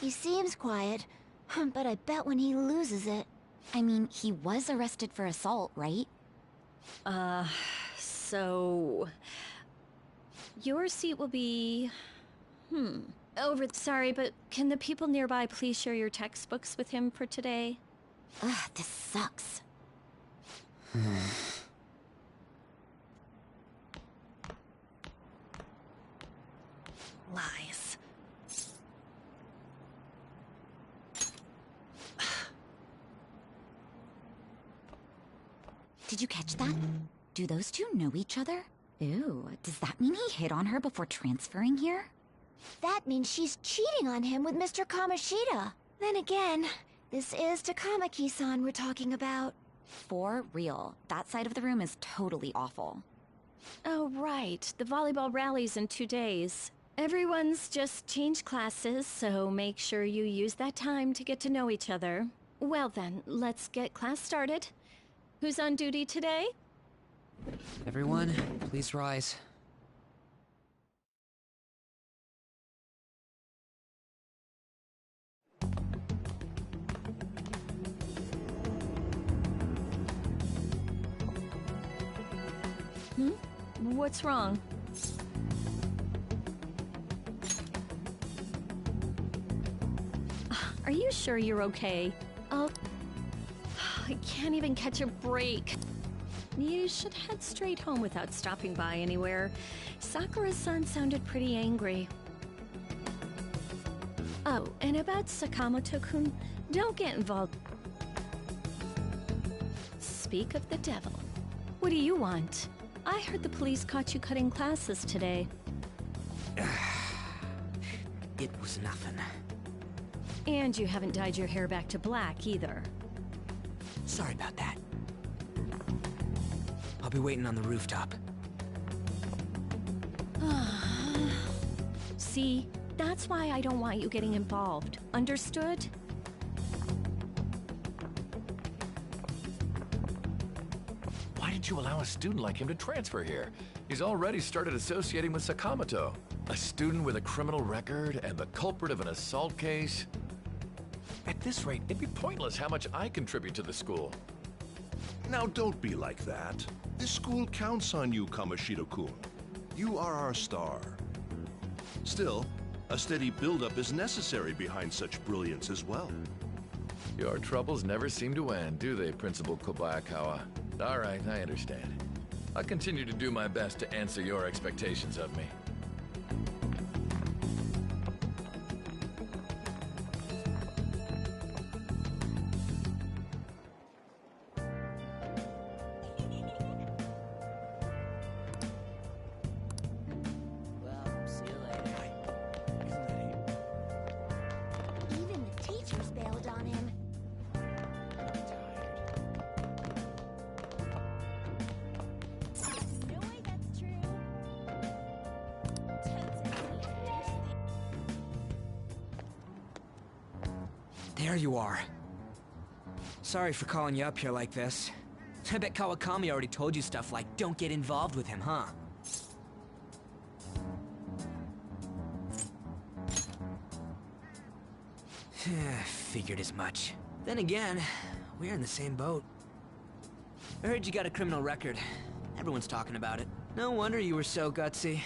He seems quiet, but I bet when he loses it... I mean, he was arrested for assault, right? So... Your seat will be... Sorry, but can the people nearby please share your textbooks with him for today? Ugh, this sucks. Lies. Did you catch that? Do those two know each other? Ew, does that mean he hit on her before transferring here? That means she's cheating on him with Mr. Kamoshida. Then again, this is Takamaki-san we're talking about. For real, that side of the room is totally awful. Oh, right. The volleyball rally's in 2 days. Everyone's just changed classes, so make sure you use that time to get to know each other. Well then, let's get class started. Who's on duty today? Everyone, please rise. What's wrong? Are you sure you're okay? I can't even catch a break. You should head straight home without stopping by anywhere. Sakura-san sounded pretty angry. Oh, and about Sakamoto-kun, don't get involved. Speak of the devil. What do you want? I heard the police caught you cutting classes today. It was nothing. And you haven't dyed your hair back to black either. Sorry about that. I'll be waiting on the rooftop. See, that's why I don't want you getting involved. Understood? Why did you allow a student like him to transfer here? He's already started associating with Sakamoto. A student with a criminal record and the culprit of an assault case. At this rate, it'd be pointless how much I contribute to the school. Now don't be like that. This school counts on you, Kamoshida-kun. You are our star. Still, a steady build-up is necessary behind such brilliance as well. Your troubles never seem to end, do they, Principal Kobayakawa? All right, I understand. I'll continue to do my best to answer your expectations of me. Even the teachers bailed on him. No way that's true. There you are. Sorry for calling you up here like this. I bet Kawakami already told you stuff like, don't get involved with him, huh? Figured as much. Then again, we're in the same boat. I heard you got a criminal record. Everyone's talking about it. No wonder you were so gutsy.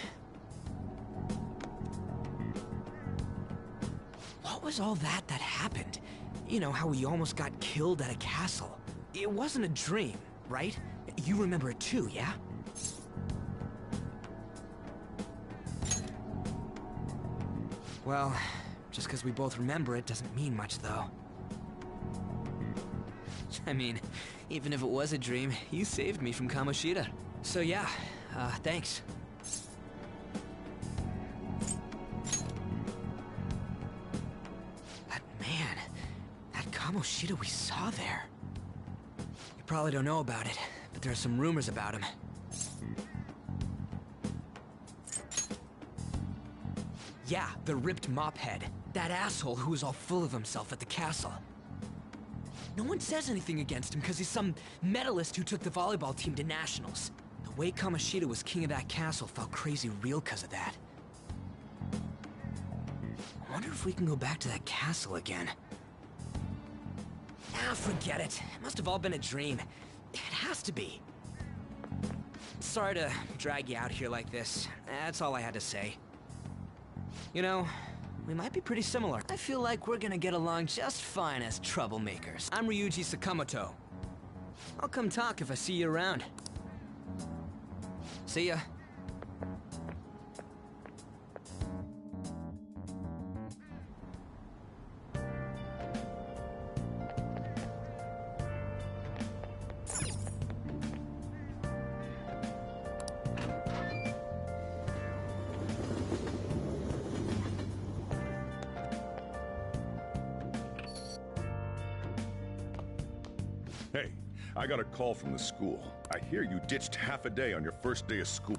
What was all that happened? You know, how we almost got killed at a castle. It wasn't a dream, right? You remember it too, yeah? Well, just because we both remember it doesn't mean much, though. I mean, even if it was a dream, you saved me from Kamoshida. So yeah, thanks. That man, that Kamoshida we saw there. You probably don't know about it, but there are some rumors about him. Yeah, the ripped mop head. That asshole who was all full of himself at the castle. No one says anything against him because he's some medalist who took the volleyball team to nationals. The way Kamoshida was king of that castle felt crazy real because of that. Wonder if we can go back to that castle again. Ah, forget it. It must have all been a dream. It has to be. Sorry to drag you out here like this. That's all I had to say. You know, we might be pretty similar. I feel like we're gonna get along just fine as troublemakers. I'm Ryuji Sakamoto. I'll come talk if I see you around. See ya. Hey, I got a call from the school. I hear you ditched half a day on your first day of school.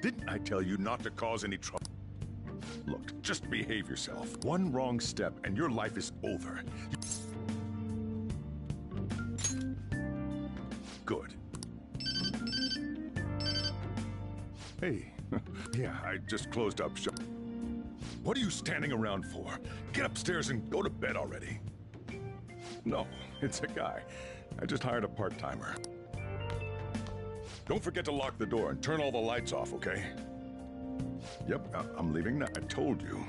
Didn't I tell you not to cause any trouble? Look, just behave yourself. One wrong step and your life is over. Good. Hey, yeah, I just closed up shop. What are you standing around for? Get upstairs and go to bed already. No, it's a guy. I just hired a part-timer. Don't forget to lock the door and turn all the lights off, okay? Yep, I'm leaving now. I told you.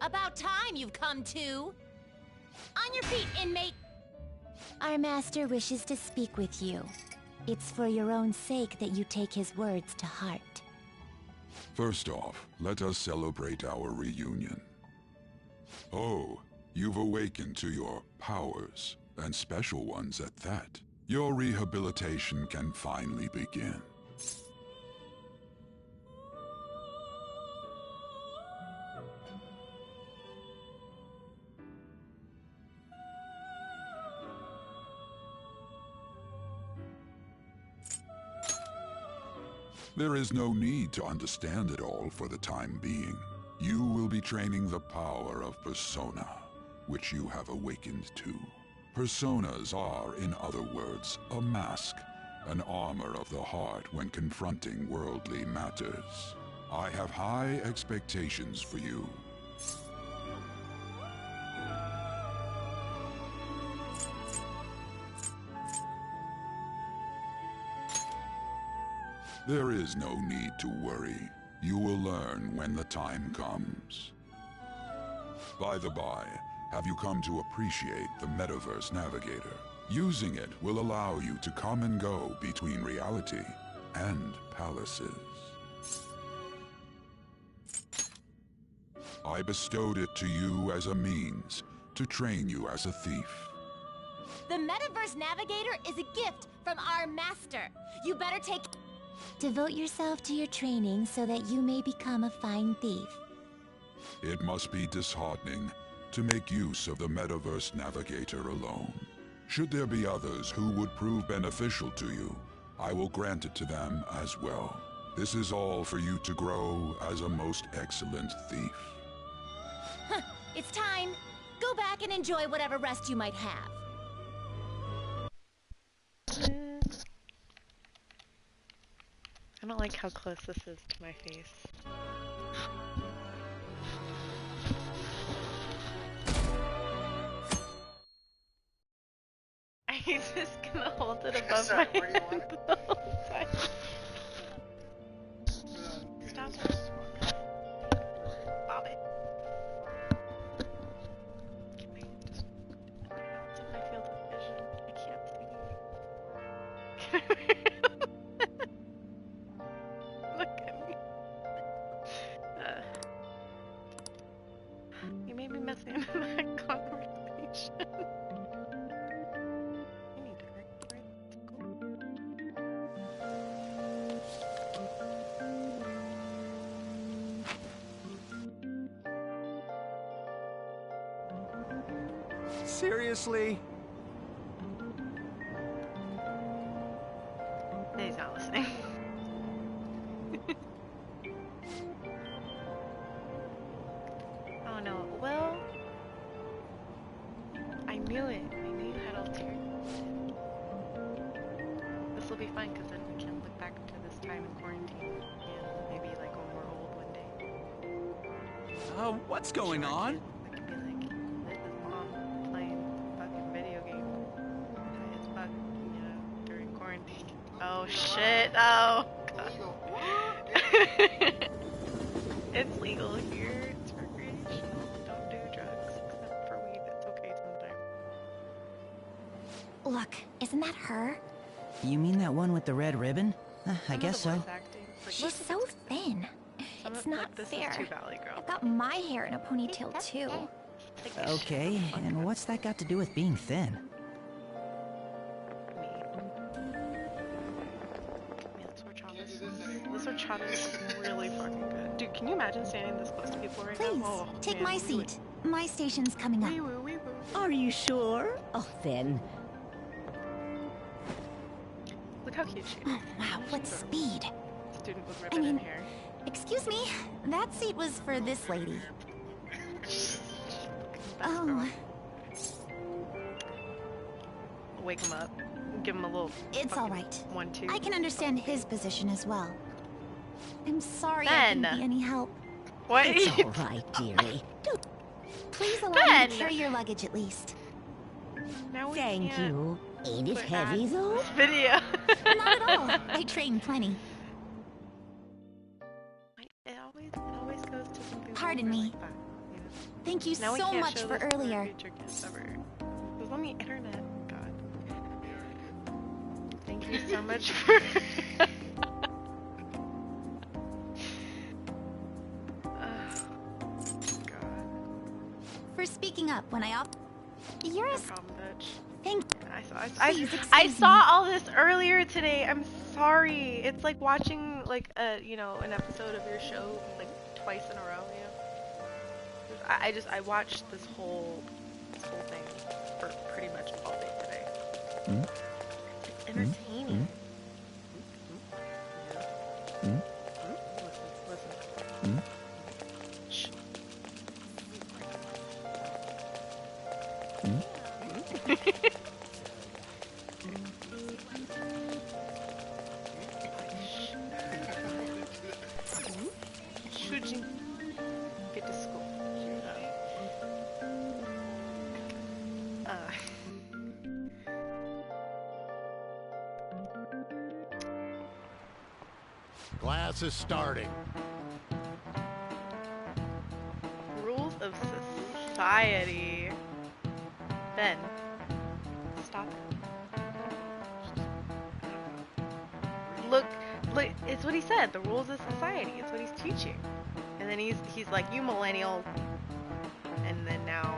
About time you've come to. On your feet, inmate. Our master wishes to speak with you. It's for your own sake that you take his words to heart. First off, let us celebrate our reunion. Oh, you've awakened to your powers, and special ones at that. Your rehabilitation can finally begin. There is no need to understand it all for the time being. You will be training the power of persona, which you have awakened to. Personas are, in other words, a mask, an armor of the heart when confronting worldly matters. I have high expectations for you. There is no need to worry. You will learn when the time comes. By the by, have you come to appreciate the Metaverse Navigator? Using it will allow you to come and go between reality and palaces. I bestowed it to you as a means to train you as a thief. The Metaverse Navigator is a gift from our master. You better take... Devote yourself to your training so that you may become a fine thief. It must be disheartening to make use of the Metaverse Navigator alone. Should there be others who would prove beneficial to you, I will grant it to them as well. This is all for you to grow as a most excellent thief. Huh, it's time. Go back and enjoy whatever rest you might have. I don't like how close this is to my face. He's just gonna hold it above my head the whole time. Stop it. Stop it. Can I just... It's in my field of vision. I can't see. Look at me. You made me messy in that conversation. I need to hurry. Seriously? He's not listening. Oh no. Well, I knew it. I knew you had ulterior motives. This will be fun because then we can look back to this time in quarantine and maybe like when we're old one day. What's going on? I could be like, this is mom playing fucking video game. It's fuck, you know, during quarantine. Oh shit! Oh god. It's legal here. It's recreational. Don't do drugs except for weed. It's okay sometimes. Look, isn't that her? You mean that one with the red ribbon? I guess so. She's so thin. It's not this fair. Is too Valley Girl. I've got my hair in a ponytail too. Okay, and what's that got to do with being thin? This horchata is really fucking good. Dude, can you imagine standing this close to people right Please, now? Oh, take man, my seat. My station's coming up. Wee woo, wee woo. Are you sure? Oh, then. Look how cute she is. Oh, wow, what speed. Student with ribbon in hair. Excuse me, that seat was for this lady. Oh. Wake him up. Give him a little. It's all right. 1, 2. I can understand his position as well. I'm sorry I Ben. couldn't be any help. What? It's all right, dearie. Please allow Ben. me to carry your luggage at least. Now we Thank can't you. Ain't it put heavy, ads in though? this video. Not at all. I train plenty. It always goes to something. Pardon me. Like that, you know? Thank you Now we so can't much show for this to our earlier. future kids ever. It was on the internet. God. Thank you so much for. God. For speaking up when I You're No a... problem, bitch. Thank I saw all this earlier today. I'm sorry. It's like watching like you know, an episode of your show like twice in a row, you know. I watched this whole thing for pretty much all day today. It's entertaining. Listen. Shh. Shujin, get to school. Class is starting. Rules of society. Ben, stop it. Look, it's what he said. The rules of society. It's what he's teaching. And then he's like, you millennial. And then now,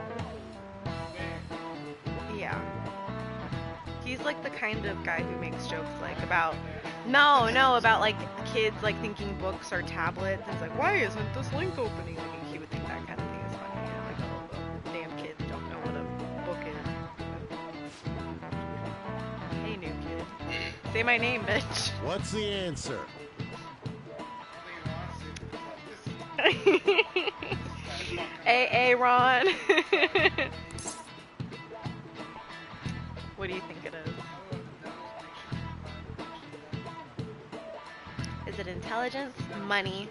yeah. He's like the kind of guy who makes jokes like about, about like kids like thinking books are tablets. It's like, why isn't this link opening? Like, he would think that kind of thing is funny. You know, like, oh, damn kids don't know what a book is. Hey, new kid. Say my name, bitch. What's the answer? Ron. What do you think it is? Is it intelligence? Money?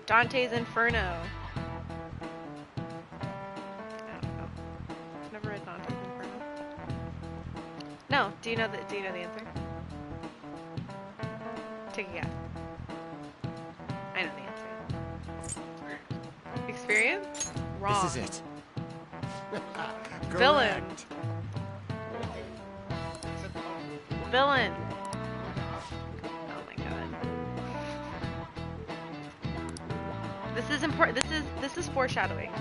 Dante's Inferno. I don't know. I've never read Dante's Inferno. No. Do you know the answer? Take a guess. I know the answer. Experience? Wrong. This is it. Villain. Villain. Oh my god. This is important. This is foreshadowing.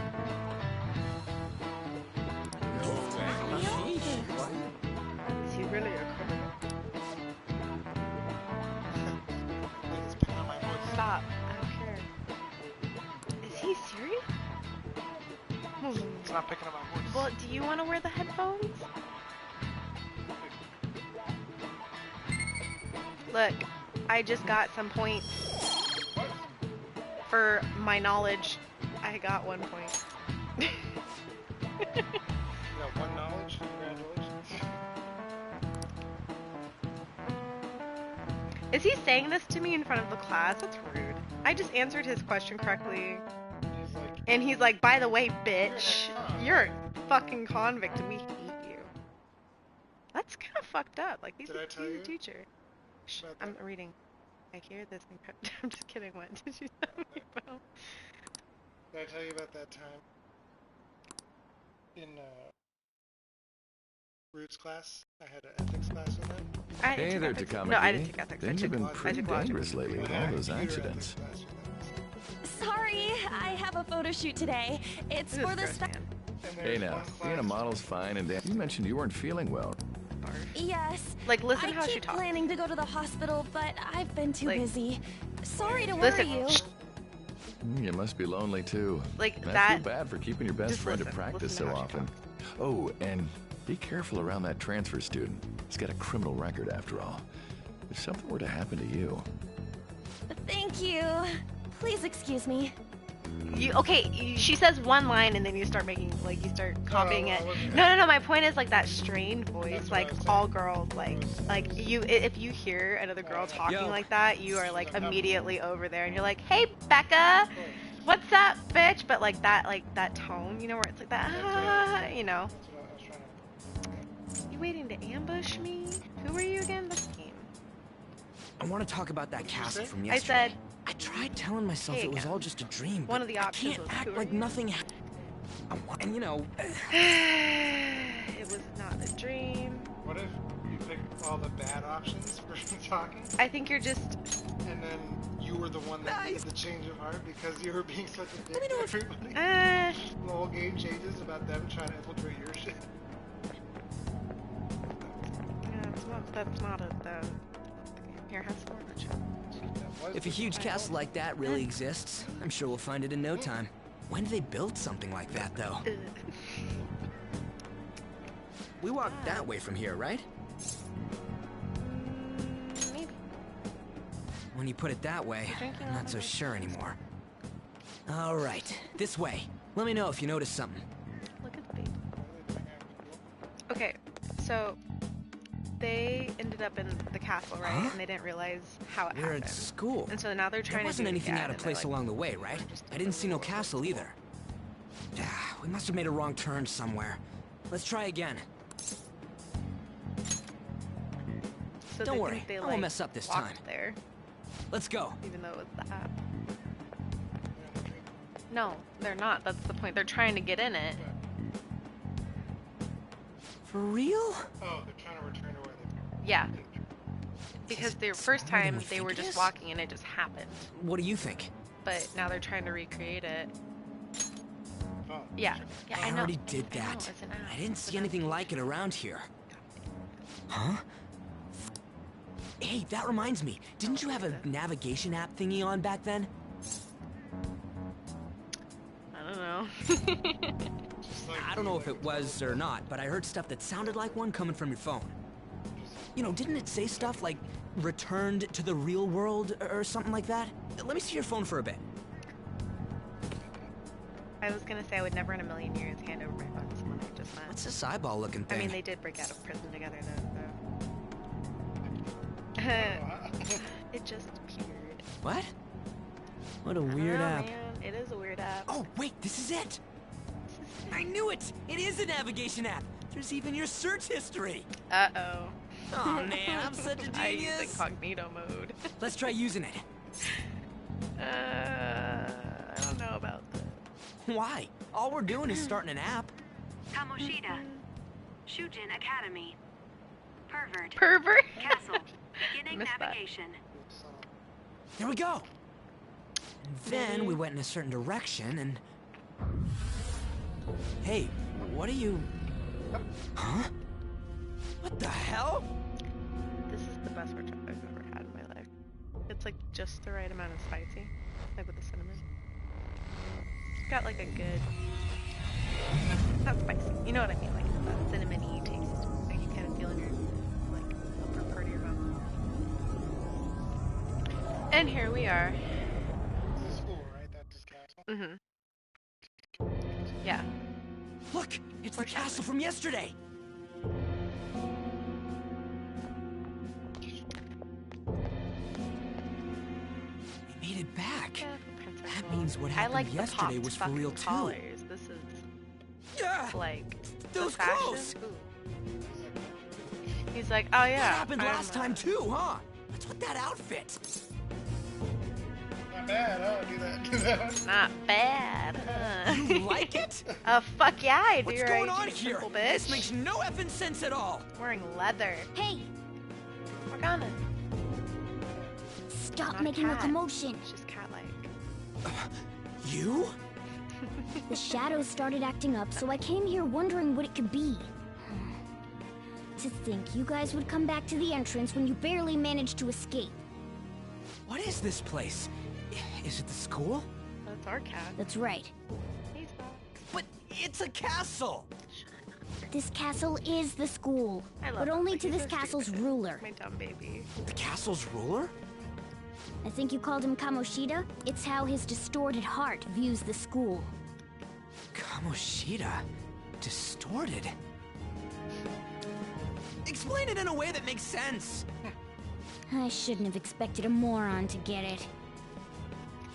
Is he really a criminal? Stop. I don't care. Is he serious? It's not picking up my voice. Well, do you want to wear the headphones? Look, I just got some points. For my knowledge, I got 1 point. You got 1 knowledge? Congratulations. Is he saying this to me in front of the class? That's rude. I just answered his question correctly. And he's like, by the way, bitch, you're a fucking convict and we hate you. That's kind of fucked up. Like, he's a teacher. Shh, I'm reading. I hear this. I'm just kidding. What did you tell me about? Did I tell you about that time in Roots class? I had an ethics class with them. Hey there, Takamaki. No, I didn't take ethics. Things have been pretty dangerous lately with all those accidents. Sorry, I have a photo shoot today. It's for the Hey now, being a model's fine and you mentioned you weren't feeling well. Yes. Like, listen I how she keep talks. planning to go to the hospital, but I've been too busy. Sorry to listen. worry you. You must be lonely too. Like I that. feel bad for keeping your best friend to practice so often. Oh, and be careful around that transfer student. He's got a criminal record after all. If something were to happen to you. Thank you. Please excuse me. She says one line and then you start making, like, you start copying it. No, my point is, like, that strained voice, like, all girls, like, you, if you hear another girl talking like that, you are, like, immediately over there and you're like, hey, Becca, what's up, bitch? But, like, that tone, you know, where it's like that, you know. You waiting to ambush me? Who are you again? This game. I want to talk about that castle from I yesterday. said, I tried telling myself it was all just a dream. One of the options I can't was, act who are like you? nothing and you know... It was not a dream. What if you picked all the bad options for talking? I think you're just... And then you were the one that made the change of heart because you were being such a dick to everybody? The whole game changes about them trying to infiltrate your shit. Yeah, that's not it, though. Here, have some more challenge. If a huge castle like that really exists, I'm sure we'll find it in no time. When did they build something like that, though? We walked that way from here, right? Maybe. When you put it that way, I'm not so sure anymore. All right, this way. Let me know if you notice something. Look at the baby. Okay, so they ended up in the castle, right? Huh? And they didn't realize how it We're happened. at school. And so now they're trying There to wasn't do it anything again, out of and they're place like, along the way, right? I didn't see no castle either. We must have made a wrong turn somewhere. Let's try again. So Don't they worry, think they, I won't like, mess up this walked time. There, Let's go. even though it was the app. No, they're not. That's the point. They're trying to get in it. For real? Oh, they're trying to return to where they... Yeah. Because the first smaller than time we they think were it just is? walking and it just happened. What do you think? But now they're trying to recreate it. Oh, Yeah. Yeah, I know. already did I know, that. it's an app. I didn't see anything like it around here. Huh? Hey, that reminds me. Didn't you have a navigation app thingy on back then? I don't know. I don't know if it was or not, but I heard stuff that sounded like one coming from your phone. You know, didn't it say stuff like returned to the real world or something like that? Let me see your phone for a bit. I was gonna say I would never in a million years hand over my phone to someone I just met. What's this eyeball looking I thing? mean, they did break out of prison together though, so. It just appeared. What? What a I don't weird know, app. Man. It is a weird app. Oh, wait, this is it! I knew it! It is a navigation app! There's even your search history. Uh-oh. Oh man, I'm such a I use genius. incognito mode. Let's try using it. I don't know about that. Why? All we're doing is starting an app. Kamoshida. Shujin Academy. Pervert. Pervert? Castle. Beginning Missed that. navigation. There we go. And then we went in a certain direction and... Hey, what are you... Huh? What the hell? This is the best workout I've ever had in my life. It's like just the right amount of spicy, like with the cinnamon. It's got like a good, not spicy, you know what I mean, like that cinnamony taste. Like you kind of feel in your like upper part of your mouth. And here we are. This is school, right? That's his castle. Yeah. Look, it's the castle from yesterday. We made it back. That means what happened like yesterday was for real too. Collars. This is like those the fashion. clothes. Ooh. He's like, oh yeah. That happened last time too, huh? What's with that outfit? Not bad, huh? Do that. Not bad, huh? You like it? Fuck yeah, I do. What's right, going on you here? simple bitch. This makes no effing sense at all. Wearing leather. Hey, Morgana. stop Not making a cat. commotion. It's just cat-like. You? The shadows started acting up, so I came here wondering what it could be. To think you guys would come back to the entrance when you barely managed to escape. What is this place? Is it the school? That's our cat. That's right. He's back. But it's a castle. This castle is the school, I love but him, only like, to he's this so castle's stupid. ruler. My dumb baby. The castle's ruler? I think you called him Kamoshida. It's how his distorted heart views the school. Kamoshida? Distorted? Explain it in a way that makes sense. I shouldn't have expected a moron to get it.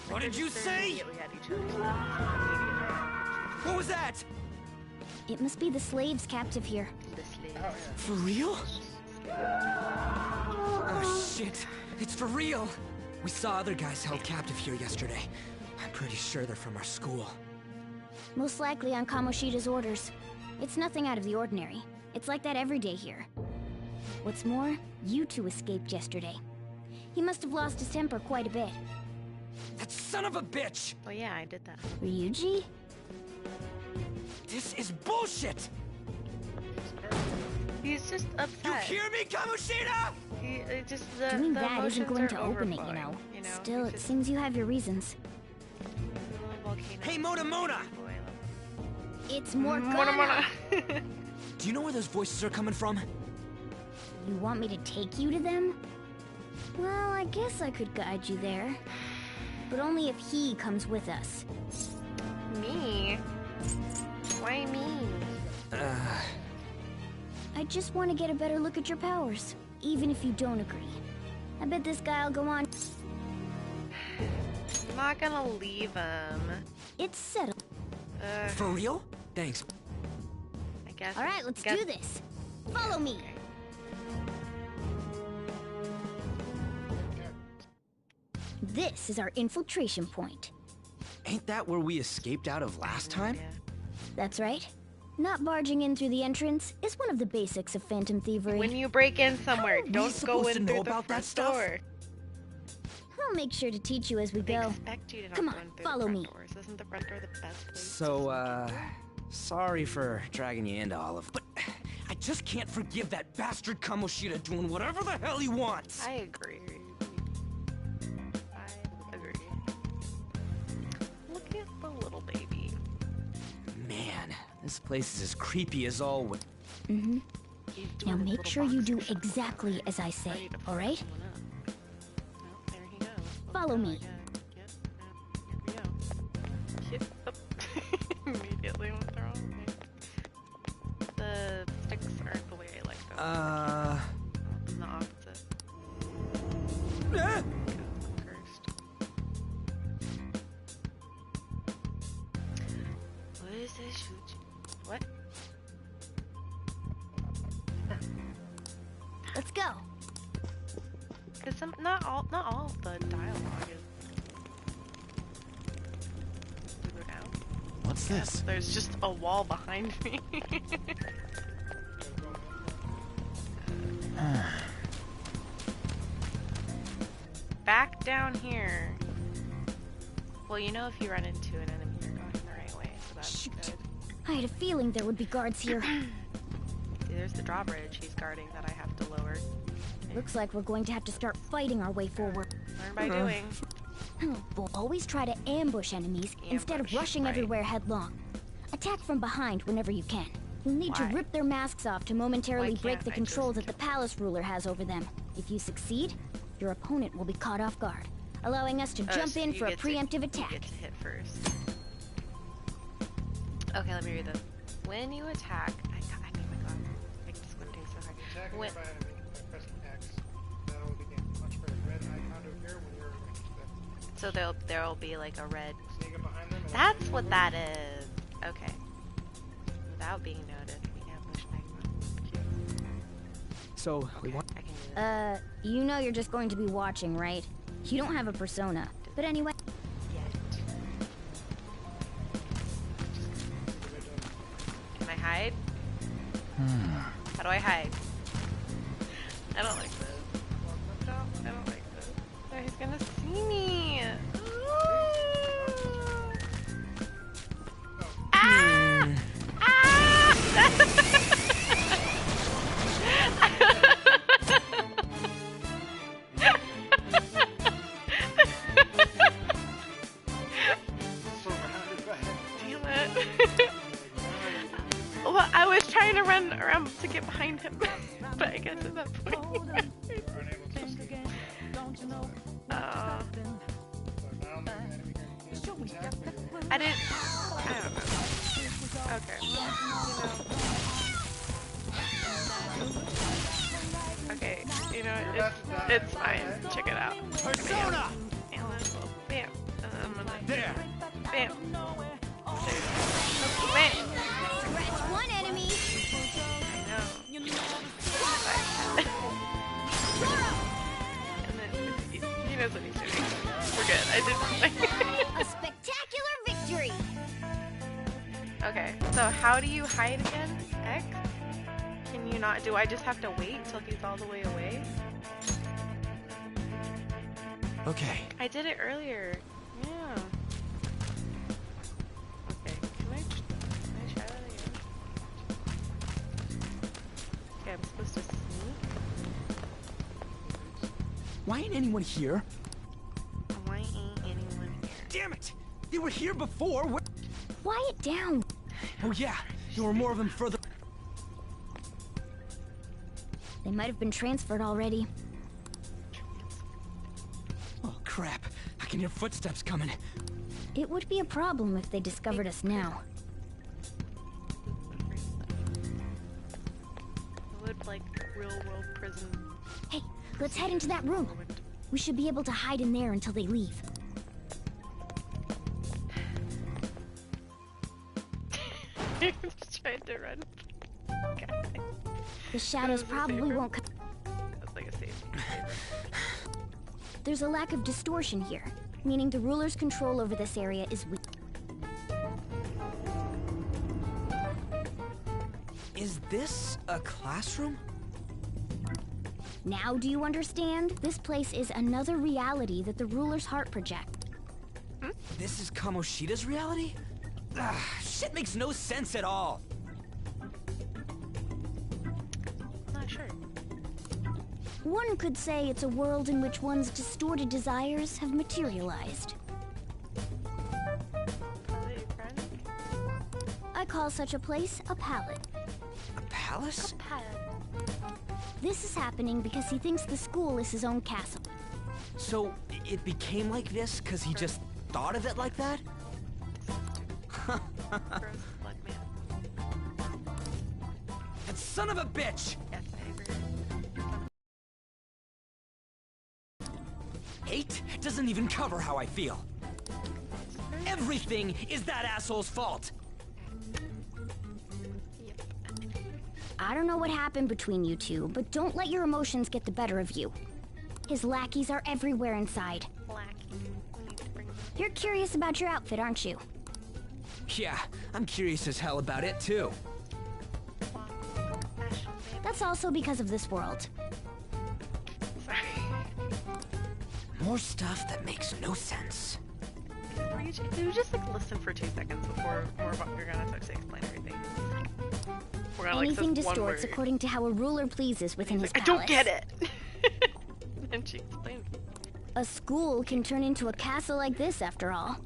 What did you say? We had each other. What was that? It must be the slaves captive here. For real? Oh shit, it's for real. We saw other guys held captive here yesterday. I'm pretty sure they're from our school. Most likely on Kamoshida's orders. It's nothing out of the ordinary. It's like that every day here. What's more, you two escaped yesterday. He must have lost his temper quite a bit. That son of a bitch! Oh yeah, I did that. Ryuji? This is bullshit! He's just upset. You hear me, Kamoshida? It just the Doing the that isn't emotions going are to open it, you overflowing, know. You know? Still, He's it just seems you have your reasons. a volcano. Hey, Mona! It's more Mona. Do you know where those voices are coming from? You want me to take you to them? Well, I guess I could guide you there. But only if he comes with us. Me? Why me? I just want to get a better look at your powers, even if you don't agree. I bet this guy'll go on. I'm not gonna leave him. It's settled. For real? Thanks. I guess. All right, let's do this. Follow me. This is our infiltration point. Ain't that where we escaped out of last time? That's right. Not barging in through the entrance is one of the basics of phantom thievery. When you break in somewhere, don't go in through the about that front stuff? door. I'll make sure to teach you as we They go. expect you to not Come go on, in through follow the front me. doors. Isn't the front door the best place? So, sorry for dragging you into all of it, but I just can't forgive that bastard Kamoshida doing whatever the hell he wants. I agree. I agree. Look at the little baby. Man, this place is as creepy as always. Mm-hmm. He's doing Now his make little sure you do boxer shorts exactly ready as I say, to all right? fuck someone up. Well, there he goes. Follow me. Here we go. Immediately went the wrong way. The sticks aren't the way I like them. I'm the opposite. I'm cursed. What is this? What? not all of the dialogue is. Do we go down? What's this? There's just a wall behind me. Back down here. Well, you know if you run into an enemy, you're going the right way, so that's good. I had a feeling there would be guards here. See, there's the drawbridge he's guarding that I have to lower. Looks like we're going to have to start fighting our way forward. Learn by doing. We'll always try to ambush enemies instead of rushing everywhere headlong. Attack from behind whenever you can. You'll need to rip their masks off to momentarily break the control that the palace ruler has over them. If you succeed, your opponent will be caught off guard, allowing us to jump in for a preemptive attack. You get to hit first. Okay, let me read this. When you attack, I think my god, I'm squinting so hard. Attack a nearby enemy by pressing X. That will begin. Watch for a red icon to appear when you're ranged. So there'll be like a red. Sneak up behind them. That's what that is. Okay. Without being noticed, we ambush Magma. So we want. You know you're just going to be watching, right? You don't have a persona. But anyway. Can I hide? How do I hide? I don't like this. I don't like this. Oh, he's gonna see me. Ah! Ah! Damn it. Well, I was trying to run around to get behind him, but I guess at that point. I don't know. Okay. Okay, you know, it's fine. Check it out. Persona! Bam. There! Bam. Bam. Scratch one enemy. I know. And then he knows what he's doing. We're good. I did something. A spectacular victory. Okay, so how do you hide again? X? Can you not? Do I just have to wait until he's all the way away? Okay. I did it earlier. Yeah. Okay, can I try that again? Okay, I'm supposed to sneak. Why ain't anyone here? Why ain't anyone here? Damn it! They were here before. Quiet down. Oh yeah, there were more of them further. They might have been transferred already. Oh crap! I can hear footsteps coming. It would be a problem if they discovered us now. I would like real world prison. Hey, let's head into that room. We should be able to hide in there until they leave. Just trying to run. Okay. The shadows probably won't come. That's like a safe. There's a lack of distortion here, meaning the ruler's control over this area is weak. Is this a classroom? Now do you understand? This place is another reality that the ruler's heart projects. This is Kamoshida's reality? Shit makes no sense at all. I'm not sure. One could say it's a world in which one's distorted desires have materialized. I call such a place a pallet. A palace? A pallet. This is happening because he thinks the school is his own castle. So, it became like this because he just thought of it like that? That son of a bitch! Yes, I agree. Hate doesn't even cover how I feel. Everything is that asshole's fault! I don't know what happened between you two, but don't let your emotions get the better of you. His lackeys are everywhere inside. You're curious about your outfit, aren't you? Yeah, I'm curious as hell about it too. That's also because of this world. More stuff that makes no sense. We just like listen for 2 seconds before you're gonna have to explain everything. We're gonna, Anything distorts according to how a ruler pleases within his palace. I don't get it. And she explains. A school can turn into a castle like this, after all.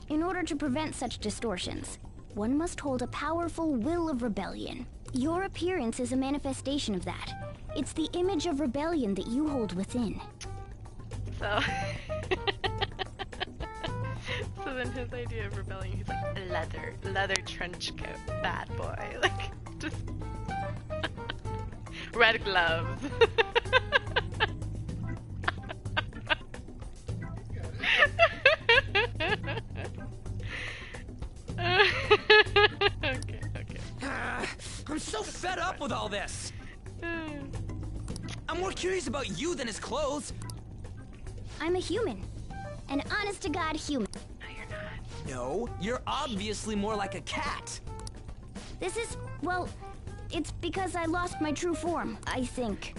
In order to prevent such distortions, one must hold a powerful will of rebellion. Your appearance is a manifestation of that. It's the image of rebellion that you hold within. So... So then his idea of rebellion, he's like, leather trench coat, bad boy. Like, just... red gloves. I'm so fed up with all this. I'm more curious about you than his clothes. I'm a human. An honest-to-God human. No, you're not. No, you're obviously more like a cat. This is, well, it's because I lost my true form, I think.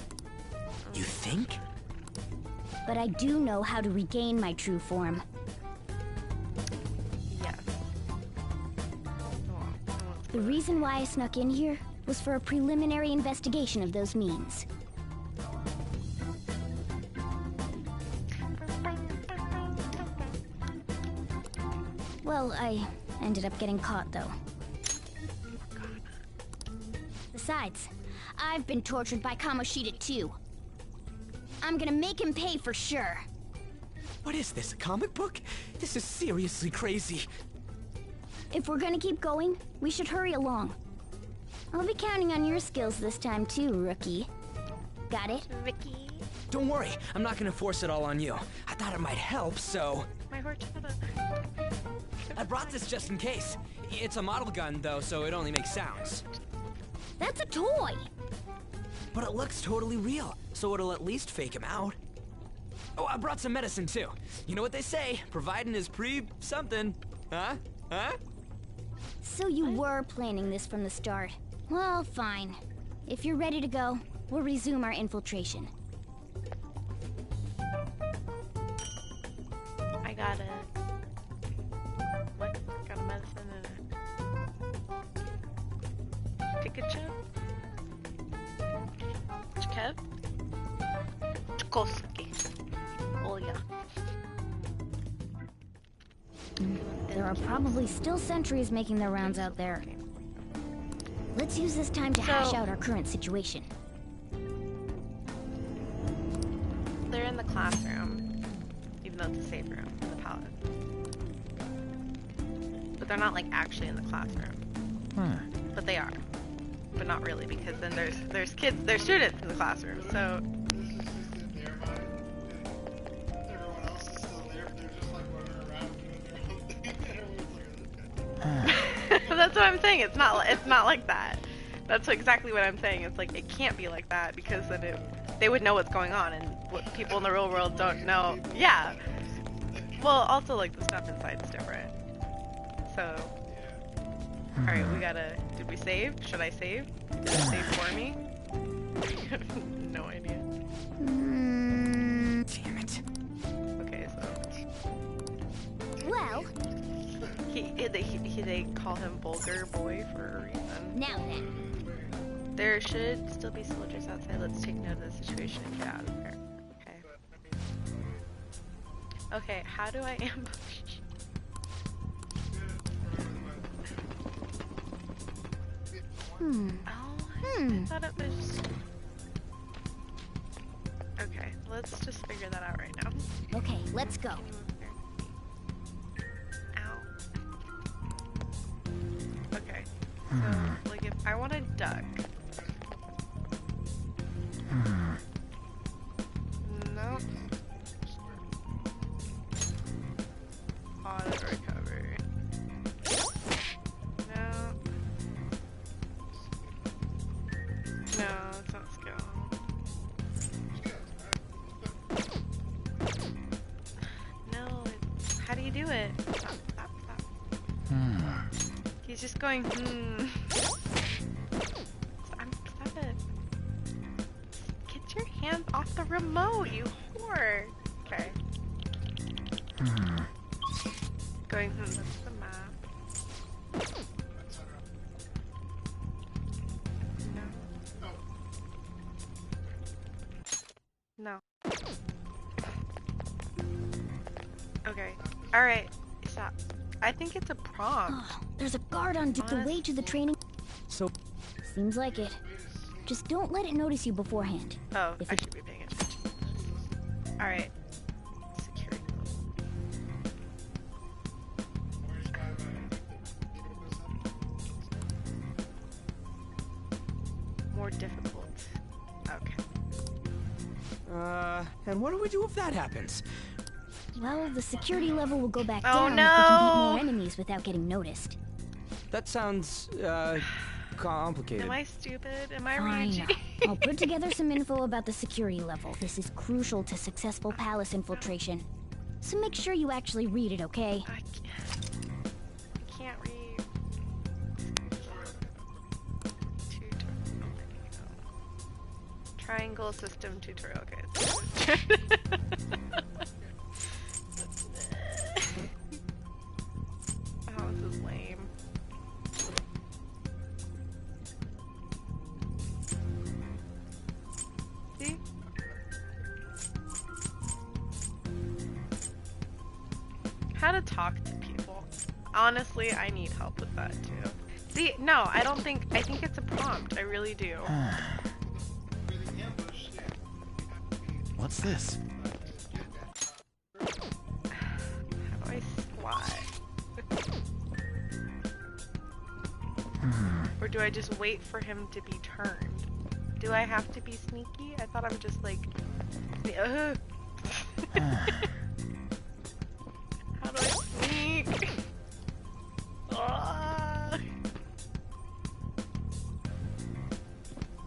You think? But I do know how to regain my true form. Yes. The reason why I snuck in here was for a preliminary investigation of those means. Well, I ended up getting caught, though. Besides, I've been tortured by Kamoshida, too. I'm gonna make him pay for sure. What is this, a comic book? This is seriously crazy. If we're gonna keep going, we should hurry along. I'll be counting on your skills this time, too, rookie. Got it? Ricky. Don't worry, I'm not gonna force it all on you. I thought it might help, so... My horchata. I brought this just in case. It's a model gun, though, so it only makes sounds. That's a toy! But it looks totally real, so it'll at least fake him out. Oh, I brought some medicine, too. You know what they say, providing is something. Huh? Huh? So you were planning this from the start. Well, fine. If you're ready to go, we'll resume our infiltration. I got it. What? Got a medicine and a ticket chip? Kev? Kosuke. Olya. There are probably still sentries making their rounds out there. Let's use this time to hash out our current situation. They're in the classroom, even though it's a safe room in the palace. But they're not like actually in the classroom. But they are. But not really, because then there's kids, there's students in the classroom, so... That's what I'm saying, it's not like that. That's exactly what I'm saying, it's like, it can't be like that, because then they would know what's going on, and what people in the real world don't know. Yeah! Well, also, like, the stuff inside is different. So... Alright, we gotta... Did we save? Should I save? Did it save for me? No idea. Damn it. Okay, so... Well... They call him Vulgar Boy for a reason. Now then. There should still be soldiers outside. Let's take note of the situation and get out of here. Okay. Okay, how do I ambush? I thought it was... Okay, let's just figure that out right now. Okay, let's go. Ow. Okay, so, like, if I want to duck... No. Auto recovery. No. No, it's not skill. do it. Stop, stop, stop. He's just going, Stop it. Get your hands off the remote, you whore. Okay. Going, that's the map. No. Okay. Alright. Stop. I think it's a prompt. Oh, there's a guard on the way to the training. So... Seems like it. Just don't let it notice you beforehand. Oh, I should be paying attention. Alright. Security. More difficult. Okay. And what do we do if that happens? Well, the security level will go back Oh, down if we can beat no. more enemies without getting noticed. That sounds, complicated. Am I stupid? Am I Fine. Ryuji? I'll put together some info about the security level. This is crucial to successful palace infiltration. So make sure you actually read it, okay? I can't read. Triangle system tutorial. Okay. Oh, this is lame. See? How to talk to people. Honestly, I need help with that too. See, no, I think it's a prompt. I really do. What's this? How do I slide? Or do I just wait for him to be turned? Do I have to be sneaky? I thought I'm just like... How do I sneak?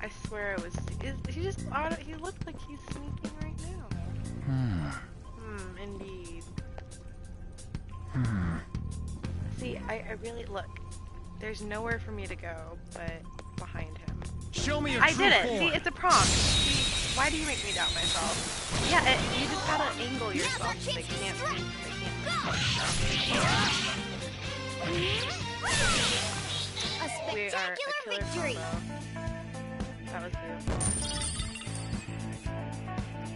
I swear it was... he looked like he's sneaking right now. Indeed. See, I really... Look. There's nowhere for me to go but behind him. Show me your I true did it! form. See, it's a prompt. See, why do you make me doubt myself? Yeah, you just gotta angle yourself so they can't see. A We are a spectacular killer victory! combo. That was beautiful.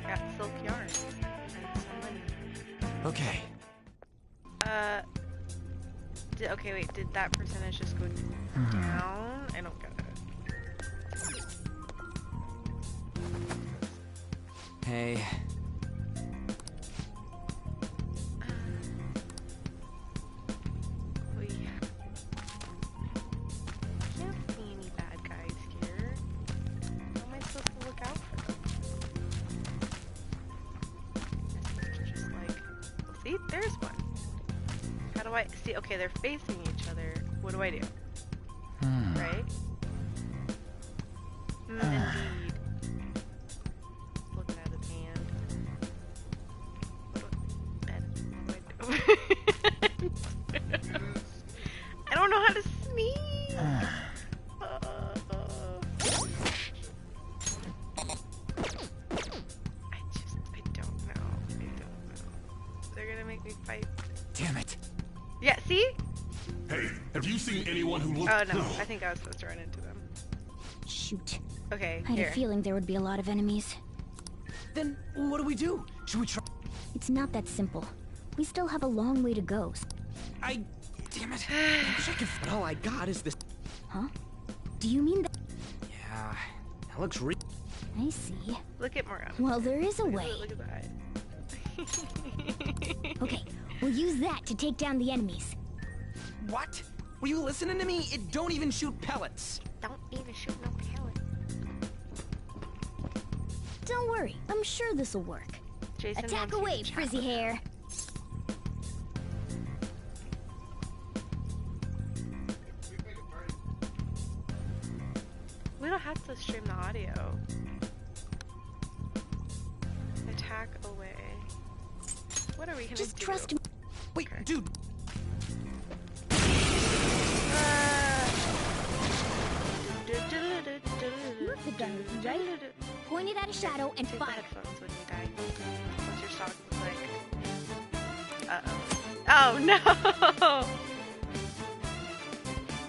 Got silk yarn and some money. Okay. Okay, wait, did that percentage just go down? I don't get it. Hey. We can't see any bad guys here. How am I supposed to look out for them? Just like, see, there's one. How do I see? Okay, they're facing each other. What do I do? Right? Indeed. Looking at his hand. What do I do? I don't know how to sneak. I don't know. They're gonna make me fight. Damn it. Yeah, see? Hey, have you seen anyone who looks... Oh no, I think I was supposed to run into them. Shoot. Okay, I had here. a feeling there would be a lot of enemies. Then what do we do? Should we try? It's not that simple. We still have a long way to go. Damn it. I wish I could. But all I got is this. Huh? Do you mean that? Yeah, that looks real. I see. Look at Morgan. Well, there is a way. Look at that. Okay, we'll use that to take down the enemies. What? Were you listening to me? It don't even shoot pellets. Don't even shoot no pellet. Don't worry, I'm sure this'll work. Jason Attack wants you away, to frizzy hair. We don't have to stream the audio. Attack away. What are we gonna Just do? trust me. Wait, dude. The gun with you, right? Point it at a shadow and fire. Headphones when you die. What's your song like? Uh-oh. Oh no!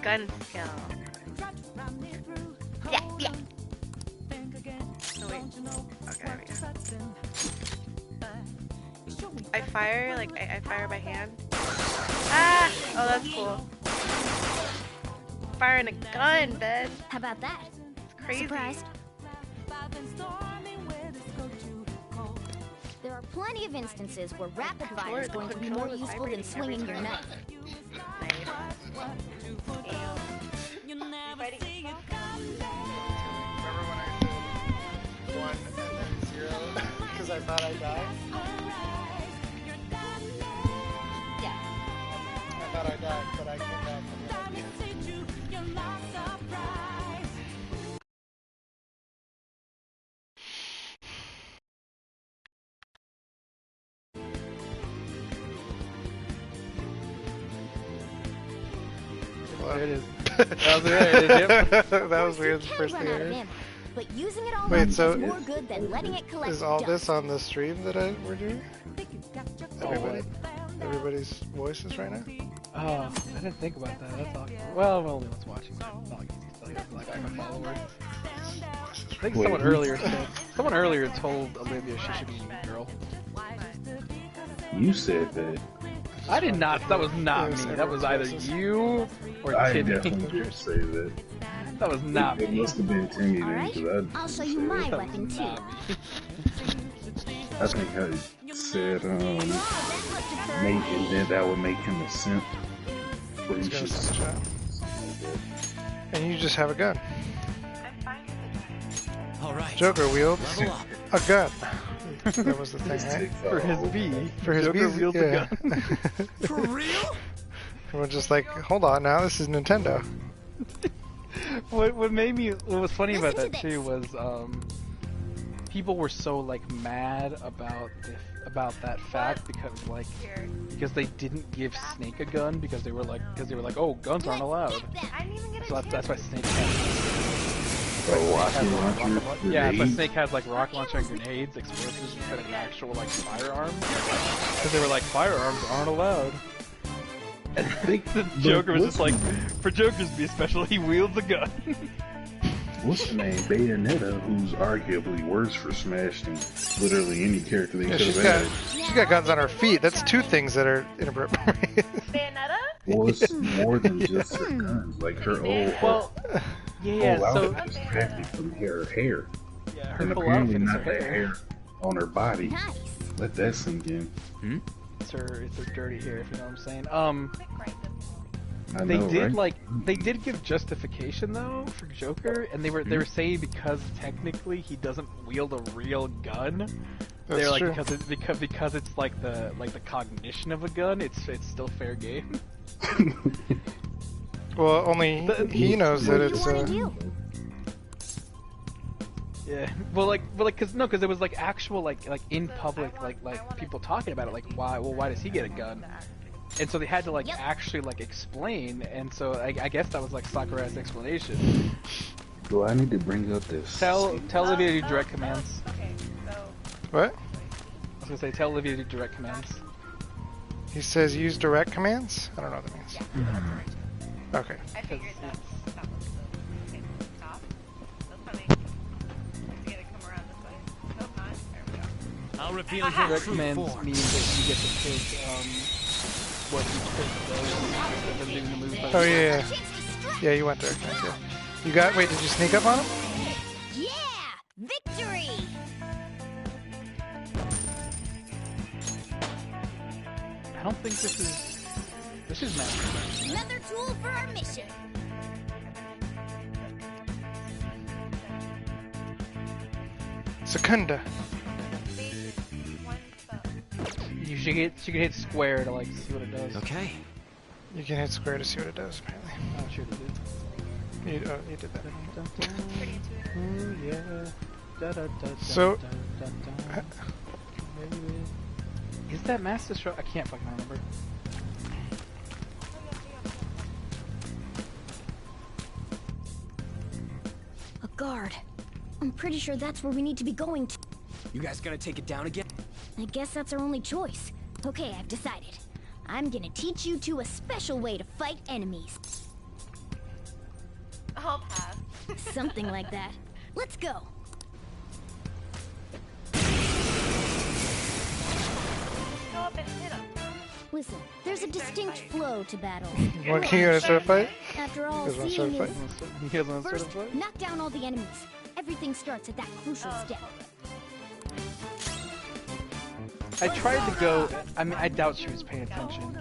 Gun skill. Yeah, yeah. Oh wait. Okay, there we go. I fire, like, I fire by hand. Ah! Oh, that's cool. Firing a gun, Ben. How about that? It's crazy. Surprised? There are plenty of instances where rapid fire is going to be more useful than swinging your knife. Remember when I said 1 and then 0 because I thought I died? Yeah. I thought I died, but I came back from the idea. There it is. That was weird. That was weird. The You first can thing I run out of heard. ammo, but using it all Wait, up so is more good than letting it collect is all dust. this on the stream that we're doing? Everybody's voices right now? Oh, I didn't think about that. That's awkward. Well, I'm only one's watching. It's not like easy to tell you. Like I'm a follower. I think someone earlier told Olivia she should be a mean girl. You said that. I did not. That was not me. That was either you or I Timmy. definitely didn't say that. That was not It me. must have been Timmy then, Alright, because I'll show you my weapon too. I think I said, Nate, and then that would make him a simp. But He's you gonna should send a shot. And you just have a gun. All right. Joker wields Level up. a gun. That was the thing, right? For his B. For his Joker B, wields a yeah. gun. For real? We're just like, hold on now, this is Nintendo. What was funny about Listen that to too was people were so like mad about that fact because they didn't give Snake a gun because they were like oh, guns aren't allowed. So that's why Snake that's why Snake had like rocket launcher and grenades, explosives instead of actual like firearms because they were like firearms aren't allowed. And I think the Joker was just like, for Joker's to be special, he wields a gun. What's the name? Bayonetta, who's arguably worse for Smash than literally any character they could have added. She's got guns on her feet. That's two things that are inappropriate. Bayonetta? Well, it's more than just her guns. Like her whole outfit is practically from her hair. Yeah, her and full apparently outfit is not her the hair on her body. Nice. Let that sink in. It's her dirty hair, if you know what I'm saying. I They know, did right? they did give justification though for Joker, and they were saying because technically he doesn't wield a real gun. That's They're like true. because it's like the cognition of a gun. It's still fair game. Well, only he knows that it's Yeah. Well, because it was like actual like in public like people talking about it like why does he get a gun? And so they had to actually explain, and so I guess that was like Sakura's explanation. Do I need to bring up this? Tell Olivia to do direct commands. Okay, so... What? I was gonna say tell Olivia to do direct commands. He says use direct commands? I don't know what that means. Okay. I figured that's not what okay, stop. That's funny. You gotta come around this way. Nope, not. There we go. I'll reveal your Direct true commands form. mean that you get to pick what each person does instead of doing the move by Oh yourself. yeah. Yeah, you went direct commands, yeah. You got, wait, did you sneak up on him? Yeah! Victory! I don't think this is magic. Another tool for our mission. Secunda. You should hit square to see what it does. Okay. You can hit square to see what it does, apparently. Oh, sure it did. You did that. Ooh, yeah. So- Is that mass destruct? I can't fucking remember. A guard. I'm pretty sure that's where we need to be going to. You guys gonna take it down again? I guess that's our only choice. Okay, I've decided. I'm gonna teach you two a special way to fight enemies. I'll pass. Something like that. Let's go. Go up and hit him. Listen, there's a distinct flow to battle. What king you gonna start a fight? After all, You guys wanna seeing start a is... fight? You guys wanna start a First, fight? knock down all the enemies. Everything starts at that crucial step. I tried to go. I mean, I doubt she was paying attention.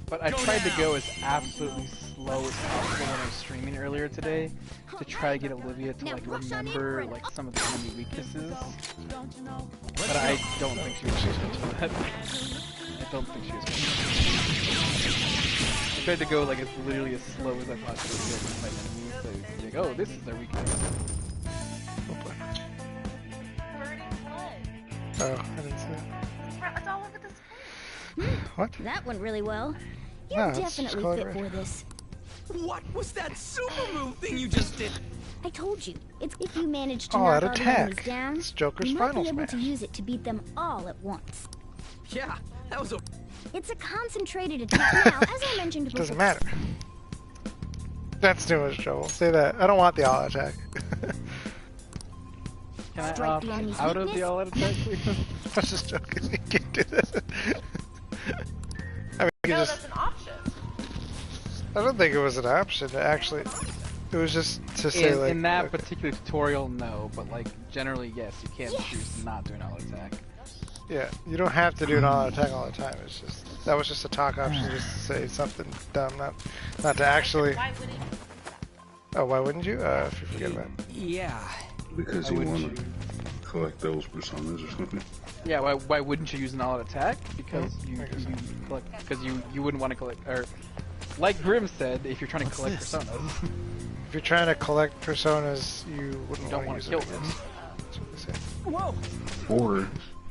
But I tried to go as absolutely slow as possible when I was streaming earlier today to try to get Olivia to like remember like some of the enemy weaknesses. But I don't think she was paying attention to that. I don't think she was paying attention. I tried to go like as literally as slow as I possibly could with my enemies. So it's like, oh, this is their weakness. Oh, I didn't see that. It's all over the screen. What? That went really well. No, You're it's just definitely colored fit red. for this. What was that super move thing you just did? I told you, it's if you manage to All-out knock all the enemies attack. down, It's Joker's you might final be able to smash. use it to beat them all at once. Yeah, that was a... It's a concentrated attack. Now, as I mentioned before... Doesn't matter. That's too much trouble. Say that. I don't want the all attack. Can I Strike opt the enemy's out of weakness? the all-out attack, please? I was just joking. You can't do that. I mean, you No, just. that's an option. I don't think it was an option. Actually, it was just to say like. In that okay. particular tutorial, no, but like generally, yes, you can choose to not do an all attack. Yeah, you don't have to do an all attack all the time. It's just that was just a talk option, just to say something dumb, not to actually. Why wouldn't you? Oh, why wouldn't you? If you forget about. Yeah. Because you want to collect those personas or something. Yeah, why wouldn't you use an all-out attack? Because you wouldn't want to collect, or like Grim said, if you're trying to collect personas. If you're trying to collect personas, you wouldn't don't want to kill use it them. against. That's what they say. Whoa! Or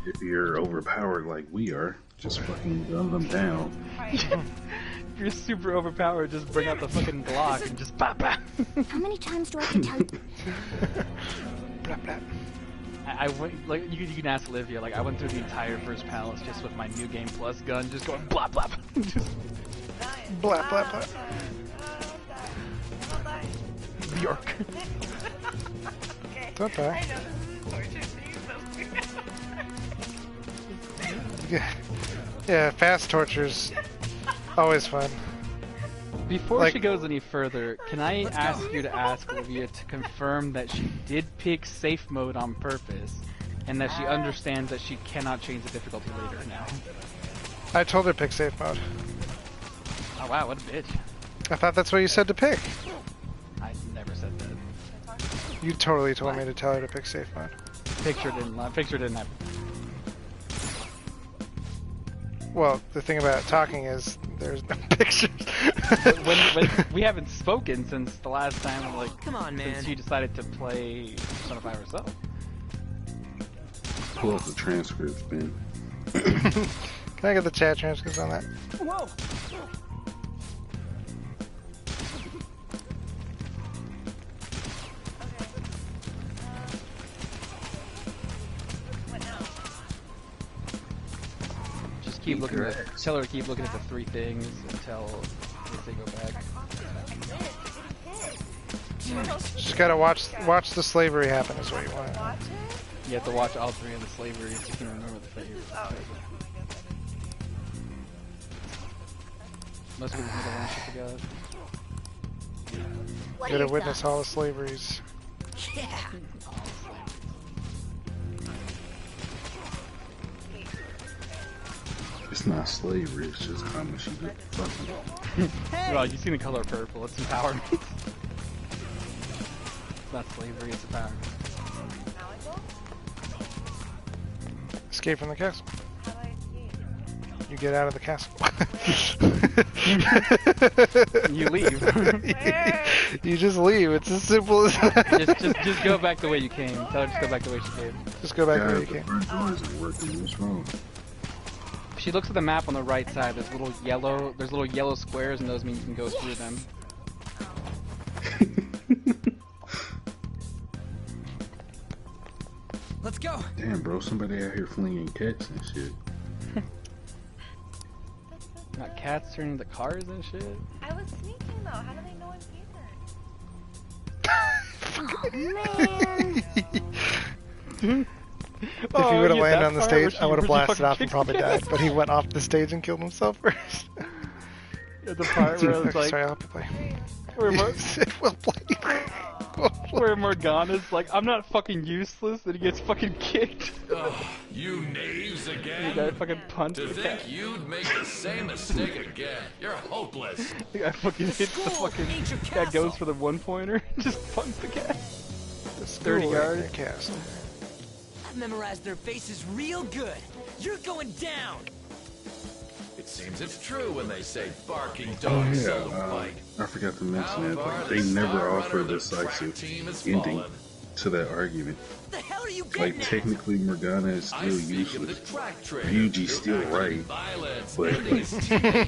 if you're overpowered like we are, just fucking gun them down. If you're super overpowered, just bring out the fucking Glock and just bap bap. How many times do I have to tell you? Blap, blap. I went like you can ask Olivia. Like I went through the entire first palace just with my new game plus gun, just going blap blap. Just Blap, blap, blap. Bjork. Don't die. I know this is torture. Yeah, fast torture's always fun. Before Like- she goes any further, can I ask you to ask Olivia to confirm that she did pick safe mode on purpose, and that she understands that she cannot change the difficulty later now? I told her pick safe mode. Oh wow, what a bitch. I thought that's what you said to pick. I never said that. You totally told me to tell her to pick safe mode. Picture didn't happen. Well, the thing about talking is there's no pictures. when we haven't spoken since the last time, like, Come on, man. since she decided to play Persona 5 herself. Pull up the transcripts, Ben. Can I get the chat transcripts on that? Whoa! Just keep looking at. Tell her to keep looking at the three things until they go back. Just gotta watch the slavery happen is what you want. You have to watch all three of the slaveries so you can remember the favorite. Most people think the one she forgot. What are Gotta your witness thoughts? all the slaveries. Yeah! It's not slavery, it's just how much you get fucking. Well, you seen the color purple, it's empowerment. It's not slavery, it's empowerment. Escape from the castle. You get out of the castle. You leave. You just leave. It's as simple as that. just go back the way you came. Tell her just go back the way she came. Just go back the way God, you the came. front door isn't working. What's wrong? she looks at the map on the right side. There's little yellow squares, and those mean you can go through them. Let's go. Damn, bro, somebody out here flinging cats and shit. Got cats turning into cars and shit. I was sneaking though. How do they know I'm here? If he would have landed on the stage, I would have blasted off and probably died. But he went off the stage and killed himself first. The part where it's like, sorry, I'll have to play. Where Morgana's like, I'm not fucking useless, and he gets fucking kicked. You knaves again? The guy fucking punched To the cat. think you'd make the same mistake again. You're hopeless. The guy fucking hits the fucking... Guy goes for the one-pointer, just punch the cat. 30 yards. Castle. I've memorized their faces real good. You're going down. It seems it's true when they say barking Oh dogs seldom yeah, bite. I forgot to mention that. Like, they never offer a decisive ending to that argument. Like technically Morgana is still useless. Ryuji's still right, but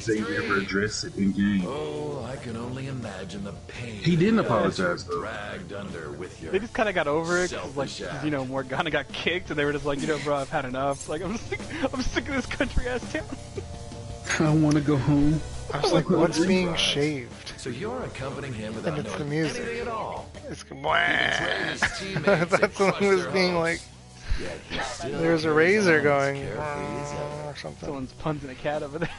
they never address it in game. Oh, I can only imagine the pain. He didn't apologize though. Dragged under with your They just kind of got over it, 'cause, like, selfish you know, Morgana got kicked, and they were just like, you know, bro, I've had enough. Like, I'm sick of this country-ass town. I want to go home. I was like, what's being shaved? So you're accompanying him without And it's the knowing music. anything at all. It's That's what was being like. There's a razor going or something. Someone's punching a cat over there.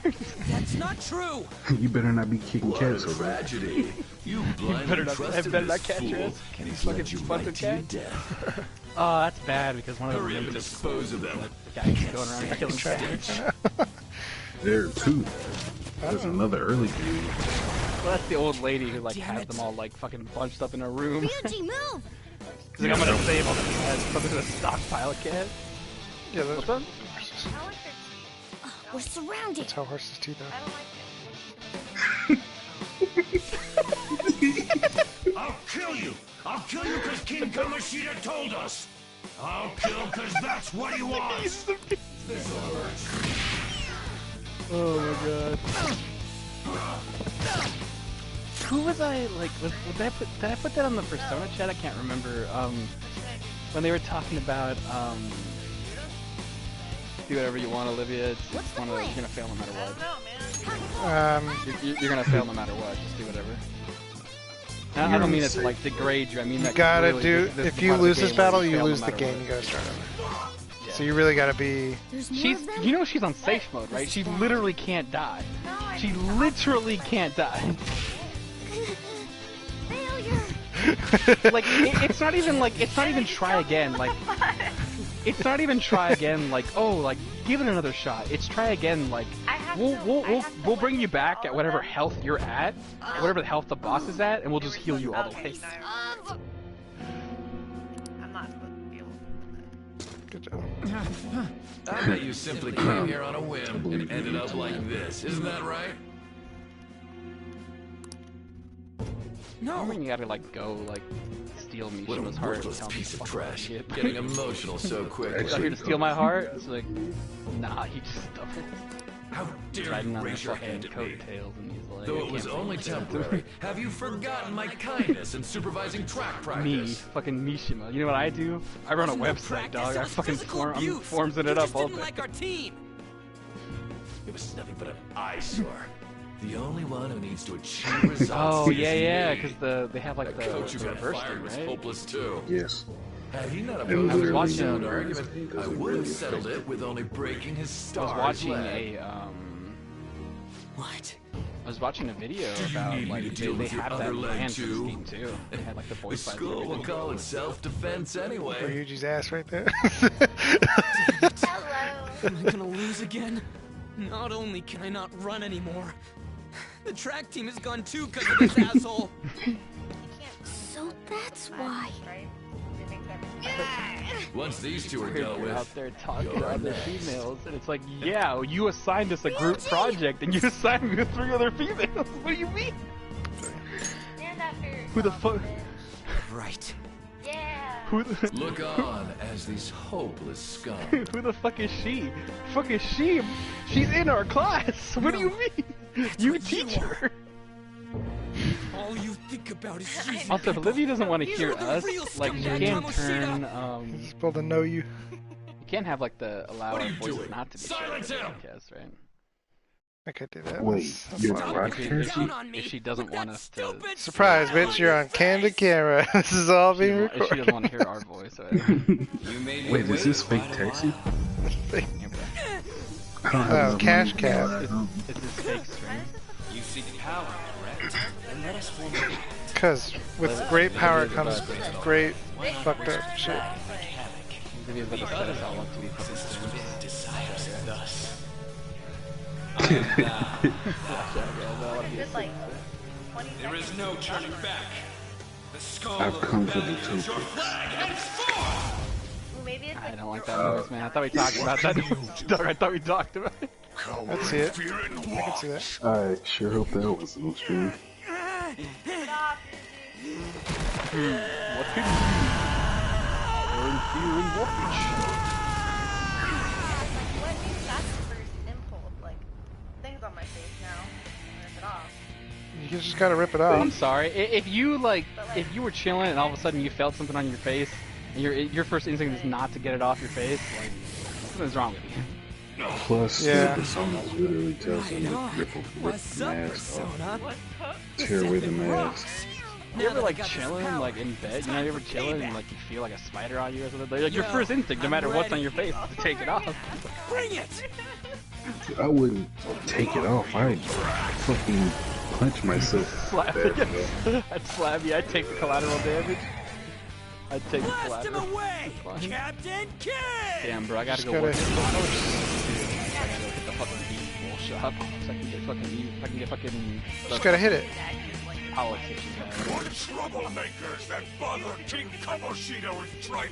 That's not true. You better not be kicking What a cats over there. tragedy. You better blindly not- trusted better not this catch your fool, ass. and he's Fucking led you punch a right to your cat. death. Oh, that's bad, because one of them Hurry up and just dispose of them. the guy's going around killing cats. There are two. There's another early game. Well, that's the old lady who, like, has them all, like, fucking bunched up in her room. Ryuji, move! She's like, I'm gonna save all the cats. Something to stockpile of cats. Yeah, What's up? We're surrounded. That's how horses do that. I'll kill you! I'll kill you because King Kamoshida told us! I'll kill because that's what he wants! Oh my god. Who was I, like, did I put that on the Persona chat? I can't remember. When they were talking about, do whatever you want, Olivia. You're gonna fail no matter what. You're gonna fail no matter what. Just do whatever. I don't mean it to, like, degrade you. I mean You that gotta really, do. this is If the you part of the lose this game where battle, you you fail no lose the matter game. what. You gotta start over. So you really gotta be. You know she's on safe mode, right? She literally can't die. She literally can't die. Like, it's not even try again, like, it's not even try again, like, oh, like, give it another shot. It's try again, like, we'll bring you back at whatever health you're at, whatever the health the boss is at, and we'll just heal you all the way. I'm not supposed to be able Good job. I bet you simply came here on a whim and ended up like this. Isn't that right? No. I mean, you gotta, like, go, like, steal What a Mishima's heart and worthless tell him piece to of fuck trash. off, kid. Getting emotional so quickly. He's out here to steal my heart? It's like, nah, he just doubled. How dare Riding you on raise their your fucking hand at me? coattails, and he's like, Though I it was can't only believe that. temporary, have you forgotten my kindness in supervising track Me, practice? fucking Mishima. You know what I do? I run a website, dog. I fucking I'm formsing it up all day. Like our team. It was nothing but an eyesore. The only one who needs to achieve results Oh, is yeah, me. because they have, like, The coach who the got reverse fired thing, was right? hopeless too. Yes. Had he not And opposed literally a watching- sound no argument, reason, I doesn't would have really settled affect it with only breaking his I star's was watching leg. What? I was watching a video Do you about, need me like, to they deal with your had other that leg plan for this too? game, too. They had, like, the The voice fights and school will everything. call it self-defense anyway. Ryuji's ass right there. Am I gonna lose again? Not only can I not run anymore, the track team is gone too because of this asshole. So that's why. Once these two are Weird, dealt they're with, out there talking you're about the next. females, and it's like, yeah, well, you assigned us a group project, and you assigned me with 3 other females. What do you mean? Stand after. Who the fuck? Right. Yeah. Look on as these hopeless scum. Who the fuck is she? Fuck is she? She's in our class. What do you mean? You teach her. All you think about is you. Also, if Olivia doesn't want to hear us, like she can turn He's supposed to know you. You can't have like the allow our voices not to be shared on the podcast, right? I could do that. Wait, you're broadcasting? If she doesn't want us to... Surprise, bitch, you're on candid camera. This is all being recorded. If she doesn't want to hear our voice, right? Wait, is this fake taxi? Oh, cash cab. Is this fake stream? You seek power, correct? Then let us form a Because with great power comes great fucked up shit. Olivia's about to set us all up to be fucking streams. desires thus. There is no turning back. The skull I've come for the is your token. flag henceforth! I don't like that noise, man. I thought we talked about that. I thought we talked about it. Let's see it. I can see that. I sure hope that was on stream. What could you learn fear and watch? What means that's the first impulse? Like, things on my face now. Rip it off. You just gotta rip it off. I'm sorry. If you if you were chilling and all of a sudden you felt something on your face, and your first instinct is not to get it off your face, like something's wrong with you. Plus, Yeah. the persona literally tells him to rip the mask off. Tear away the mask. You ever like chilling like in bed? You know, you ever chilling and like you feel like a spider on you or something? Like your first instinct, no matter what's on your face, is to take it off. Bring it! I wouldn't take it off. I'd fucking punch myself. Slap Bad, it. I'd slap you. I'd take the collateral damage. I'd take the Blast him collateral. away! Captain Kidd! Damn, bro, I gotta go Just work. gotta I gotta go hit the fucking evil shop so I can get fucking. Just gotta hit it. Politicians. What troublemakers that bother King Kamoshida with tripe?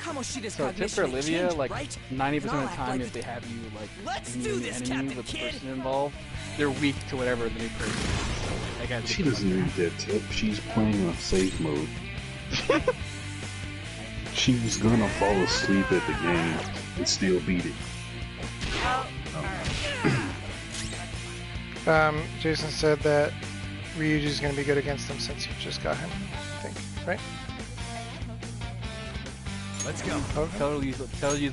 Kamoshida's So tip cognition for may Olivia, change, like right? 90% of the Not time, like if they have you like Let's in do the this, enemy Captain with the Kidd. person involved, they're weak to whatever the new person is. That guy's She doesn't need that tip. She's playing on safe mode. She's gonna fall asleep at the game and still beat it. Jason said that Ryuji's gonna be good against him since you just got him, I think, right? Let's go. Okay. Totally use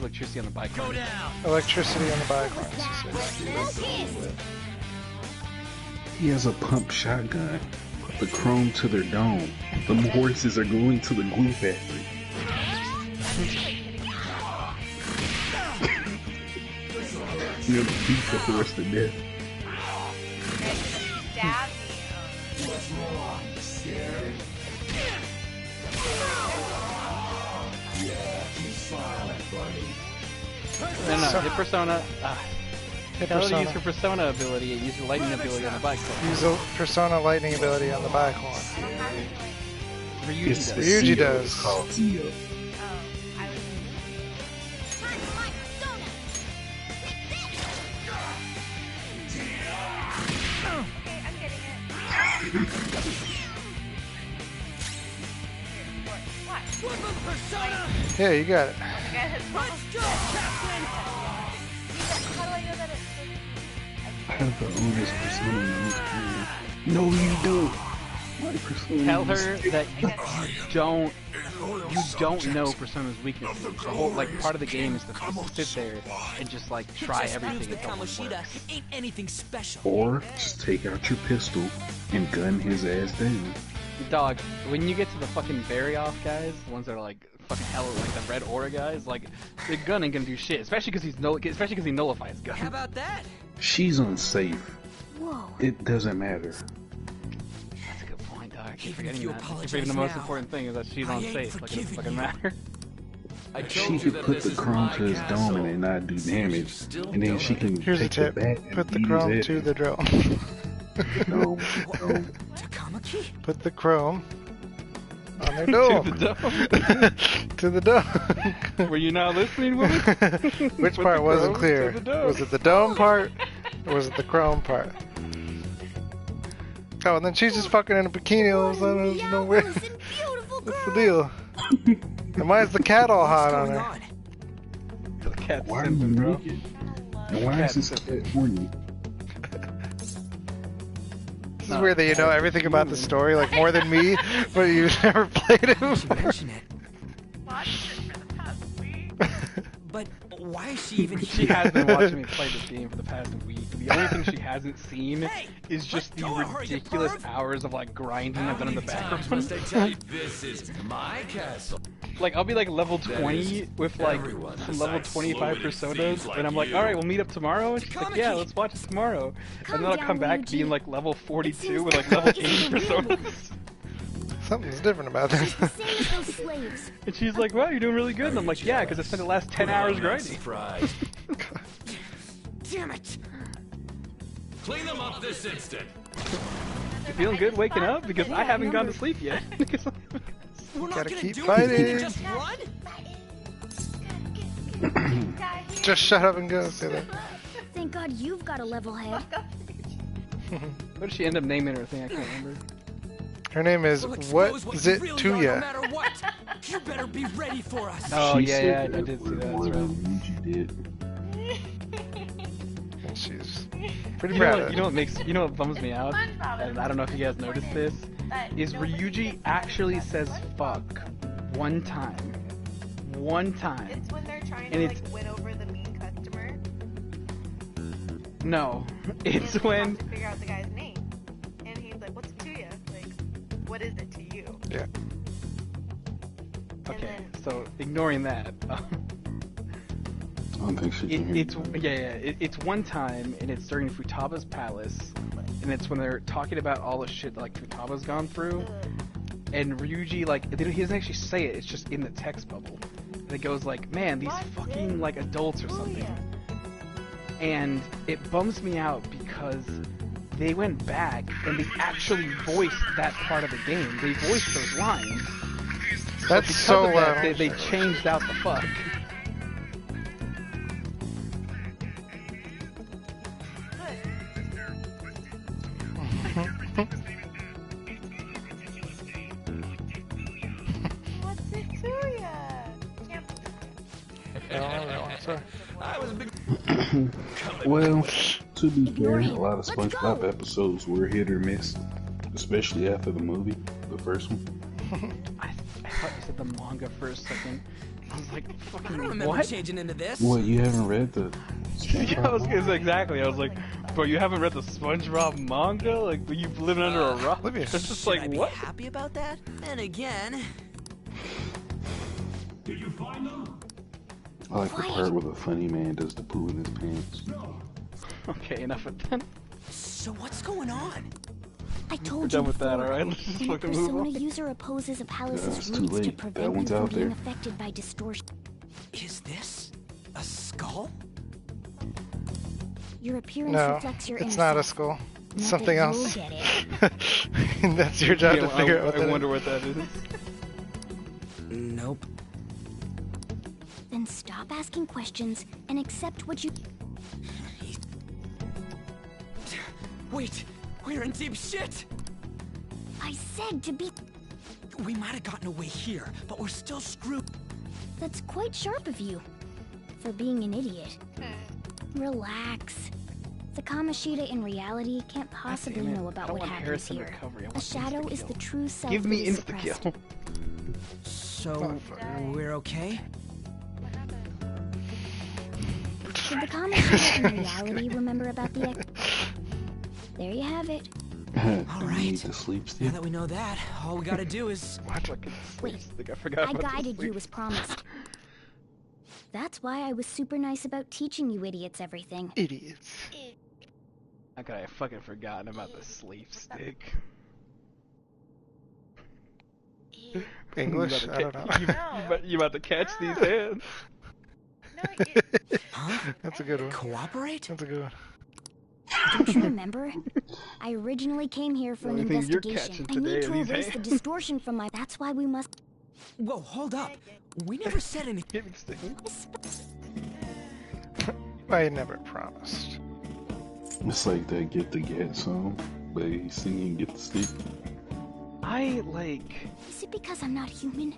electricity on the bike. Go down! Electricity on the bicorns, he says. He has a pump shotgun. Put the chrome to their dome. The horses are going to the glue factory. You're gonna beat the horse to death. Stab No, hit persona. Hit Tell her to persona. use her persona ability. Use your lightning ability on the bike. Use a persona lightning ability on the bicorn. It's the Ryuji CEO. does. It's called CEO. Yeah, you got it. Let's go, Captain! How do I know that it's... I have the oldest persona in this game. No, you don't. My persona Tell is- her that you don't know Persona's weaknesses. The whole part of the game is to sit there and just try Just proves everything that until it Kamoshida works. ain't anything special. Or just take out your pistol and gun his ass down. Dog, when you get to the fucking bury off guys, the ones that are fucking hella the red aura guys, the gun ain't gonna do shit. Especially because he nullifies gun. How about that? She's unsafe. Whoa. It doesn't matter. That's a good point, dog. I keep Even if forgetting you that. I keep apologize forgetting the most now, important thing is that she's I ain't unsafe. It doesn't forgiving fucking you. matter. She could put the chrome to his dome and it not do damage, and then she can Here's a take the tip. bat and Put the beat chrome his to ass. the drill. No, no. Takamaki? Put the chrome on their dome. To the dome. To the dome. Were you not listening, woman? Which Put part the wasn't chrome clear? to the dome. Was it the dome part, or was it the chrome part? Oh, and then she's just fucking in a bikini all of a sudden. There's no way. What's the deal? And why is the cat all hot on her? on? The cat's Why are you simping, bro. naked? And why is this cat horny? This is weird that you know everything about the story, like more than me, but you've never played it. But why is she even She has been watching me play this game for the past week. The only thing she hasn't seen is just the ridiculous hours of like grinding I've done in the background. This is my castle. Like I'll be like level 20 with like some level 25 personas, and I'm like, all right, we'll meet up tomorrow. And she's like, yeah, let's watch it tomorrow. And then I'll come back being like level 42 with like level 80 personas. Something's different about this. And she's like, wow, you're doing really good. And I'm like, yeah, because I spent the last 10 hours grinding. Damn it! Clean them up this instant. You feeling good waking up? Because I haven't gone to sleep yet. We're not Gotta gonna keep do fighting. anything, just run? Just shut up and go. Say that. Thank God you've got a level head. What did she end up naming her thing? I can't remember. Her name is What Is It really To are, Ya? No matter what. You better be ready for us. Oh, She yeah, said I did see that. more That's right. than Yuji did. And she's pretty You know, proud what, of you it. know what makes, you know what bums me out? And I don't know if you guys noticed this. Is Ryuji actually says fuck one time. One time. It's when they're trying And to it's- like win over the mean customer. No. It's and they when have to figure out the guy's name. And he's like, what's it to you? Like, what is it to you? Yeah. Okay, so ignoring that, I don't think she can hear it's one time, and it's during Futaba's palace, and it's when they're talking about all the shit that like Futaba's gone through, and Ryuji like he doesn't actually say it; it's just in the text bubble, and it goes like, "Man, these fucking like adults or something," and it bums me out because they went back and they actually voiced that part of the game. They voiced those lines. But That's because so of that, they changed out the fuck. What's it to ya? Well, to be fair, a lot of SpongeBob episodes were hit or miss, especially after the movie, the first one. I thought you said the manga for a second. I was like, I fucking don't remember what? changing into this. What, you haven't read the Yeah, I was gonna say exactly. I was like, bro, you haven't read the SpongeBob manga? Like, you've living under a rock? It's just Should like, I be what? happy about that? Then again, Did you find them? I like the part where the funny man does the poo in his pants. Okay, enough of that. so what's going on? I We're told done you with that, before. alright? Let's just When a fucking move Persona on. user opposes a it's palace's too roots to late. That prevent one's them out from being there. affected by distortion. Is this a skull? Your appearance No, reflects your it's inner not a self. skull. It's Not something that else. you'll get it. That's your job Yeah, to figure out what I that wonder is. what that is. Nope. Then stop asking questions and accept what you. Wait, we're in deep shit! I said to be. We might have gotten away here, but we're still screwed. That's quite sharp of you. For being an idiot. Relax. The Kamoshida in reality can't possibly damn it. know I about don't what want happens Harrison here. recovery. I A want shadow is the true self. Give me that is insta suppressed. kill. So, we're okay? Did the Kamoshida in reality remember about the There you have it. All You right. need to sleep Now still. that we know that, all we gotta do is... Wait, I forgot I about the guided sleep. you as promised. That's why I was super nice about teaching you idiots everything. Idiots. How could I have fucking forgotten about the sleep stick? English? You I don't know. You about to catch these hands? Huh? That's a good one. Cooperate? That's a good one. Don't you remember? I originally came here for an The only thing you're investigation. catching I need today to are these erase the hands. distortion from my. That's why we must. Whoa, hold up. We never said anything. I never promised. It's like that Get the Get song, but he's singing Get the Stick. Is it because I'm not human?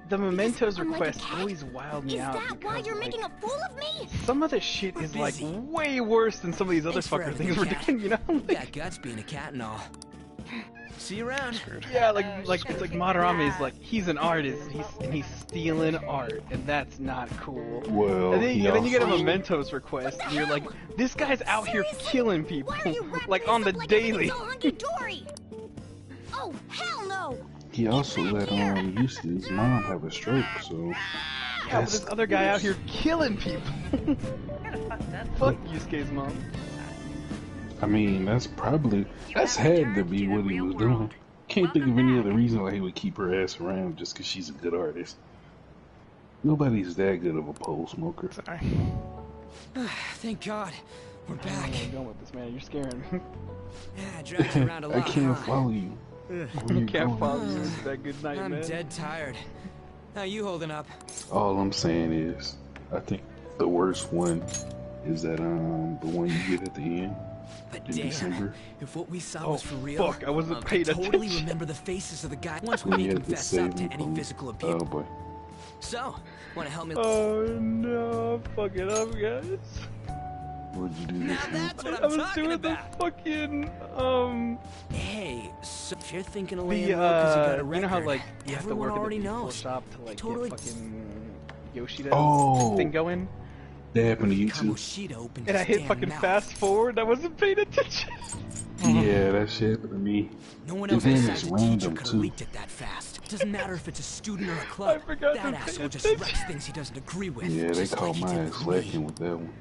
The mementos I'm like a request cat? always wild me Is out. that why because, you're like, making a fool of me? some of the shit is like way worse than some of these other Thanks for fucker everything, things we're cat. doing, you know? You got guts being a cat and all. See you around. Yeah, like it's like Madarame is like he's an artist, he's stealing art, and that's not cool. Well, and then you get a also- mementos request, and you're like, this guy's out here killing people, like on the daily. Oh, hell no! He also let Eustace's mom have a stroke, so Yeah, but this other guy out here killing people. Fuck Yusuke's mom. I mean, that's had to be what he was doing. Can't think of any other reason why he would keep her ass around just because she's a good artist. Nobody's that good of a pole smoker. Thank God. We're back. I'm going with this, man. You're scaring me. Yeah, I dragged you around a lot. I can't huh? follow you. I can't follow you into that good night, I'm man. dead tired. How you holding up? All I'm saying is, I think the worst one is that the one you get at the end But in damn, December. if what we saw Oh, was for real, fuck, I wasn't I paying totally attention. remember the faces of the guy once we When made you him had to fess up save to him any from- physical abuse. Oh boy. So, wanna help me? Oh no, fuck it up, guys. What'd you do this time? That's what I I'm was talking doing about. the fucking Hey, so if you're thinking of laying the low because you got a you record, know how like you have to everyone work already at the knows. shop to like Totally. get fucking Yoshida Oh. thing going, That happened to you too. Kamoshida opened and I his hit damn fucking mouth. fast forward. I wasn't paying attention. Yeah, that shit happened to me. No one And else then besides it's the teacher random could have too. leaked it that fast. Doesn't matter if it's a student or a club. I forgot That to pay asshole just attention. wrecks things he doesn't agree with. Yeah, they just caught like he my did ass with me. lacking with that one.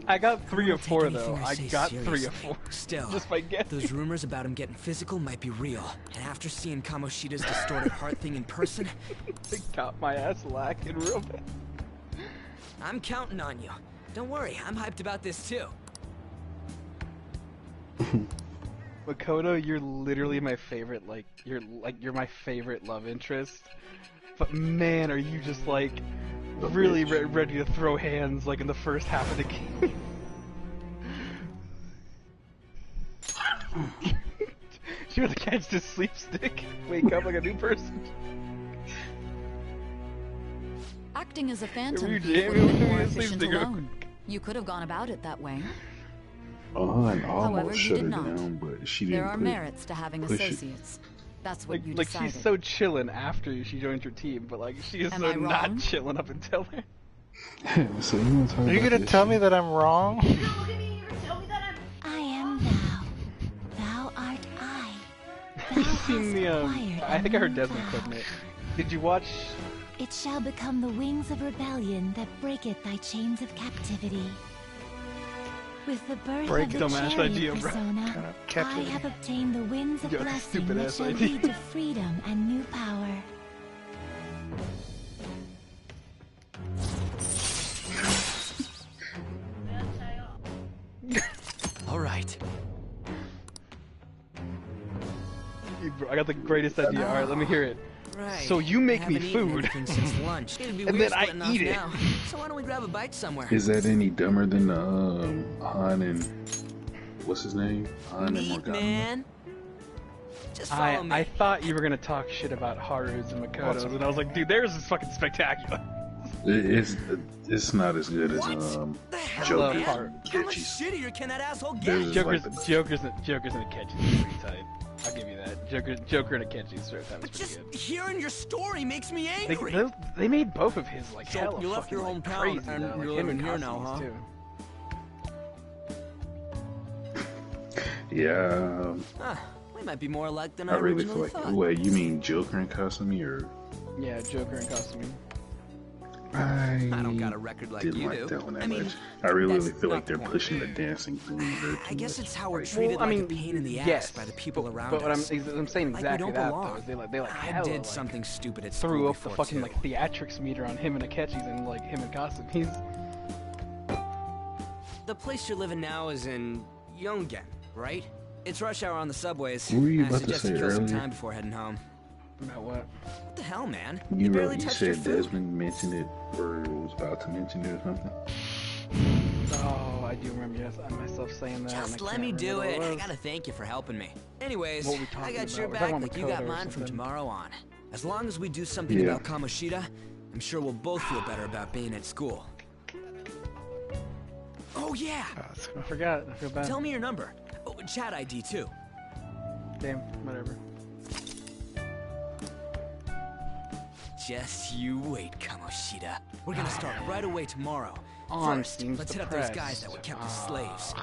I got 3 or Don't 4 take though. anything I say got 3 or seriously. 4. Still, Just by guessing. those rumors about him getting physical might be real. And after seeing Kamoshida's distorted heart thing in person, They got my ass lacking real bad. I'm counting on you. Don't worry, I'm hyped about this too. Makoto, you're literally my favorite. You're my favorite love interest. But man, are you just like really ready to throw hands like in the first half of the game? She really catch this sleep stick, wake up like a new person. Acting as a Were phantom you thief would jamming have been with more me? Sleep efficient stick. alone. You could have gone about it that way. And However, almost you shut did her not. down, but she didn't There are put- merits to having push it. associates. That's what you Like decided. she's so chillin' after she joined your team, but like she is Am so I wrong? not chillin' up until then. So you want to talk Are you about gonna this tell shit? me that I'm wrong? I am thou. Thou art I. Have you seen the I think I heard Desmond clipping it. Did you watch? It shall become the wings of rebellion that breaketh thy chains of captivity. With the birth Break of the dumbass chariot idea, bro. persona, Kind of I captivity. have obtained the winds of Yo, blessing stupid that ass shall idea. lead to freedom and new power. All right. Bro, I got the greatest idea. All right, let me hear it. Right. So you make I me haven't eaten food, anything since lunch. It'd be and weird then I splitting off eat it. now. So why don't we grab a bite somewhere? Is that any dumber than the Han and what's his name? Han and Meat, Morgana? man. Just follow me. I thought you were gonna talk shit about Haru's and Makoto's, and I was like, dude, theirs is fucking spectacular. It's not as good as Love Joker's. Haru. How much Catchy's. shittier can that asshole get? There's Joker's like Joker's and Akechi's is pretty tight. I'll give you that. Joker and Akechi's certain times pretty Just good. hearing your story makes me angry. They made both of his like So hella you left fucking your like, hometown crazy and though. Like, you're him living and here now, costumes, huh? too. Yeah, Huh, we might be more alike than I really originally feel like. thought. Wait, you mean Joker and Kasumi or? Yeah, Joker and Kasumi. I don't got a record like didn't you like do. that one that I mean, much. I really that's feel not like they're the point. pushing the dancing thing there I too guess much. it's how we're treated Well, I mean, like a pain in the ass yes, by the people around but what us. I'm saying Like we exactly don't that belong. though. Is they like I hella, did like, something stupid at school threw up the before, fucking too. like theatrics meter on him and Akechi's and like him and Kasumi's. The place you're living now is in Yongen, right? It's rush hour on the subways. What were you I about to suggest you say kill some earlier? time before heading home. About what? What the hell, man? You barely wrote, you touched your said food. Desmond mentioned it or was about to mention it or something. Oh, I do remember myself saying that. Just let me do it. I gotta thank you for helping me. Anyways, I got your back like you got mine from tomorrow on. As long as we do something about Kamoshida, I'm sure we'll both feel better about being at school. Oh yeah! I forgot. I feel bad. Tell me your number. Oh, chat ID too. Damn, whatever. Just you wait, Kamoshida. We're gonna start right away tomorrow. First, let's hit up those guys that were kept as slaves.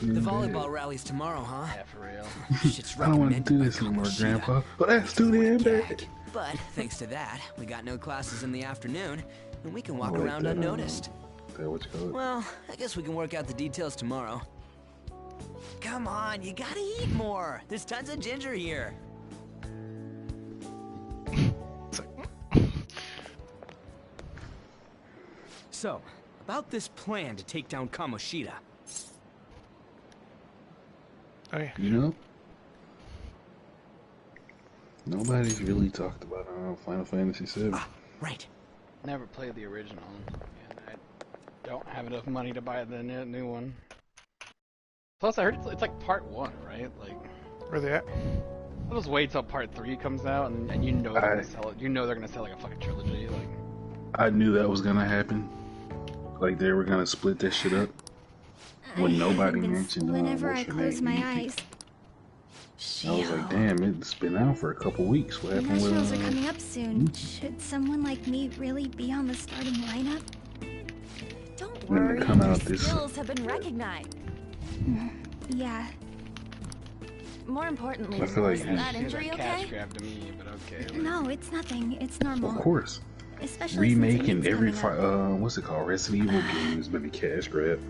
The volleyball rally's tomorrow, huh? Yeah, for real. Shit's I don't want to recommended do by this anymore, Kamoshida. Grandpa. But that's too damn bad. But thanks to that, we got no classes in the afternoon, and we can walk I like around that, unnoticed. That what you call it? Well, I guess we can work out the details tomorrow. Come on, you gotta eat more. There's tons of ginger here. So, about this plan to take down Kamoshida. Oh yeah. You know, nobody's really talked about Final Fantasy VII. Right. Never played the original, and I don't have enough money to buy the new one. Plus, I heard it's like part 1, right? Like, where they at? I'll just wait till part 3 comes out, and you know they're gonna sell it. You know they're gonna sell like a fucking trilogy. Like, I knew that was gonna happen. Like they were gonna split that shit up. When nobody mentioned whenever I close my eyes. I was like, damn, it's been out for a couple weeks. What happened with Nationals are coming up soon. Should someone like me really be on the starting lineup? Don't When worry, they come your out this- skills have been recognized. Yeah. More importantly, I feel like is that injury cash okay? grab to me, but okay. No, it's nothing. It's normal. Of course. Especially since Remaking Eve's every coming up. what's it called? Resident Evil game has been a cash grab.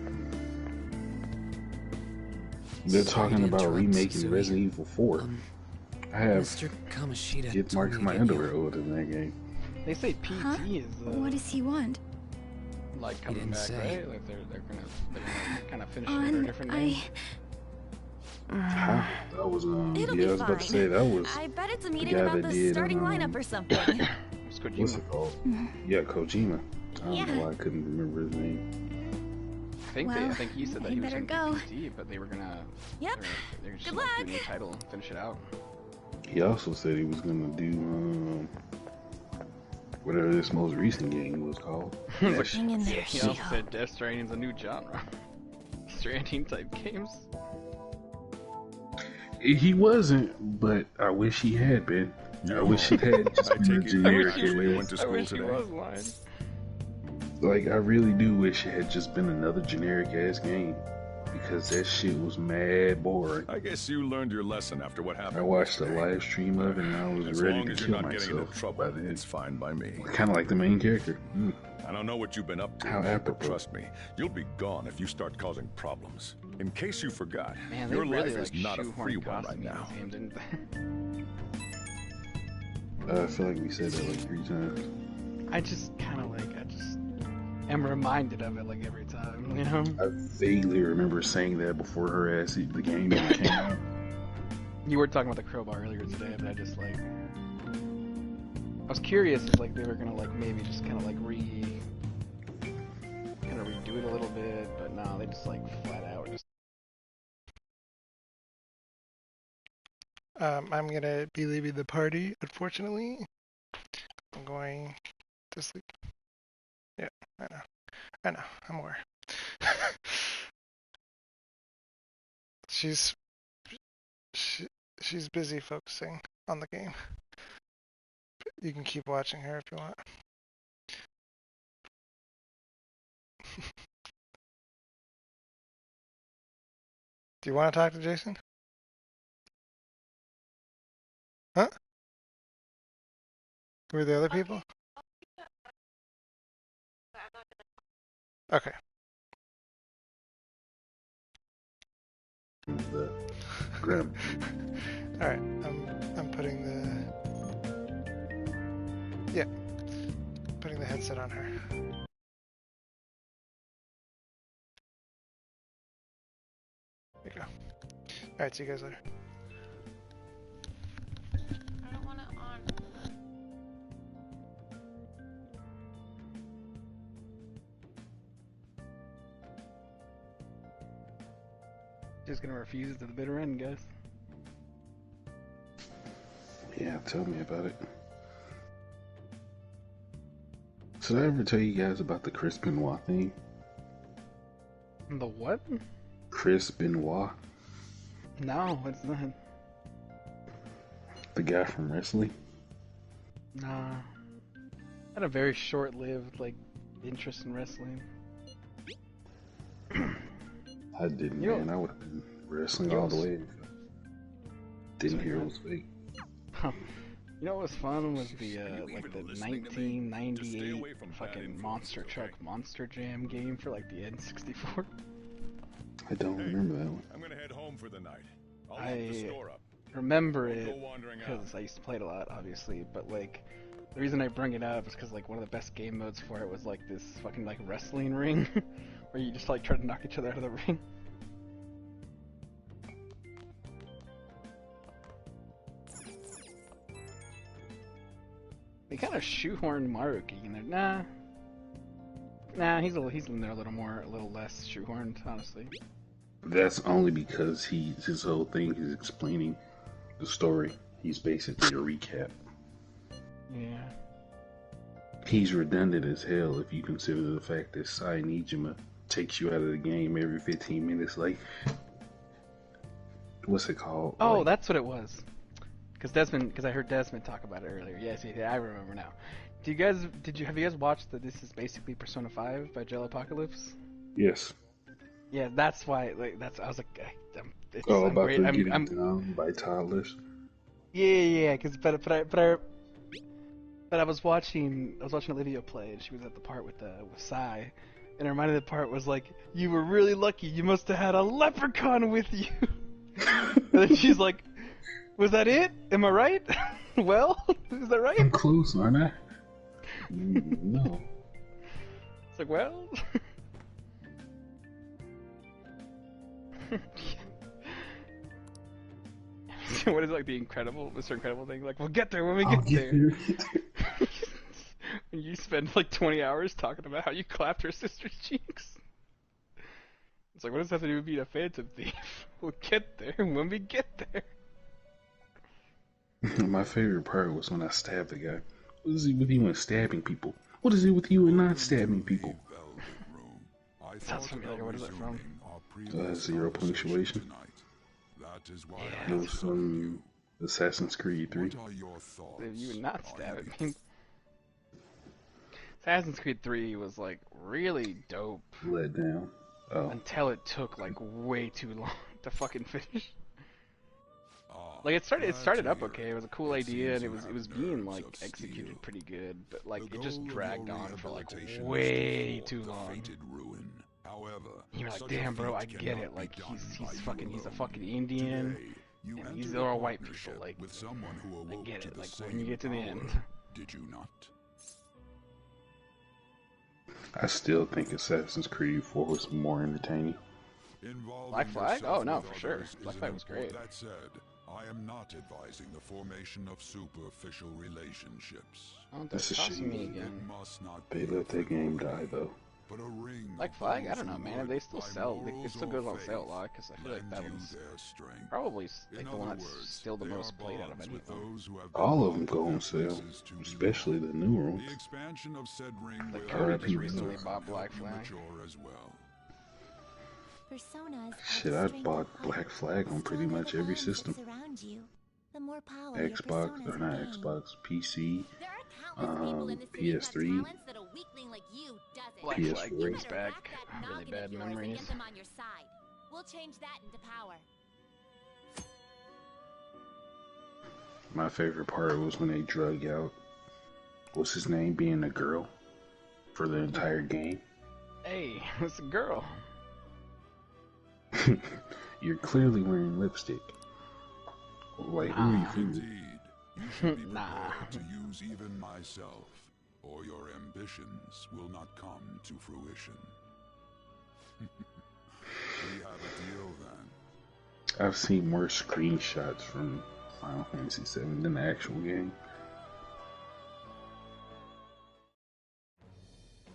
They're talking about remaking Resident Evil 4. I have Mr. Kamoshida gift marks in my underwear over in that game. They say PT Huh? is What does he want? like coming didn't back, say. right? Like they're gonna kind of finish it under a different name. That was It'll yeah, I be was about to fine. say that was I bet it's a the meeting guy about that the did, starting lineup or something. It's Kojima. what's it called? Yeah, Kojima. I don't Yeah. know why I couldn't remember his name. I think he said that he he was better gonna go. do PT, but they were gonna. Yep. They were just Good gonna do luck. a new title and finish it out. He also said he was gonna do whatever this most recent game was called. Hang in there, He also said Death Stranding's a new genre. Stranding type games. He wasn't, but I wish he had been. I wish he had just been a generic ass. I wish he was lying. Like, I really do wish it had just been another generic ass game. Because that shit was mad boring. I guess you learned your lesson after what happened. I watched a live stream of it and I was As ready long to as you're kill not getting into myself trouble, by then. it's fine by me. Kind of like the main character. I don't know what you've been up to, How but apropos. trust me, you'll be gone if you start causing problems. In case you forgot, Man, they your really life is not a shoehorned free one right costumes in now. this game, didn't they? I feel like we said that like 3 times. I just am reminded of it like every time, you know? I vaguely remember saying that before her ass the game even came out. You were talking about the crowbar earlier today, but I just like I was curious if like they were gonna like maybe just kind of like redo it a little bit, but no, they just like flat out just. I'm gonna be leaving the party, unfortunately. I'm going to sleep. Yeah, I know, I'm aware. She's busy focusing on the game. You can keep watching her if you want. Do you want to talk to Jason? Huh? Who are the other people? Okay. The grab. All right. I'm putting the headset on her. There you go. All right. See you guys later. I don't want it on. Just gonna refuse to the bitter end, guys. Yeah, tell me about it. Did I ever tell you guys about the Chris Benoit thing? The what? Chris Benoit. No, it's not. The guy from wrestling? Nah. Had a very short-lived, like, interest in wrestling. I didn't, man. I would have been wrestling all the way. Didn't hear it was fake. You know what was fun was the, like, the 1998 fucking Monster Truck Monster Jam game for, like, the N64. I don't remember that one. I'm gonna head home for the night. I'll lock I the store up. remember it because I used to play it a lot, obviously, but, like, the reason I bring it up is because, like, one of the best game modes for it was, like, this fucking, like, wrestling ring where you just, like, try to knock each other out of the ring. They kind of shoehorned Maruki in there. Nah, he's in there a little less shoehorned, honestly. That's only because his whole thing is explaining the story. He's basically a recap. Yeah. He's redundant as hell if you consider the fact that Sai Nijima takes you out of the game every 15 minutes. Like, what's it called? Oh, like, that's what it was. Because I heard Desmond talk about it earlier. Yes, yeah, I remember now. Have you guys watched the This Is Basically Persona 5 by Jello Apocalypse? Yes. Yeah, that's why. Like, I was like, about the getting down by toddlers. Yeah. But I was watching Olivia play, and she was at the part with Sai, and it reminded the part was like, you were really lucky. You must have had a leprechaun with you. And then she's like, was that it? Am I right? Well, is that right? I'm close, aren't I? No. It's like, well. What is, like, the Mr. Incredible thing? Like, we'll get there when we get there. And you spend like 20 hours talking about how you clapped her sister's cheeks. It's like, what does that have to do with being a Phantom Thief? We'll get there when we get there. My favorite part was when I stabbed the guy. What is it with you and stabbing people? What is it with you and not stabbing people? Sounds familiar. What is it from? Zero Punctuation. Yeah. It was from Assassin's Creed 3. You would not stab at me. Assassin's Creed 3 was like really dope. Let down. Oh. Until it took like way too long to fucking finish. Like it started up okay. It was a cool idea and it was being like executed pretty good, but like it just dragged on for like way too long. You're like, damn, bro, I get it. Like he's a fucking Indian, and these are all white people. Like, I get it. Like when you get to the end. Did you not? I still think Assassin's Creed 4 was more entertaining. Black Flag? Oh no, for sure. Black Flag was great. That said, I am not advising the formation of superficial relationships. Oh, that's a shame. They let that game die though. Black Flag? I don't know, man. They still sell. It still goes on sale a lot because I feel like that one's probably like the one that's still the most played out of anything. All of them go on sale, especially the newer ones. Like Cody just recently bought Black Flag. Shit, I bought Black Flag on pretty much every system. Xbox, or not Xbox, PC, PS3, Black Flag brings back really bad memories. We'll change that into power. My favorite part was when they drug out, what's his name, being a girl for the entire game. Hey, it's a girl. You're clearly wearing lipstick. Like, who are you fooling? Nah. To use even myself, or your ambitions will not come to fruition. We have a deal then. I've seen more screenshots from Final Fantasy VII than the actual game.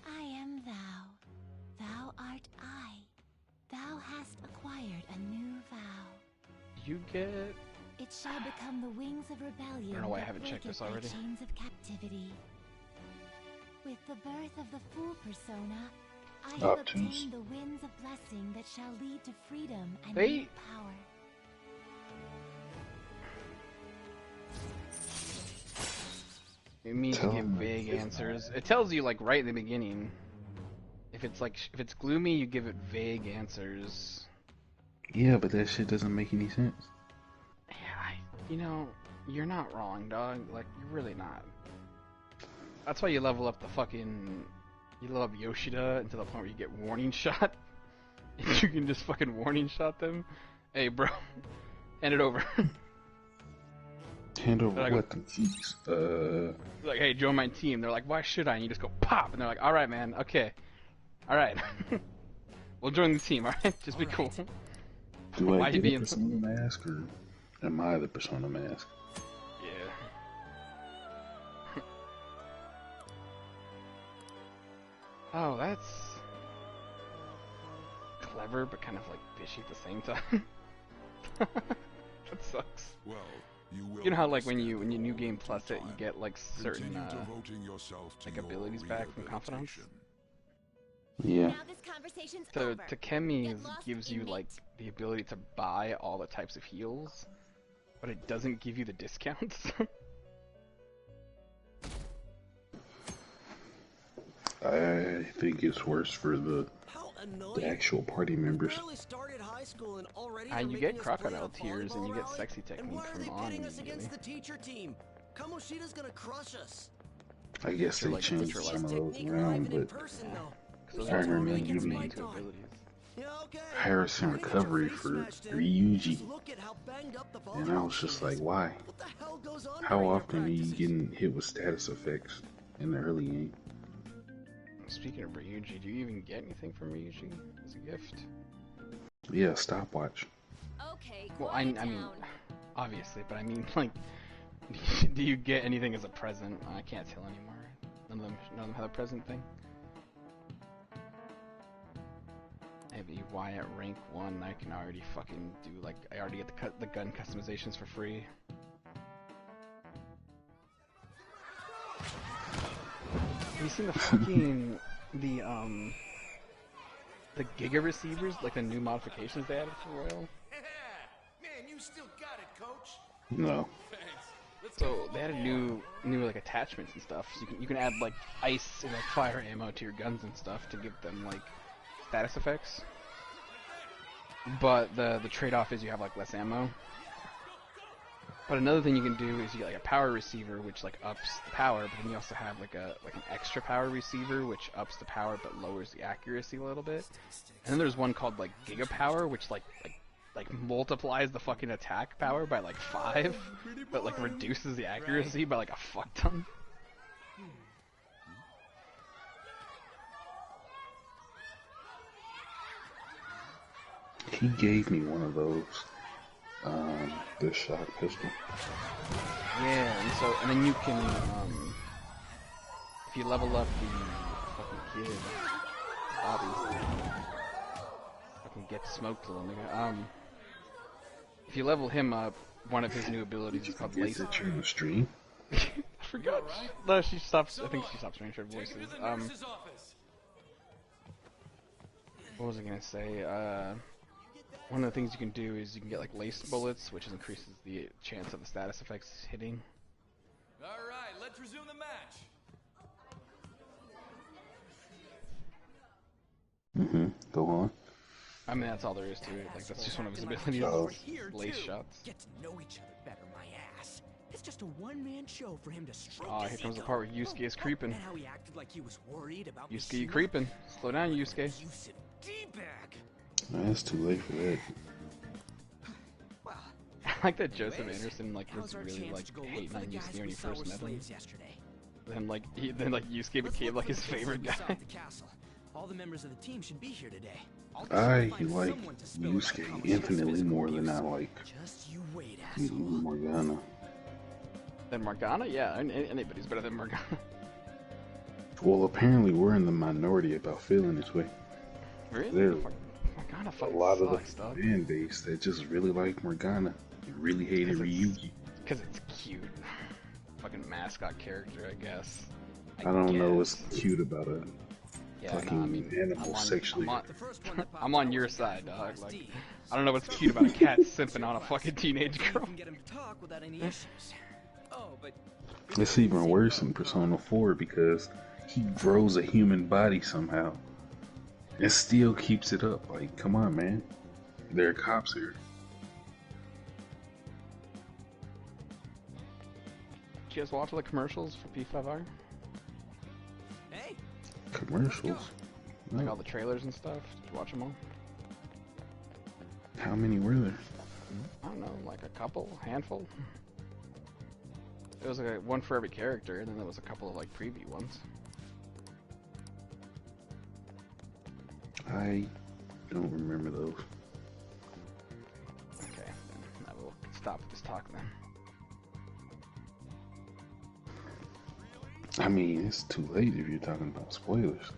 I am thou. Thou art I. Thou hast acquired a new you get? It shall become the wings of rebellion. I don't know why I that haven't checked break this it by already. Chains of captivity. With the birth of the Fool persona, I have obtained the winds of blessing that shall lead to freedom and new power. It means to give vague answers. It tells you like right in the beginning. If it's gloomy, you give it vague answers. Yeah, but that shit doesn't make any sense. Yeah, you know, you're not wrong, dog. Like, you're really not. That's why you level up the fucking... You level up Yoshida until the point where you get warning shot. And you can just fucking warning shot them. Hey, bro. Hand it over. Hand over what? Confused. Like, hey, join my team. They're like, why should I? And you just go pop. And they're like, alright, man. Okay. Alright. We'll join the team, alright? Just be cool. Do I get a Persona mask, or am I the Persona mask? Yeah. Oh, that's clever, but kind of like fishy at the same time. That sucks. Well, you know how like when you New Game Plus it, you get like certain like abilities back from Confidants? Yeah. So Takemi gives you like the ability to buy all the types of heals, but it doesn't give you the discounts. I think it's worse for the actual party members. You get crocodile tears and you get sexy technique from on immediately. I guess they changed some of those around, but I remember you being Harrison recovery for Ryuji, and I was just like, why? How often are you getting hit with status effects in the early game? Speaking of Ryuji, do you even get anything from Ryuji as a gift? Yeah, stopwatch. Well, I mean, obviously, but I mean, like, do you get anything as a present? I can't tell anymore. None of them have a present thing. Maybe why at rank 1 I can already fucking do, like, I already get the gun customizations for free. Have you seen the fucking, the Giga receivers, like the new modifications they added for Royal? Man, you still got it, coach. No. So they added new like attachments and stuff. So you can add like ice and like fire ammo to your guns and stuff to give them like status effects. But the trade-off is you have like less ammo. But another thing you can do is you get like a power receiver, which like ups the power, but then you also have like an extra power receiver, which ups the power but lowers the accuracy a little bit. And then there's one called like Giga Power, which like multiplies the fucking attack power by like 5, but like reduces the accuracy by like a fuck ton. He gave me one of those. The shock pistol. Yeah, and then you can, if you level up the fucking kid, Bobby, fucking get smoked a little nigga. If you level him up, one of his new abilities is called Laser. In the stream? I forgot. No, she stops. I think she stops doing her voices. What was I gonna say? One of the things you can do is you can get like lace bullets, which increases the chance of the status effects hitting. Alright, let's resume the match. Go on. I mean, that's all there is to it. Like, that's just one of his abilities. Lace shots. Get to know each other better, my ass. It's just a one-man show for him to stroke. Oh, here comes the part where Yusuke is creeping. And how he acted like he was worried about Yusuke, you creeping. Slow down, Yusuke. Nah, it's too late for that. I like that Joseph Anderson like was really like hating on Yusuke when he first met him. Then like Yusuke became like his favorite guy. All the members of the team should be here today. I like Yusuke infinitely more than I like Morgana. Than Morgana? Yeah, anybody's better than Morgana. Well, apparently we're in the minority about feeling this way. Really? a lot of the fan base that just really like Morgana and really hated Ryugi. Because it's cute. Fucking mascot character, I guess. I don't know what's cute about a fucking animal sexually. I'm on your side, dog. Like, I don't know what's cute about a cat simping on a fucking teenage girl. It's even worse in Persona 4 because he grows a human body somehow and still keeps it up. Like, come on, man. There are cops here. Did you guys watch all the commercials for P5R? Hey. Commercials? Like all the trailers and stuff? Did you watch them all? How many were there? I don't know, like a couple, handful. It was like one for every character, and then there was a couple of like preview ones. I don't remember those. Okay, then I will stop this talk then. I mean, it's too late if you're talking about spoilers.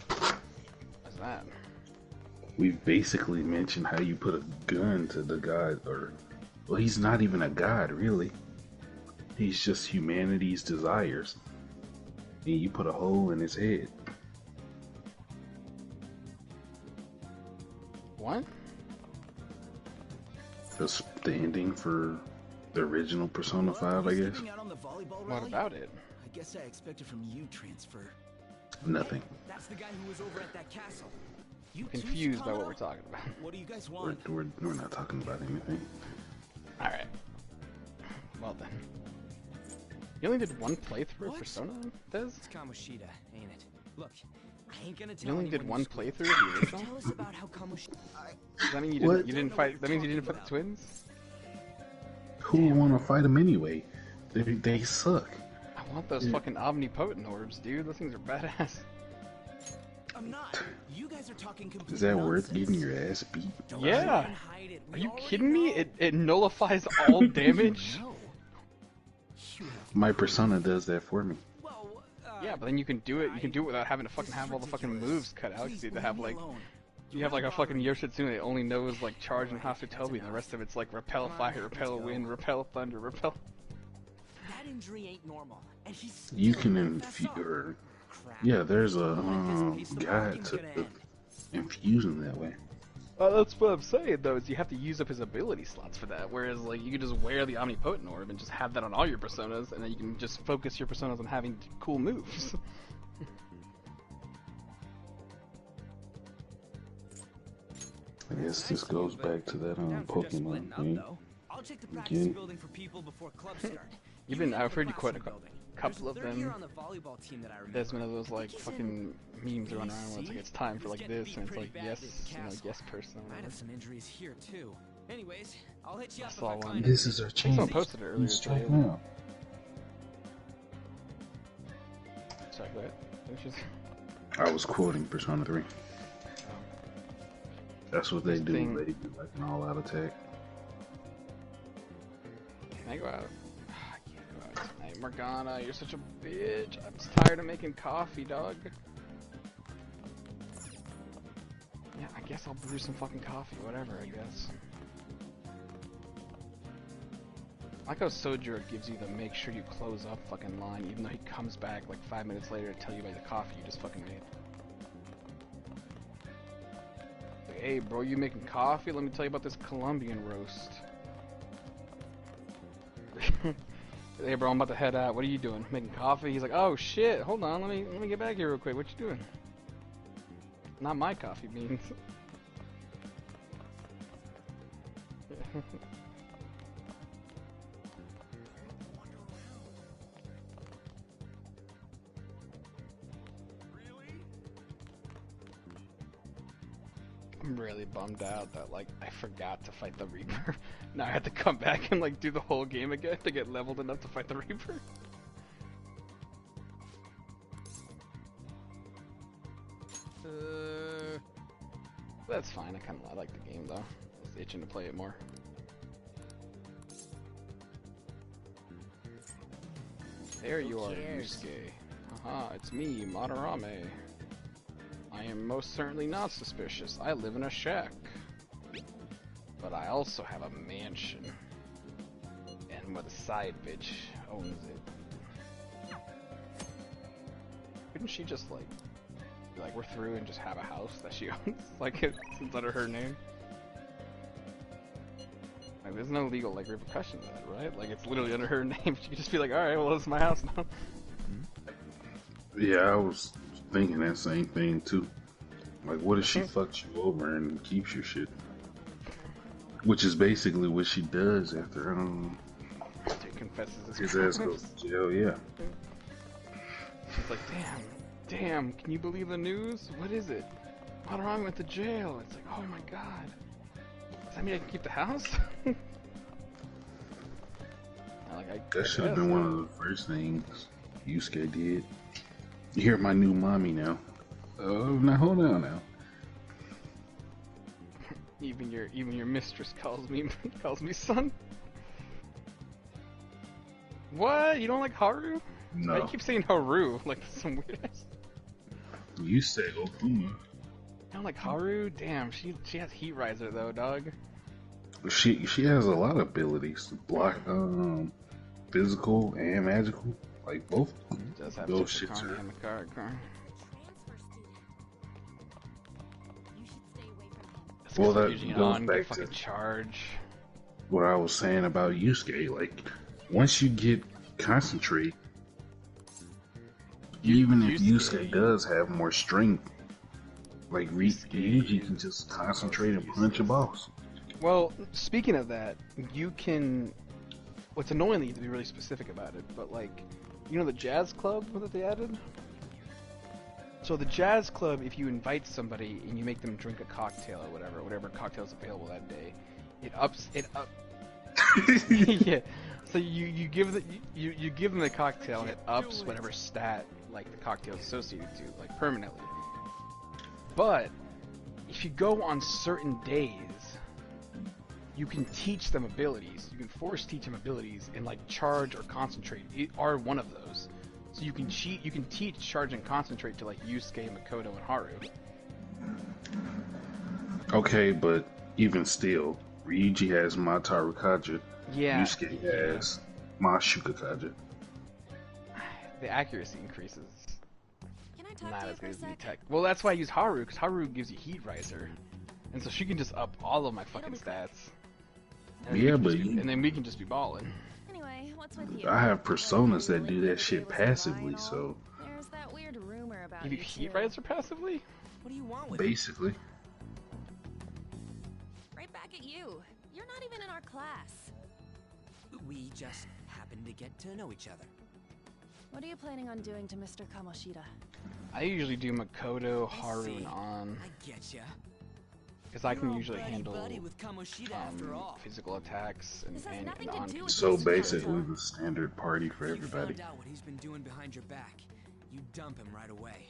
What's that? We've basically mentioned how you put a gun to the god, well, he's not even a god, really. He's just humanity's desires. And you put a hole in his head. What? The ending for the original Persona 5, I guess. What about it? I guess I expected from you, Transfer. Nothing. That's the guy who was over at that castle. I'm confused by what we're talking about. What do you guys want? We're not talking about anything. Alright. Well then. You only did one playthrough of Persona, Des? It's Kamoshida, ain't it? Look, I ain't gonna tell You only did anyone one playthrough of the original? Tell us about how Kamoshida... Does that mean you didn't fight? That means you didn't fight the twins? Who would want to fight them anyway? They suck. I want those fucking omnipotent orbs, dude. Those things are badass. I'm not. You guys are talking completely Is that nonsense. worth getting your ass beat? Yeah. Are you kidding me? It nullifies all damage. My Persona does that for me. Yeah, but then you can do it. You can do it without having to fucking have all the fucking moves cut out. You to have like, you have like a fucking Yoshitsune that only knows like charge and Hasutobi, and the rest of it's like repel fire, repel wind, repel thunder, repel. That injury ain't normal, and he's You can infuse. Yeah, there's a guide to infusing that way. That's what I'm saying though, is you have to use up his ability slots for that, whereas like you can just wear the Omnipotent Orb and just have that on all your personas, and then you can just focus your personas on having cool moves. I guess this goes back to that Pokemon thing. I'll check the practice building for people before clubs start. I've heard you quote a couple of them. On the volleyball team that I remember. There's one of those like fucking memes going around where it's like it's time for like this, and it's like yes, yes person. I have some injuries here too. Anyways, I'll hit you up if saw I one. find This is our chance. Someone posted it earlier Strike today. now. Sorry, go ahead. I was quoting Persona 3. That's what they do. Thing. They do like an all-out attack. Can I go out? I can't go out tonight. Morgana, you're such a bitch. I'm just tired of making coffee, dog. Yeah, I guess I'll brew some fucking coffee, whatever, I guess. I like how Sojourn gives you the make sure you close up fucking line, even though he comes back like 5 minutes later to tell you about the coffee you just fucking made. Like, hey bro, you making coffee? Let me tell you about this Colombian roast. Hey bro, I'm about to head out. What are you doing? Making coffee? He's like, oh shit, hold on, let me get back here real quick. What you doing? Not my coffee beans. I'm really bummed out that like I forgot to fight the Reaper. Now I have to come back and like do the whole game again to get leveled enough to fight the Reaper. That's fine. I like the game though. I was itching to play it more. There you are, Yusuke. Haha, it's me, Madarame. I am most certainly not suspicious. I live in a shack. But I also have a mansion. And where the side bitch owns it. Couldn't she just like we're through and just have a house that she owns? Like it's under her name? Like there's no legal like repercussions of that, right? Like it's literally under her name. She could just be like, alright, well it's my house now. Yeah, I was thinking that same thing too. Like what if she fucks you over and keeps your shit? Which is basically what she does after She confesses his ass goes to jail, yeah. It's like, damn, can you believe the news? What is it? What wrong with the jail? It's like, oh my god. Does that mean I can keep the house? That should have been one of the first things Yusuke did. You're my new mommy now. Oh, now hold on now. Even your mistress calls me son. What? You don't like Haru? No. Why do you keep saying Haru? Like some weird ass. You say Okuma. You don't like Haru? Damn, she has Heat Riser though, dog. She has a lot of abilities. Block, physical and magical, like both. Does have those shits are. And Makara. Well, that goes back to charge. What I was saying about Yusuke. Like, once you get concentrate, even if Yusuke does have more strength, like Ryuji can just concentrate and punch a boss. Well, speaking of that, you can. What's annoying that you have to be really specific about it, but like, you know the jazz club that they added? So the jazz club, if you invite somebody and you make them drink a cocktail or whatever cocktail's available that day, it ups. Yeah. So you give them the cocktail and it ups whatever stat like the cocktail is associated to, like permanently. But if you go on certain days, you can teach them abilities. You can force teach them abilities, and like charge or concentrate are one of those. So you can teach charge and concentrate to like Yusuke, Makoto, and Haru. Okay, but even still, Ryuji has Mataru Kaja. Yeah. Yusuke has Mashuka Kaja. The accuracy increases. Not as good as the tech. Well, that's why I use Haru, because Haru gives you Heat Riser, and so she can just up all of my fucking stats. Yeah, but and then we can just be balling. Anyway, what's with you? I have personas that do that shit passively, so There's that weird rumor about you do Heat Riser passively? What do you want with basically. Right back at you. You're not even in our class. We just happen to get to know each other. What are you planning on doing to Mr. Kamoshida? I usually do Makoto, Haru, and On. I getcha. Because I can usually handle with Kamoshida after all. physical attacks and On. So basically the standard party for everybody. Find out what he's been doing behind your back. You dump him right away.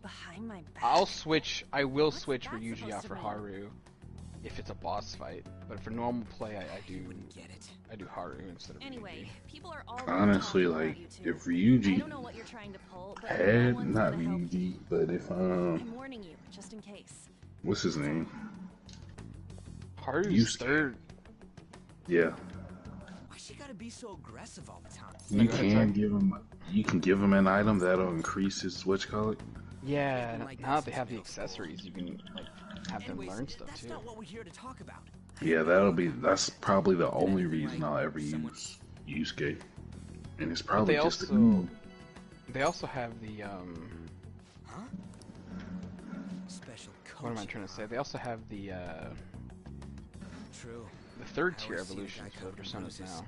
Behind my back? I will switch Ryuji out for Haru if it's a boss fight. But for normal play, I do Haru instead of Anyway, people are all honestly, like, if Ryuji had, not Ryuji, but if, I'm warning you, just in case. What's his name? Haru's third. Yeah. Why she gotta be so aggressive all the time? You can give him an item that'll increase his whatchamacallit. Yeah, now that they have the accessories, you can like have them learn stuff too. That's not what we're here to talk about. Yeah, that's probably the only reason I'll ever use Yusuke. And it's probably just they also have the special what am I trying to say? They also have the True. The third tier evolutions for the personas now.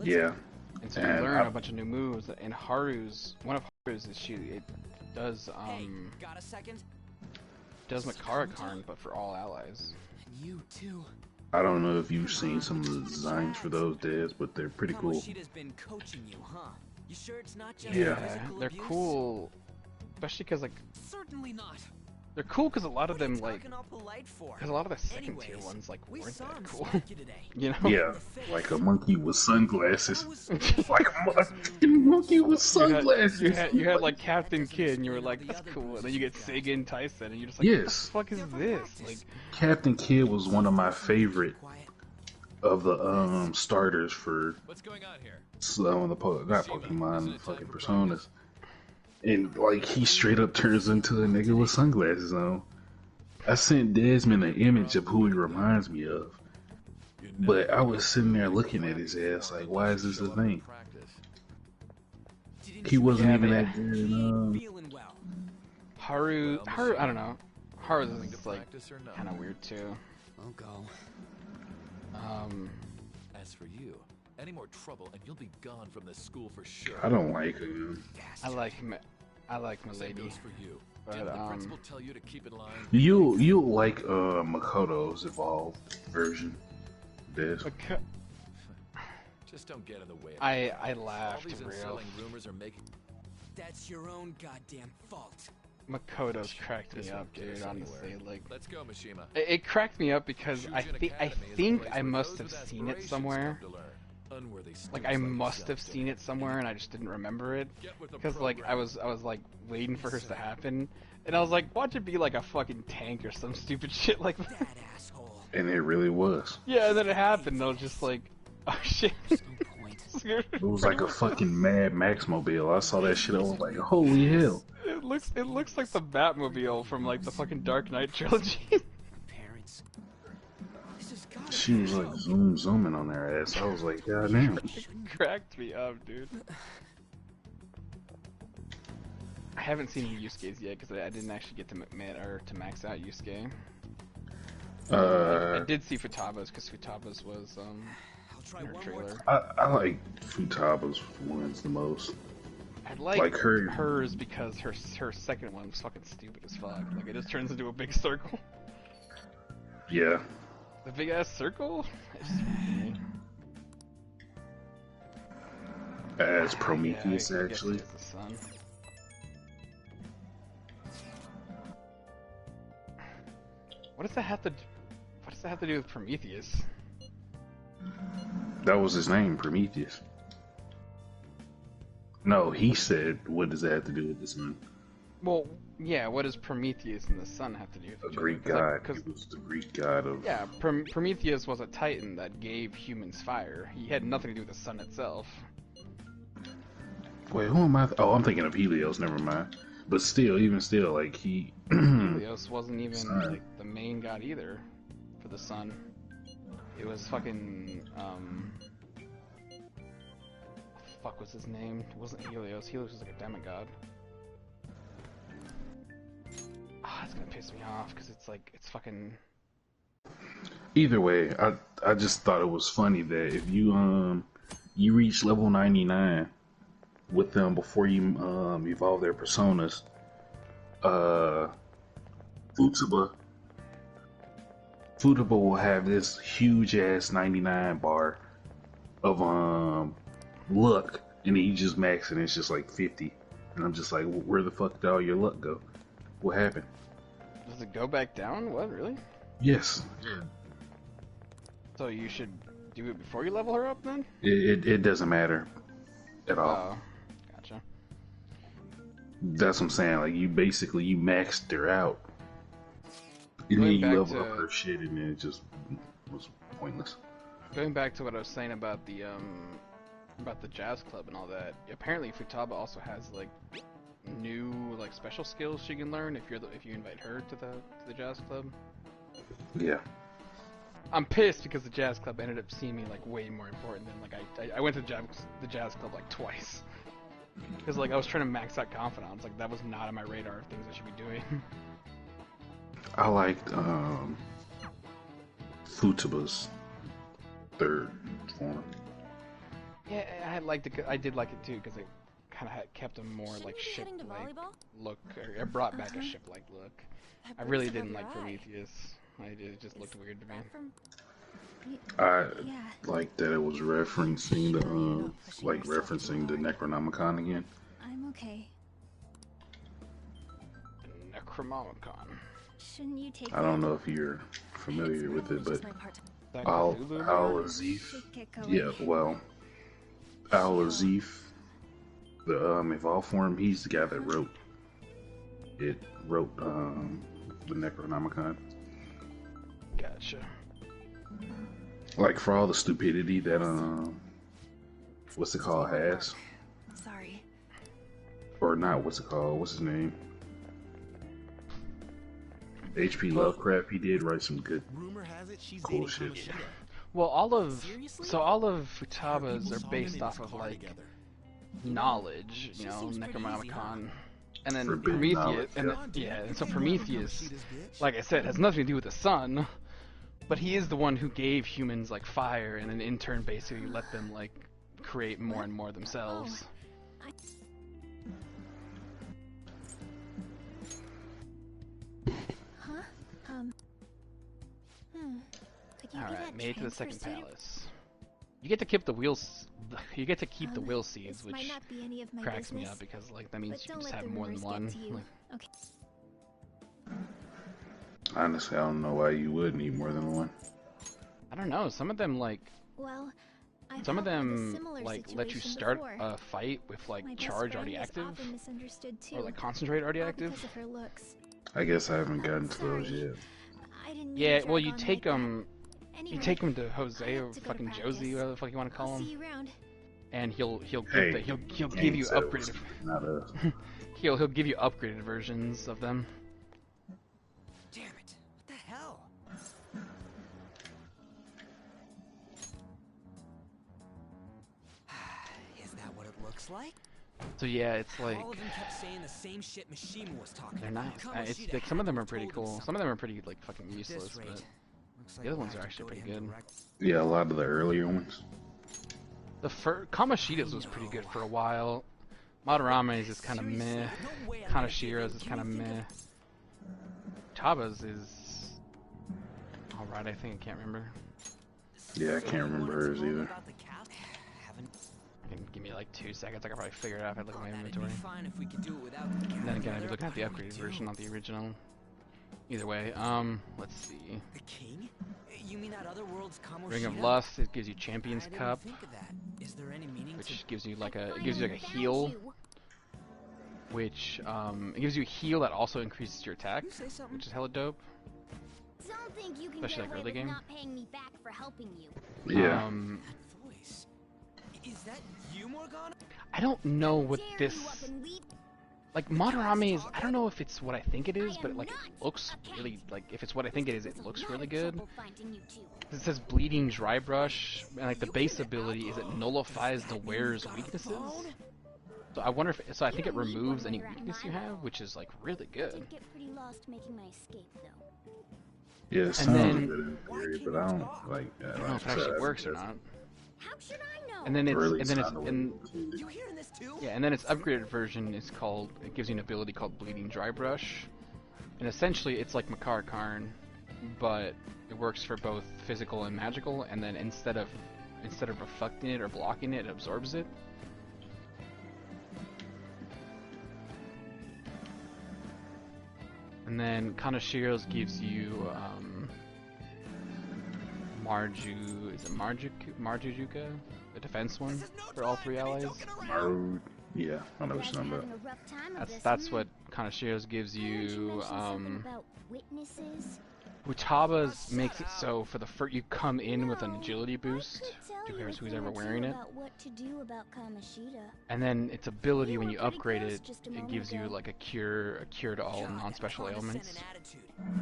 Yeah. And so you learn a bunch of new moves. And one of Haru's is it does got a second? Does Makara Karn, but for all allies. And you too. I don't know if you've seen some of the designs for those dads, but they're pretty cool. Kamoshida's been coaching you, huh? You sure it's not just yeah, they're cool, especially because like. Certainly not. They're cool because a lot of them like, Talking all polite for? because a lot of the second tier Anyways, ones like we weren't saw that him cool. smack you today. You know? Yeah, like a monkey with sunglasses. Like a fucking monkey with sunglasses. You had like Captain Kid, and you were like, that's cool. And then you get Sagan Tyson, and you're just like, Yes. what the fuck is this? Like, Captain Kid was one of my favorite of the starters for some of the not Pokemon, fucking Personas. And like he straight up turns into a nigga with sunglasses on. I sent Desmond an image of who he reminds me of, but I was sitting there looking at his ass like, why is this a thing? He wasn't even that good. Haru, I don't know. Haru's is just like kind of weird too. I'll go. As for you, any more trouble and you'll be gone from this school for sure. I don't like him. I like Milady. For you. But, Didn't the principal tell you to keep in line? You'll like Makoto's evolved version. This. Just don't get in the way. I laughed All these real. unsettling rumors are making. That's your own goddamn fault. Makoto's cracked me up, dude. Honestly, like, let's go, Mishima. It cracked me up because I think I must have seen it somewhere. Like I must have seen it somewhere and I just didn't remember it because like I was like waiting for hers to happen and I was like, watch it be like a fucking tank or some stupid shit like that. And it really was. Yeah, and then it happened. And I was just like, oh shit. It was like a fucking Mad Max mobile. I saw that shit. I was like, holy hell. It looks like the Batmobile from like the fucking Dark Knight trilogy. She was like zooming on their ass. I was like, god damn. It cracked me up, dude. I haven't seen Yusuke's yet because I didn't actually get to max out Yusuke. I did see Futaba's because Futaba's was in her trailer. I like Futaba's ones the most. I like hers because her second one was fucking stupid as fuck. Like it just turns into a big circle. Yeah. The big ass circle? As Prometheus, actually. What does that have to do with Prometheus? That was his name, Prometheus. No, he said, what does that have to do with the sun? Well, yeah, what does Prometheus and the sun have to do with each other? A Greek god. He was the Greek god of... Yeah, Prometheus was a titan that gave humans fire. He had nothing to do with the sun itself. Wait, who am I? Oh, I'm thinking of Helios, never mind. But still, even still, like, he... Helios wasn't even, like, the main god either for the sun. It was fucking, fuck was his name? It wasn't Helios. Helios was like a demigod. Ah, it's gonna piss me off because it's like it's fucking. Either way, I just thought it was funny that if you you reach level 99 with them before you evolve their personas, Futaba will have this huge ass 99 bar of luck, and then you just max it and it's just like 50, and I'm just like, where the fuck did all your luck go? What happened? Does it go back down? What, really? Yes. Yeah. So you should do it before you level her up then? It doesn't matter at all. Oh, gotcha. That's what I'm saying. Like you maxed her out, and then you level up her shit, and then it just was pointless. Going back to what I was saying about the jazz club and all that. Apparently, Futaba also has like new like special skills she can learn if you invite her to the jazz club. Yeah. I'm pissed because the jazz club ended up seeing me like way more important than like I went to the jazz club like twice because like I was trying to max out confidants. Like that was not on my radar of things I should be doing. I liked Futaba's third form. Yeah, I did like it too because it kind of kept a more like ship-like look. Or it brought back a ship-like look. I really didn't like Prometheus. It just looked weird to me. I like that it was referencing the Necronomicon again. I'm okay. Necronomicon. Shouldn't you take I don't know if you're familiar with it, but That Al Cthulhu? Azif. Yeah, well, Al Azif, the evolved form. He's the guy that wrote the Necronomicon. Gotcha. Like for all the stupidity that what's it called has, Sorry. or not? What's it called? What's his name? H.P. Lovecraft. He did write some good, cool shit. Well, all of Futaba's are based off of like knowledge, you know, Necronomicon, and then Forbidden Prometheus, knowledge, and and so Prometheus, like I said, has nothing to do with the sun, but he is the one who gave humans like fire, and then in turn basically let them like create more and more themselves. Alright, made to the second palace. You get to keep the wheels. You get to keep the will seeds, which cracks me up because like that means you can just have more than one. Like, Okay. Honestly, I don't know why you would need more than one. I don't know. Some of them like. Well, Some of them like let you start a fight with like charge already active, or like concentrate already active. I guess I haven't gotten to those yet. Yeah, well you take them. You take him to Jose or fucking Josie, whatever the fuck you want to call him, and he'll give you upgraded. He'll give you upgraded versions of them. Damn it! What the hell? Is that what it looks like? So yeah, it's like all of them kept saying the same shit Mishima was talking they're about. nice. It's like some of them are pretty cool. Some of them are pretty like fucking useless, but the other ones are actually pretty good. Yeah, a lot of the earlier ones. The Kamoshida's was pretty good for a while. Madarame's is kind of meh. Kanashira's is kind of meh. Taba's is alright, I think. I can't remember. Yeah, I can't remember hers either. Give me like 2 seconds. I can probably figure it out if I look at my inventory. Then again, I'd be looking at the upgraded version, not the original. Either way, let's see. The king? You mean that other world's Kamoshida? Ring of Lust. It gives you Champion's Cup, Is there any meaning which gives you like a heal. Which it gives you a heal that also increases your attack, which is hella dope. Don't think you can Especially get like away early with game. not paying me back for helping you. Yeah. Is that you, Morgana? I don't know what this. Like Madarame's, I don't know if it's what I think it is, but like it looks really like if it's what I think it is, it looks really good. It says Bleeding Dry Brush, and like the base ability is it nullifies the wearer's weaknesses. So I wonder if I think it removes any weakness you have, which is like really good. Did get pretty lost making my escape though. Yeah, it sounds good in theory, but I don't like. I don't know if it actually works or not. How should I know? And then it's Really and then it's sound and You hearing this too? yeah, and then its upgraded version is called. It gives you an ability called Bleeding Dry Brush, and essentially it's like Makar Karn, but it works for both physical and magical. And then instead of reflecting it or blocking it, it absorbs it. And then Kanashiro's gives you Marjujuka, the defense one for all 3 allies. Yeah, I know what you're talking about. That's what Kanashiro's gives you. Witnesses? Utaba's makes it so for the first you come in with an agility boost to who's ever wearing it. What to do about Kamoshida. And then its ability when you upgrade it, it gives you like a cure to all non-special ailments.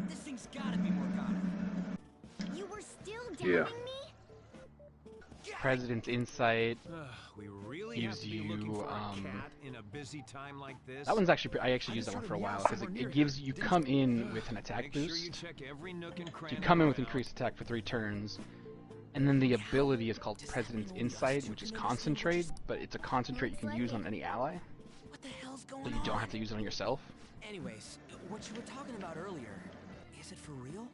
This thing's gotta be Morgana. You were still doubting Yeah. me? President's Insight We really gives have to be you looking for a cat in a busy time like this. that one's actually I actually used that one for a while because it gives you come in with an attack boost. You come in with increased attack for 3 turns, and then the ability is called President's Insight, which is concentrate, but it's a concentrate you can use on any ally, What the hell's going so on? you don't have to use it on yourself. Anyways, what you were talking about earlier, is it for real?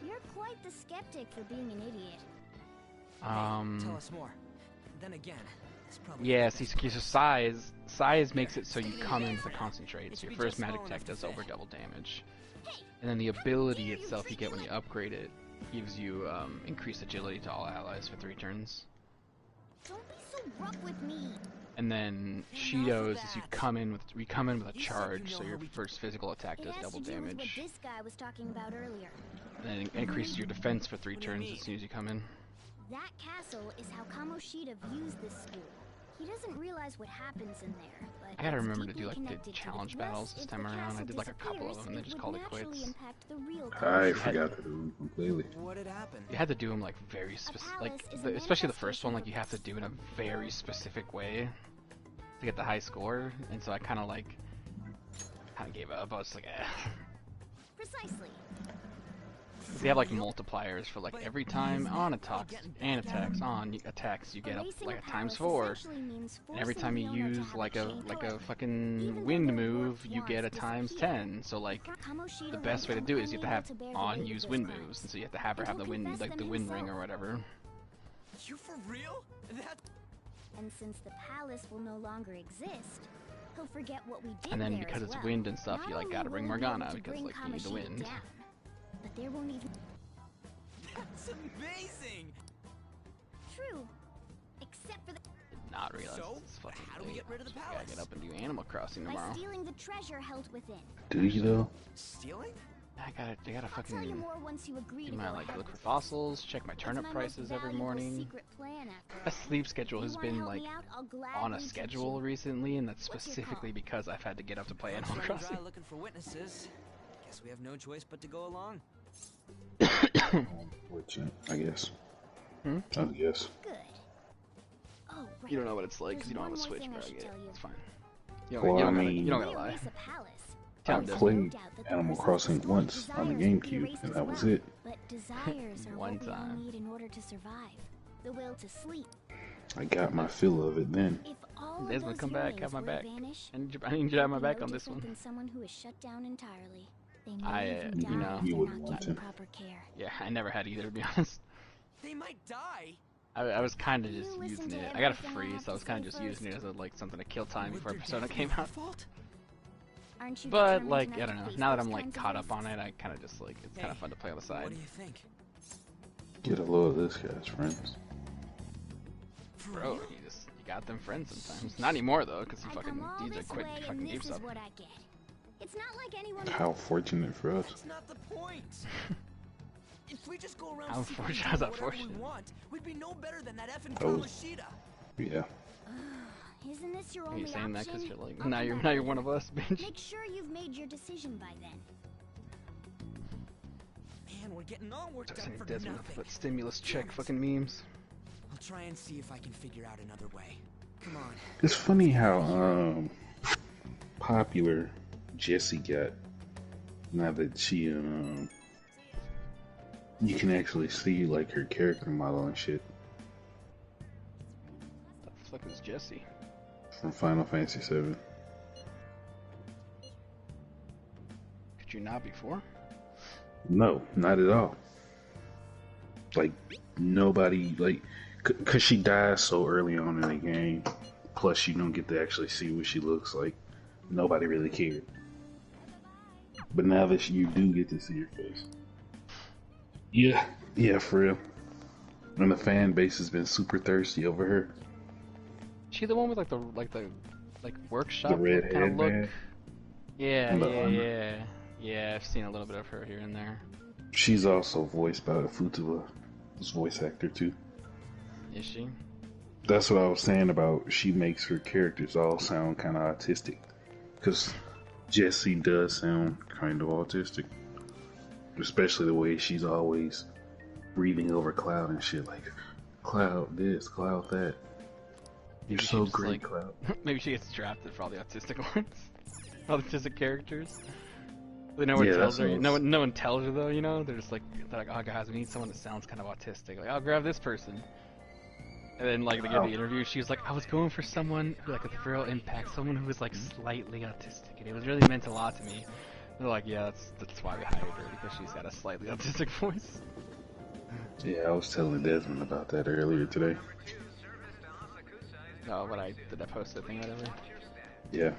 You're quite the skeptic for being an idiot. Tell us more. Then again, Yeah, see, so size makes it so you come in with a concentrate. So your first magic tech does over double damage. And then the ability itself you get when you upgrade it gives you increased agility to all allies for 3 turns. Don't be so rough with me. And then Shido's is you come in with a charge, so your first physical attack does double damage. What this guy was talking about earlier. And then it increases your defense for 3 turns as soon as you come in. That castle is how Kamoshida views this school. He doesn't realize what happens in there, but I gotta remember to do deeply like the challenge battles this time around. I did like a couple of them and then just called it quits. I forgot to do them completely. What had happened? You had to do them like very specific, like especially the first one. Like you have to do it in a very specific way to get the high score. And so I kind of gave up. I was like, eh. Precisely. They have like multipliers for like every time on attacks you get up like a ×4, and every time you use like a fucking wind move you get a ×10. So like the best way to do it is you have to have on use wind moves, and so you have to have her have the wind ring or whatever. You for real? And since the palace will no longer exist, he'll forget what we did. And then there because as it's well. wind and stuff, you like gotta bring Morgana because Bring like you need the Kamoshida wind. down. But there won't even. That's amazing. True, except for the. Did not realize it's fucking how do we get rid of the I palace? gotta get up and do Animal Crossing By tomorrow. stealing the treasure held within. Do you though? Stealing? I gotta I'll tell you fucking more once you agree do to my go like ahead look for with fossils, check my this. turnip It's my most prices every valuable morning. secret plan, after My all. sleep schedule has You wanna been help like me out? I'll on gladly a teach schedule you. recently, and that's What's your specifically because I've had to get up to play Animal Running Crossing. dry looking for witnesses. Guess we have no choice but to go along. Unfortunate, I guess. Hmm? I guess. Good. Oh, right. You don't know what it's like because There's you don't have a one more Switch, thing I but I should get it. tell you. It's fine. Well, I you mean, don't gotta lie. Erase a palace. Tell I him, played that the Animal person Crossing who once desires on the will be GameCube, erased and as that was well. it. But desires are One what we all time. need in order to survive. The will to sleep. I got my fill of it then. If all of Desmond, those come back, yearnings have my were back. to vanish, I need you to have my they'd be back no on this different one. than someone who is shut down entirely. They may I, even you die know. if You they're wouldn't not want getting to. proper care. Yeah, I never had either, to be honest. They might die. I was kind of You just listen using to it. I got it everything I free, have so I was to kind of say just using it first. as a, like something to kill time Would before their Persona death came be their out. fault? Aren't you But determined like, enough I to don't know. face Now that those I'm like kinds of caught up risks? on it, I kind of just like it's kind of fun to play on the side. What do you think? Get a load of this guy's friends. Bro, you got them friends sometimes. Not anymore though, because he I fucking come all DJ this quit way, fucking and this is GameStop. what I get. It's not like anyone. How fortunate for us. That's not the point. If we just go around How secretly unfortunate, how's doing that whatever we fortunate? want, we'd be no better than that effing Oh. Kamoshida. Yeah. Isn't this your Are only you saying that because option? you're like I'll now come you're back now you're later. one of us, bitch? Make sure you've made your decision by then. Man, we're getting all worked up Saying for Desmond, nothing. but stimulus check fucking memes. I'll try and see if I can figure out another way. Come on. It's funny how popular Jessie got now that she you can actually see like her character model and shit The fuck is Jesse? from Final Fantasy VII. Could you not before? No, not at all. Like nobody like cause she dies so early on in the game. Plus you don't get to actually see what she looks like. Nobody really cared. But now that you do get to see her face. Yeah, for real. And the fan base has been super thirsty over her. She the one with the workshop The red kind of look. headband. Yeah, And the armor. yeah. I've seen a little bit of her here and there. She's also voiced by Futua's voice actor too. Is she? That's what I was saying about she makes her characters all sound kind of autistic. Because Jessie does sound kind of autistic. Especially the way she's always breathing over Cloud and shit. Like, Cloud this, Cloud that. You're Maybe she so just, great, like- Cloud. Maybe she gets drafted for all the autistic ones. All the autistic characters. No one Yeah, tells that's her. what No one tells her though. You know, they're like, oh guys, we need someone that sounds kind of autistic. Like, I'll grab this person. And then like they give the interview, she was like, I was going for someone who, like with real impact, someone who was like slightly autistic, and it was really meant a lot to me. They're like, yeah, that's why we hired her, because she's got a slightly autistic voice. Yeah, I was telling Desmond about that earlier today. No, but did I post the thing or whatever? Yeah.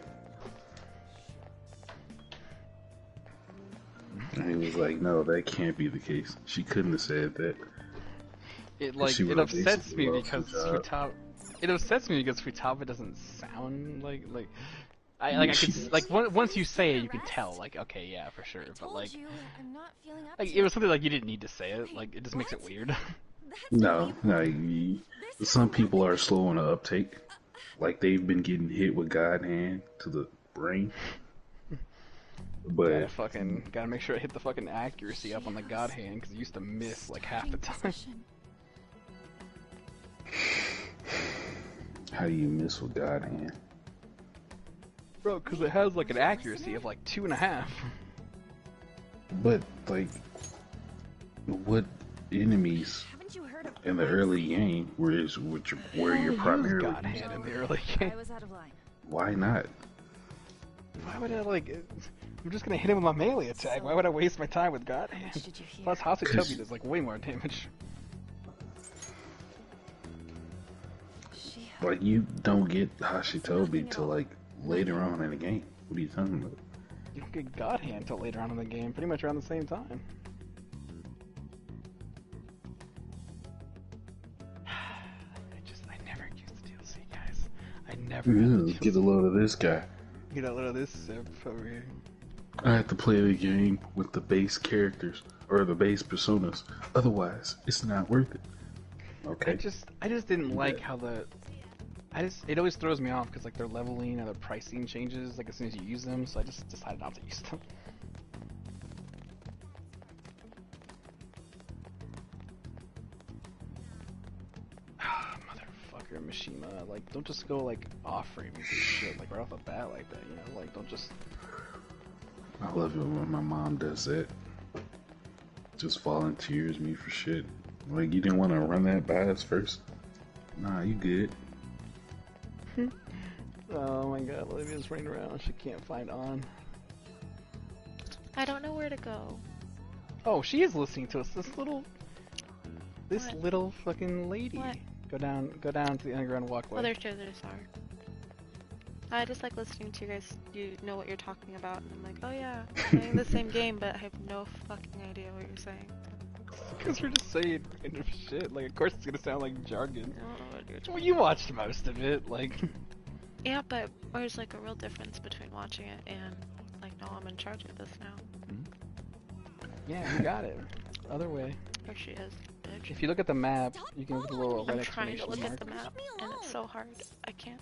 And he was like, no, that can't be the case. She couldn't have said that. It upsets me because Futaba. It upsets me because Futaba doesn't sound like I could like once you say it, you can tell like okay, yeah, for sure. But like it was something like you didn't need to say it. Like it just makes it weird. No, some people are slow on the uptake. Like they've been getting hit with God Hand to the brain. But gotta make sure I hit the fucking accuracy up on the God Hand because it used to miss like half the time. How do you miss with God Hand? Bro, because it has like an accuracy of like 2.5. But like, what enemies in the early game where you're primarily God Hand in the early game? Why not? Why would I like? I'm just gonna hit him with my melee attack. Why would I waste my time with God Hand? Plus, Hasatobi does like way more damage. Like you don't get Hashitobi till like later on in the game. What are you talking about? You don't get God Hand till later on in the game, pretty much around the same time. I never used the DLC, guys. I never. Get a load of this guy. Get a load of this Sip over here. I have to play the game with the base characters or the base personas. Otherwise, it's not worth it. Okay. I just didn't like how it always throws me off because like their leveling and their pricing changes like as soon as you use them, so I just decided not to use them. Motherfucker, Mishima, like don't just go like off-frame me shit like right off the bat like that, you know, like don't just. I love it when my mom does that. Just volunteers me for shit. Like you didn't want to run that by us first? Nah, you good. Oh my god, Olivia's running around. She can't find On. I don't know where to go. Oh, she is listening to us. This little fucking lady. What? Go down to the underground walkway. Oh, there's two. Sorry. I just like listening to you guys. You know what you're talking about. And I'm like, oh yeah, I'm playing the same game, but I have no fucking idea what you're saying. Because we're just saying random shit. Like, of course it's gonna sound like jargon. I don't know what you're talking Well, you watched most of it, like. Yeah, but there's like a real difference between watching it and like, no, I'm in charge of this now. Yeah, you got it. Other way. There she is, bitch. If you look at the map, you can look at the little red I'm trying to look mark. at the map, and it's so hard. I can't.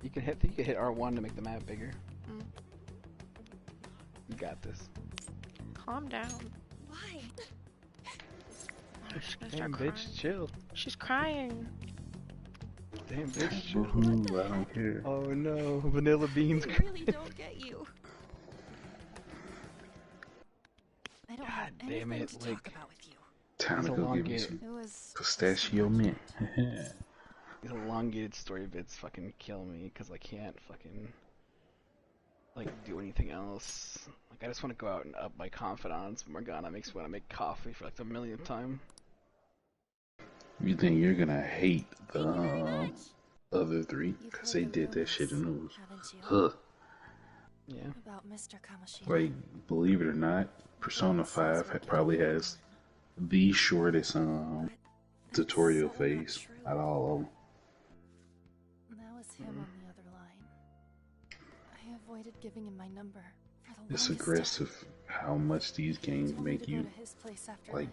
You can hit R1 to make the map bigger. You got this. Calm down. Why? Oh, she's gonna start crying. Bitch, chill. She's crying. Damn bitch, chill. I don't care. Oh no, vanilla beans. I really don't get you. I don't God damn it, to like. talk about with you. Time to go get me some pistachio mint. These elongated story bits fucking kill me because I can't fucking like do anything else. Like I just want to go out and up my confidence. Morgana makes me want to make coffee for like the millionth time. You think you're gonna hate the other three because they did that shit in those? Huh. Yeah. About Mr. Kamoshida. Like, believe it or not, Persona 5 probably has the shortest tutorial phase out of all of them. That was him on the other line. I avoided giving him my number for the It's longest aggressive how much these games make you, like,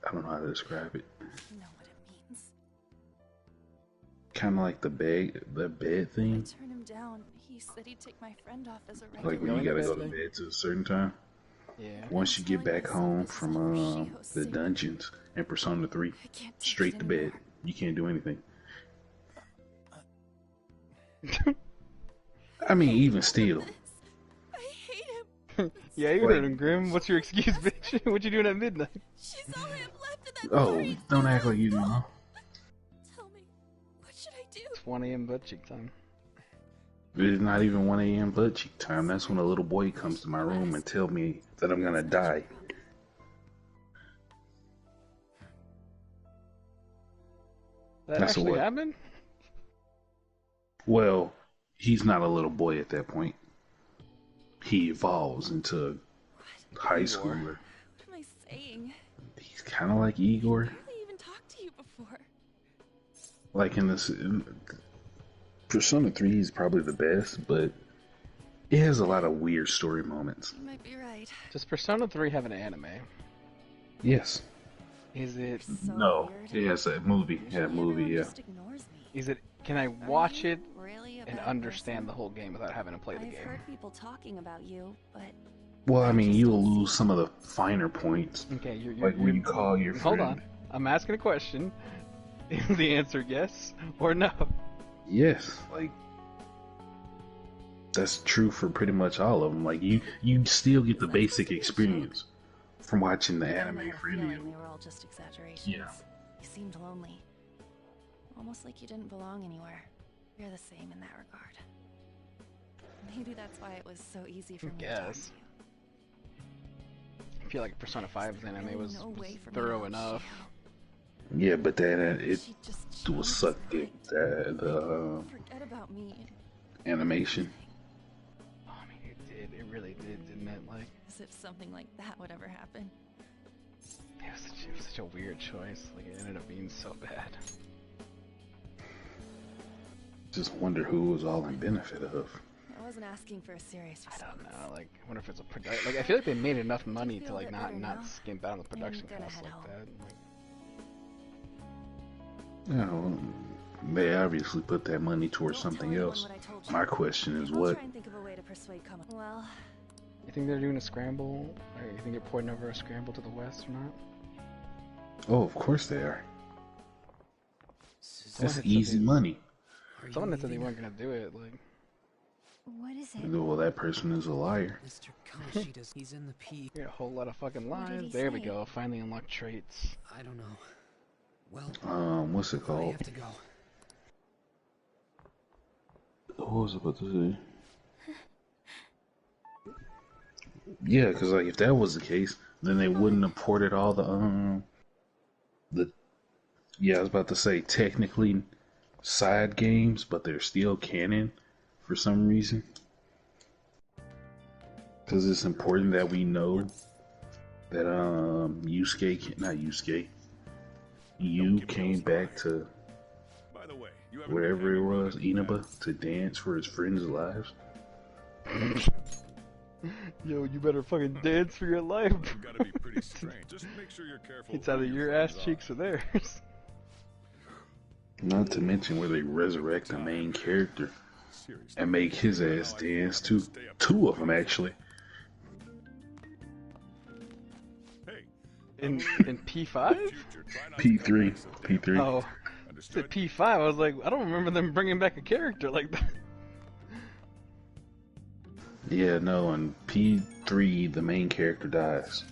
I don't know how to describe it. You know what it means. Kind of like the bed thing. I turned him down. He said he'd take my friend off as a regular. Like when you gotta go to bed to a certain time. Yeah. Once you get back home from the dungeons in Persona 3, straight to bed. You can't do anything. I mean, even still. I hate him. Yeah, you heard him, Grim. What's your excuse, bitch? What you doing at midnight? She's all I have left in that Oh, don't act like you know. Tell me, what should I do? It's 1 a.m. butt cheek time. It's not even 1 a.m. butt cheek time. That's when a little boy comes to my room and tell me that I'm gonna die. That That's actually what happened? Well, he's not a little boy at that point. He evolves into high schooler. What am I saying? He's kind of like Igor. I barely even talked to you before. Like Persona 3 is probably the best, but it has a lot of weird story moments. You might be right. Does Persona 3 have an anime? Yes. Is it? So No. weird. It has a movie. Yeah, a movie, yeah. Just ignores me. Is it? Can I watch it Really a and bad understand person? the whole game without having to play the I've game? heard people talking about you, but Well, I mean, you'll lose some of the finer points. Okay, you're Like when you call your Hold friend. on. I'm asking a question. Is the answer yes or no? Yes. Like, that's true for pretty much all of them. Like, you still get the basic experience from watching the anime for any of them. they were all just exaggerations. Yeah. You seemed lonely. Almost like you didn't belong anywhere. You're the same in that regard. Maybe that's why it was so easy for me to talk to Guess. you. I feel like Persona 5's anime really was no way for me thorough to enough. Yeah, but it She just was sucked in. The forget about me. animation. Oh, I mean, it really did, didn't it? Like, As if something like that would ever happen. it was such a weird choice. Like, it ended up being so bad. Just wonder who was all in benefit of. I wasn't asking for a serious I response. don't know. Like, I wonder if it's a production. Like, I feel like they made enough money to feel like a bit not better now? skimp out on the production gonna costs head like home. that. Like, Yeah, well, they obviously put that money towards something else. My question is I'll what? try and think of a way to persuade Well, you think they're doing a scramble? Or you think they're porting over a scramble to the west or not? Oh, of course they are. Someone That's had said easy they- money. Someone that said they weren't gonna do it. Like, What is it? Well, that person is a liar. Mr. Kamoshida's, he's in the P. a whole lot of fucking What did lies. he There we say? go. Finally unlocked traits. I don't know. Well, What's it I called? have to go. What was I about to say? Yeah, because like if that was the case, then they wouldn't have ported all the yeah, I was about to say technically side games, but they're still canon for some reason. Because it's important that we know that you came back to wherever it was, Inaba, to dance for his friends' lives. Yo, you better fucking dance for your life. Gotta be pretty strange. Just make sure you're careful. It's either your ass cheeks or theirs. Not to mention where they resurrect the main character and make his ass dance too. Two of them actually. In P5? P3. Oh, it's at P5. I was like, I don't remember them bringing back a character like that. Yeah, no, in P3 the main character dies.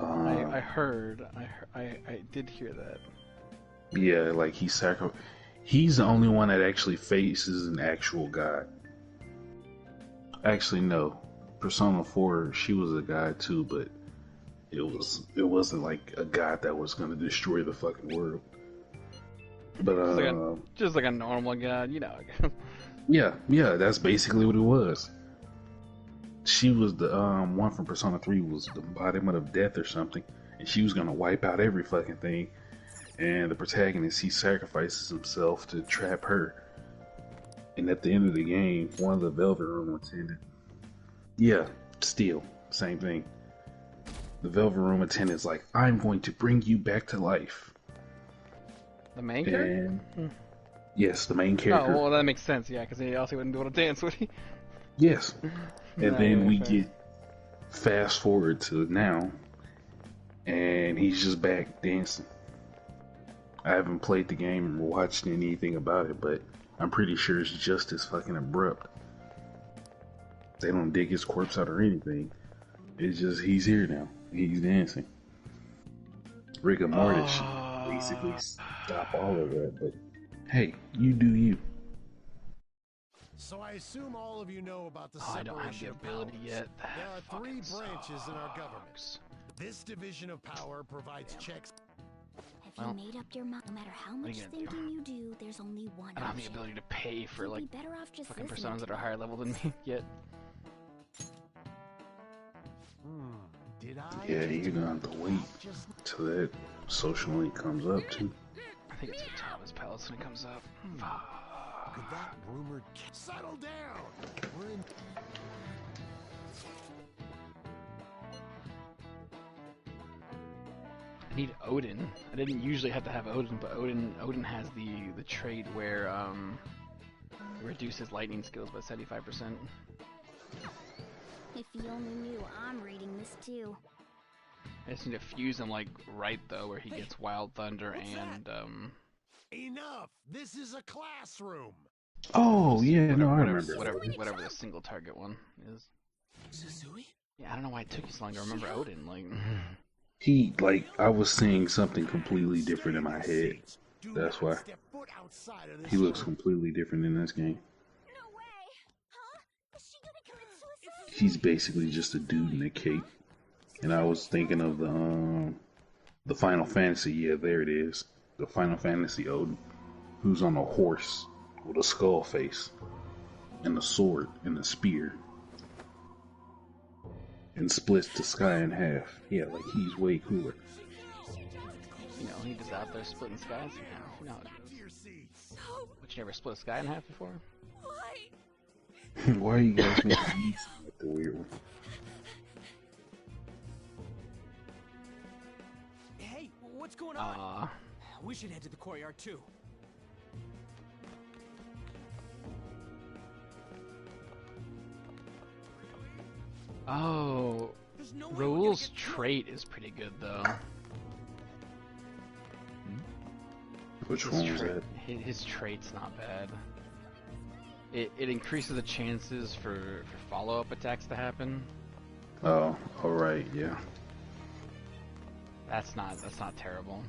I heard. I did hear that. Yeah, like he's the only one that actually faces an actual god. Actually, no. Persona 4, she was a god too, but it wasn't like a god that was gonna destroy the fucking world. But Just like a normal god, you know. yeah, that's basically what it was. She was the one from Persona 3 was the embodiment of death or something, and she was gonna wipe out every fucking thing. And the protagonist, he sacrifices himself to trap her. And at the end of the game, one of the Velvet Room attendants, yeah, still same thing. The Velvet Room attendant's like, I'm going to bring you back to life. The main character? Yes, the main character. Oh, well, that makes sense, yeah, because he also wouldn't do a dance, would he? Yes. And No, then yeah, we fair. get fast forward to now, and he's just back dancing. I haven't played the game or watched anything about it, but I'm pretty sure it's just as fucking abrupt. They don't dig his corpse out or anything. It's just he's here now. He's dancing. Rigor mortis should basically stop all of that, but hey, you do you. So I assume all of you know about the I don't have separation the of ability powers. yet. There are Fucking three branches in our government. This division of power provides checks. Have you made up your mind? No matter how much thinking you do, there's only one. I don't have the ability to pay for like better off just fucking personas that are higher level than me yet. Did I? Yeah, you're gonna have to wait till that social link comes up too. I think it's for Thomas Palace when it comes up. Could that rumored settle down? We're in. I need Odin. I didn't usually have to have Odin, but Odin has the trait where it reduces lightning skills by 75%. If you only knew, I'm reading this too. I just need to fuse him like right though, where he gets Wild Thunder and Enough! This is a classroom. Oh yeah, no, I remember. Whatever the single target one is. Zuzui? Yeah, I don't know why it took you so long to remember Odin. Like He I was seeing something completely different in my head. That's why. He looks completely different in this game. He's basically just a dude in a cape. And I was thinking of the Final Fantasy. Yeah, there it is. The Final Fantasy Odin, who's on a horse with a skull face and a sword and a spear, and splits the sky in half. Yeah, like he's way cooler. You know, he just out there splitting skies in half. You know how it goes. But you never split a sky in half before? Why are you guys making me seem like the weird one? Hey, what's going on? We should head to the courtyard too. Oh, Raoul's trait is pretty good though. Which one was that? His trait's not bad. It increases the chances for follow-up attacks to happen. Oh, alright, yeah. That's not terrible.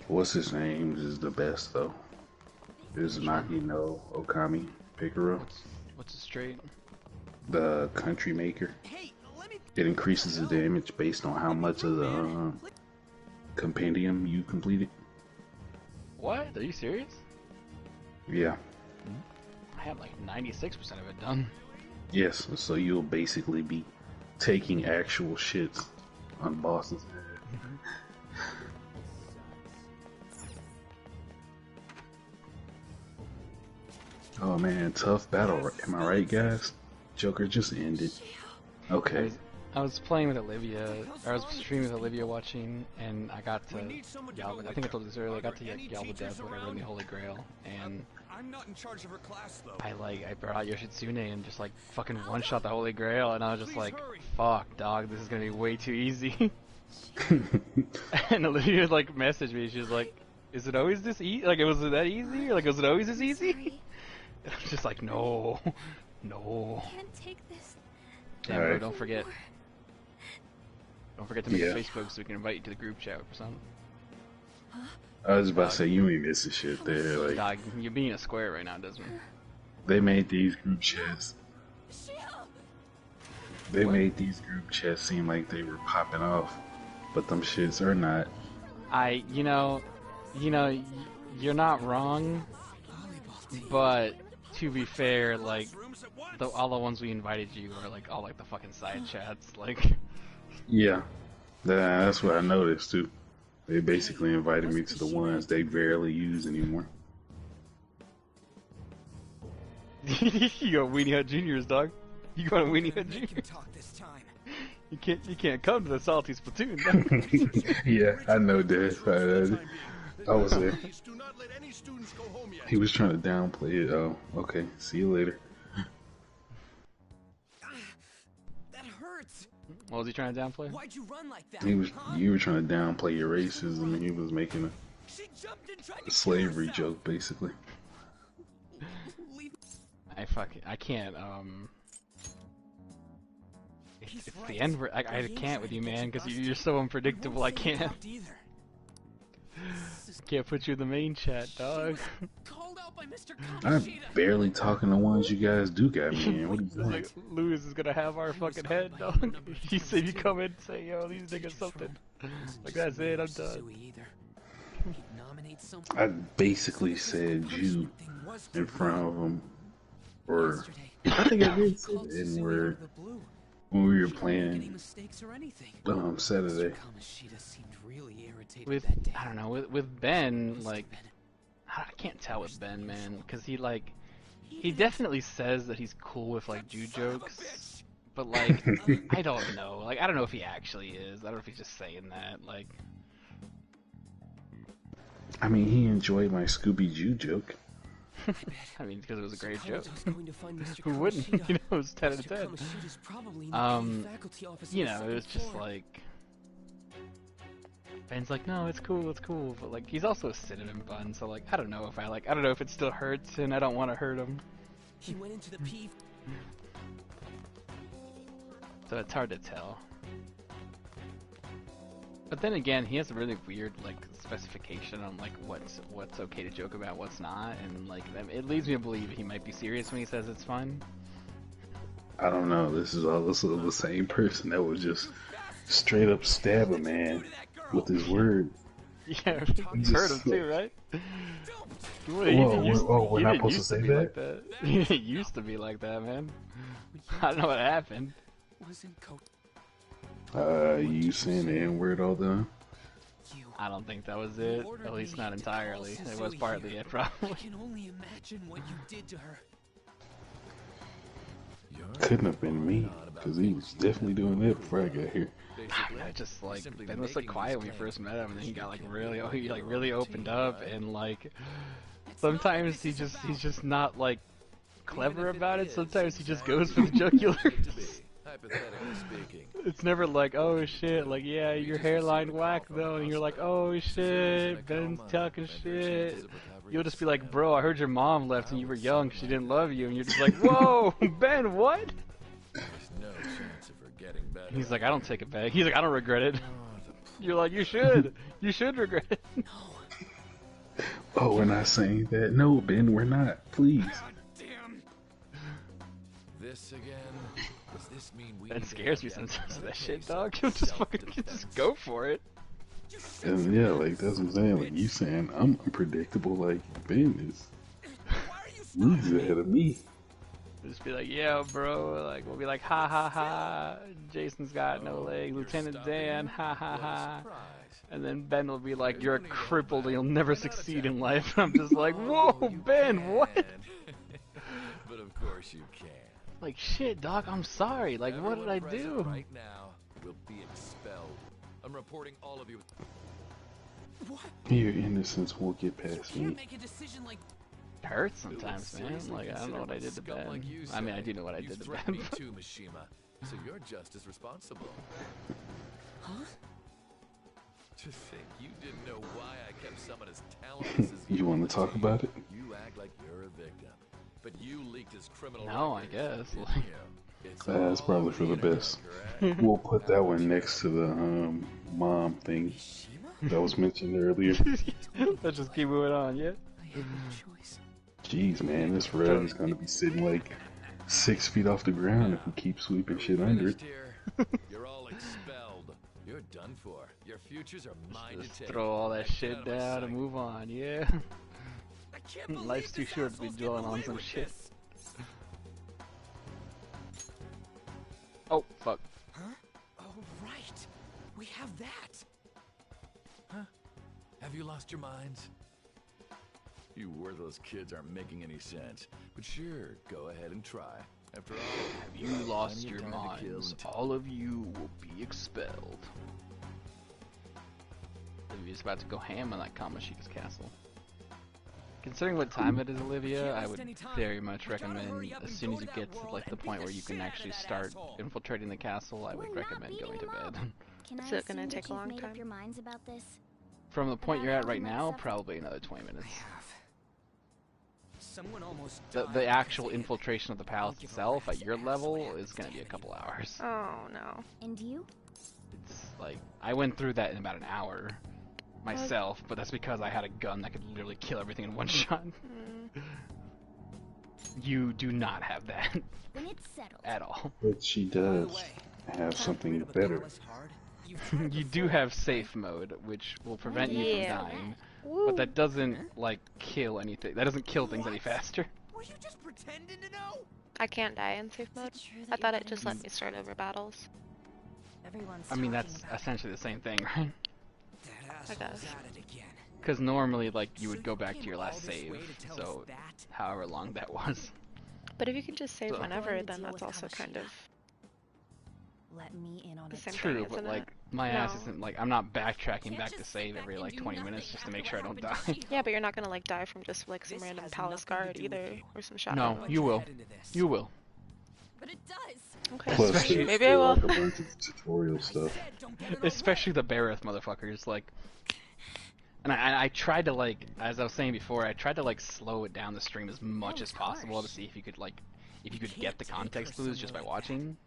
What's his name is the best though. Is Naki no Okami Picaro. What's his trait? The Country Maker. It increases the damage based on how much of the compendium you completed. What? Are you serious? Yeah. I have like 96% of it done. Yes, so you'll basically be taking actual shits on bosses. Oh man, tough battle. Am I right, guys? Joker just ended. Okay. I was playing with Olivia, I was streaming with Olivia watching, and I got to Yalva, I think I told you this earlier, I got to Yalva Death, whatever, in the Holy Grail, and I'm not in charge of her class though. I brought out Yoshitsune and just like fucking one-shot the Holy Grail, and I was just like, fuck dog, this is gonna be way too easy. And Olivia like messaged me, she was like, is it always this easy? Like, was it that easy? Like, was it always this easy? And I'm just like, no. I can't take this. Damn, bro, don't forget. Don't forget to make a Facebook so we can invite you to the group chat or something. I was about to say, you ain't missing shit there. Like, dog, you're being a square right now, Desmond. They made these group chats. They made these group chats seem like they were popping off, but them shits are not. You know, you're not wrong, but to be fair, like, all the ones we invited you are like all like the fucking side chats, like. Yeah, that's what I noticed too. They basically invited me to the ones they barely use anymore. You got Weenie Hut Juniors, dog. You got a Weenie Hut Junior. You can't come to the Salty Splatoon. Yeah, I know that. I was there. He was trying to downplay it. Oh, okay. See you later. That hurts. What was he trying to downplay? Why'd you run like that? You were trying to downplay your racism, and he was making a slavery joke, basically. I can't. It's the end. I can't with you, man, because you're so unpredictable. I can't. Can't put you in the main chat, dog. Called out I'm barely talking to ones you guys do got me in. What do you think? Like, Louis is gonna have our fucking head, dog. He said you come in and say, yo, these niggas something. Like, that's it, I'm done. I basically said you in front of him. Or, I think I did say the N-word when we were playing Saturday. With, I don't know, with Ben, like, I can't tell with Ben, man, because he, like, he definitely says that he's cool with, like, Jew jokes, but, like, I don't know. Like, I don't know if he actually is. I don't know if he's just saying that, like... I mean, he enjoyed my Scooby-Jew joke. I mean, because it was a great joke. Who wouldn't? You know, it was 10 out of 10. You know, it was just like... Ben's like, no, it's cool, but like, he's also a synonym bun, so like, I don't know if it still hurts, and I don't want to hurt him. He went into the P. So it's hard to tell. But then again, he has a really weird, like, specification on, like, what's okay to joke about, what's not, and, like, it leads me to believe he might be serious when he says it's fun. I don't know, this is also the same person that was just straight up stab a man with his word. Yeah, you heard him too, right? We're not supposed to say that? It used to be like that, man. I don't know what happened. You saying the N-word all the time? I don't think that was it. At least not entirely. It was partly it, probably. I can only imagine what you did to her. Couldn't have been me, because he was definitely doing that before I got here. I just like Ben was like quiet when we first met him, and then he got like really opened up, and like sometimes he's just not like clever about it. Sometimes he just goes for the jugular. It's never like, oh shit, like, yeah, your hairline whack though, and you're like, oh shit, Ben's talking shit. You'll just be like, bro, I heard your mom left and you were young, she didn't love you, and you're just like, whoa, Ben, what? He's like, I don't take it back. He's like, I don't regret it. You're like, you should regret it. Oh, we're not saying that. No, Ben, we're not. Please. This again? Does this mean we that scares me sometimes. That shit, dog. You'll just fucking just go for it. And yeah, like that's what I'm saying. Like you saying, I'm unpredictable. Like Ben is moves ahead of me. Just be like, yeah, bro. Like we'll be like, ha ha ha. Jason's got no legs. Lieutenant Dan, ha ha ha. And then Ben will be like, you're crippled and you'll never succeed in life. And I'm just like, whoa, Ben, what? But of course you can. Like, shit, dog, I'm sorry. Like, what did I do? Right now will be expelled. I'm reporting all of you. What? Your innocence won't get past me. It hurts sometimes, man. Like, I don't know what I did to Ben. I mean, I do know what I did to Ben. Me too, Mishima. So you're just as responsible. Huh? To think you didn't know why I kept someone as talentless as you want to talk about it? You act like you're a victim. But you leaked his criminal No, I guess. That's probably for the best. We'll put that one next to the mom thing that was mentioned earlier. Let's just keep moving on, yeah? Jeez, man, this road is going to be sitting like 6 feet off the ground if we keep sweeping shit under it. You're all expelled. You're done for. Your futures are mine to take. Throw all that shit down and move on, yeah? Life's too short to be dwelling on some shit. Oh, fuck. Huh? Oh, right. We have that. Huh? Have you lost your minds? You worthless kids aren't making any sense. But sure, go ahead and try. After all, have you lost your minds? All of you will be expelled. Olivia's about to go ham on that Kamoshida's castle. Considering what time it is, Olivia, I would very much recommend, as soon as you get to like the point where you can actually start infiltrating the castle, I would recommend going to bed. Is it gonna take a long time? From the point you're at right now, probably another 20 minutes. The actual infiltration of the palace itself, at your level, is gonna be a couple hours. Oh no. And you? It's like, I went through that in about an hour. myself, but that's because I had a gun that could literally kill everything in one shot. You do not have that at all. But she does have something better. You do have safe mode, which will prevent you from dying, but that doesn't like kill anything. That doesn't kill things any faster. Were you just pretending to know? I can't die in safe mode. I thought it just let me start over battles. I mean, that's essentially the same thing, right? I guess. Because normally, like, you would go back to your last save, so however long that was. But if you can just save whenever, then that's also kind of the same True, thing, but isn't like, it? my ass isn't like, I'm not backtracking back to save every like 20 minutes just to make sure I don't die. Yeah, but you're not gonna like die from just like some random palace guard either, or some shotgun. No, you will. You will. But it does. Okay. Plus, there's Maybe I will. like a bunch of tutorial stuff. Especially the Bareth motherfuckers, like. And I tried to like, as I was saying before, I tried to like slow it down the stream as much as possible to see if you could like, if you could get the context clues just by watching.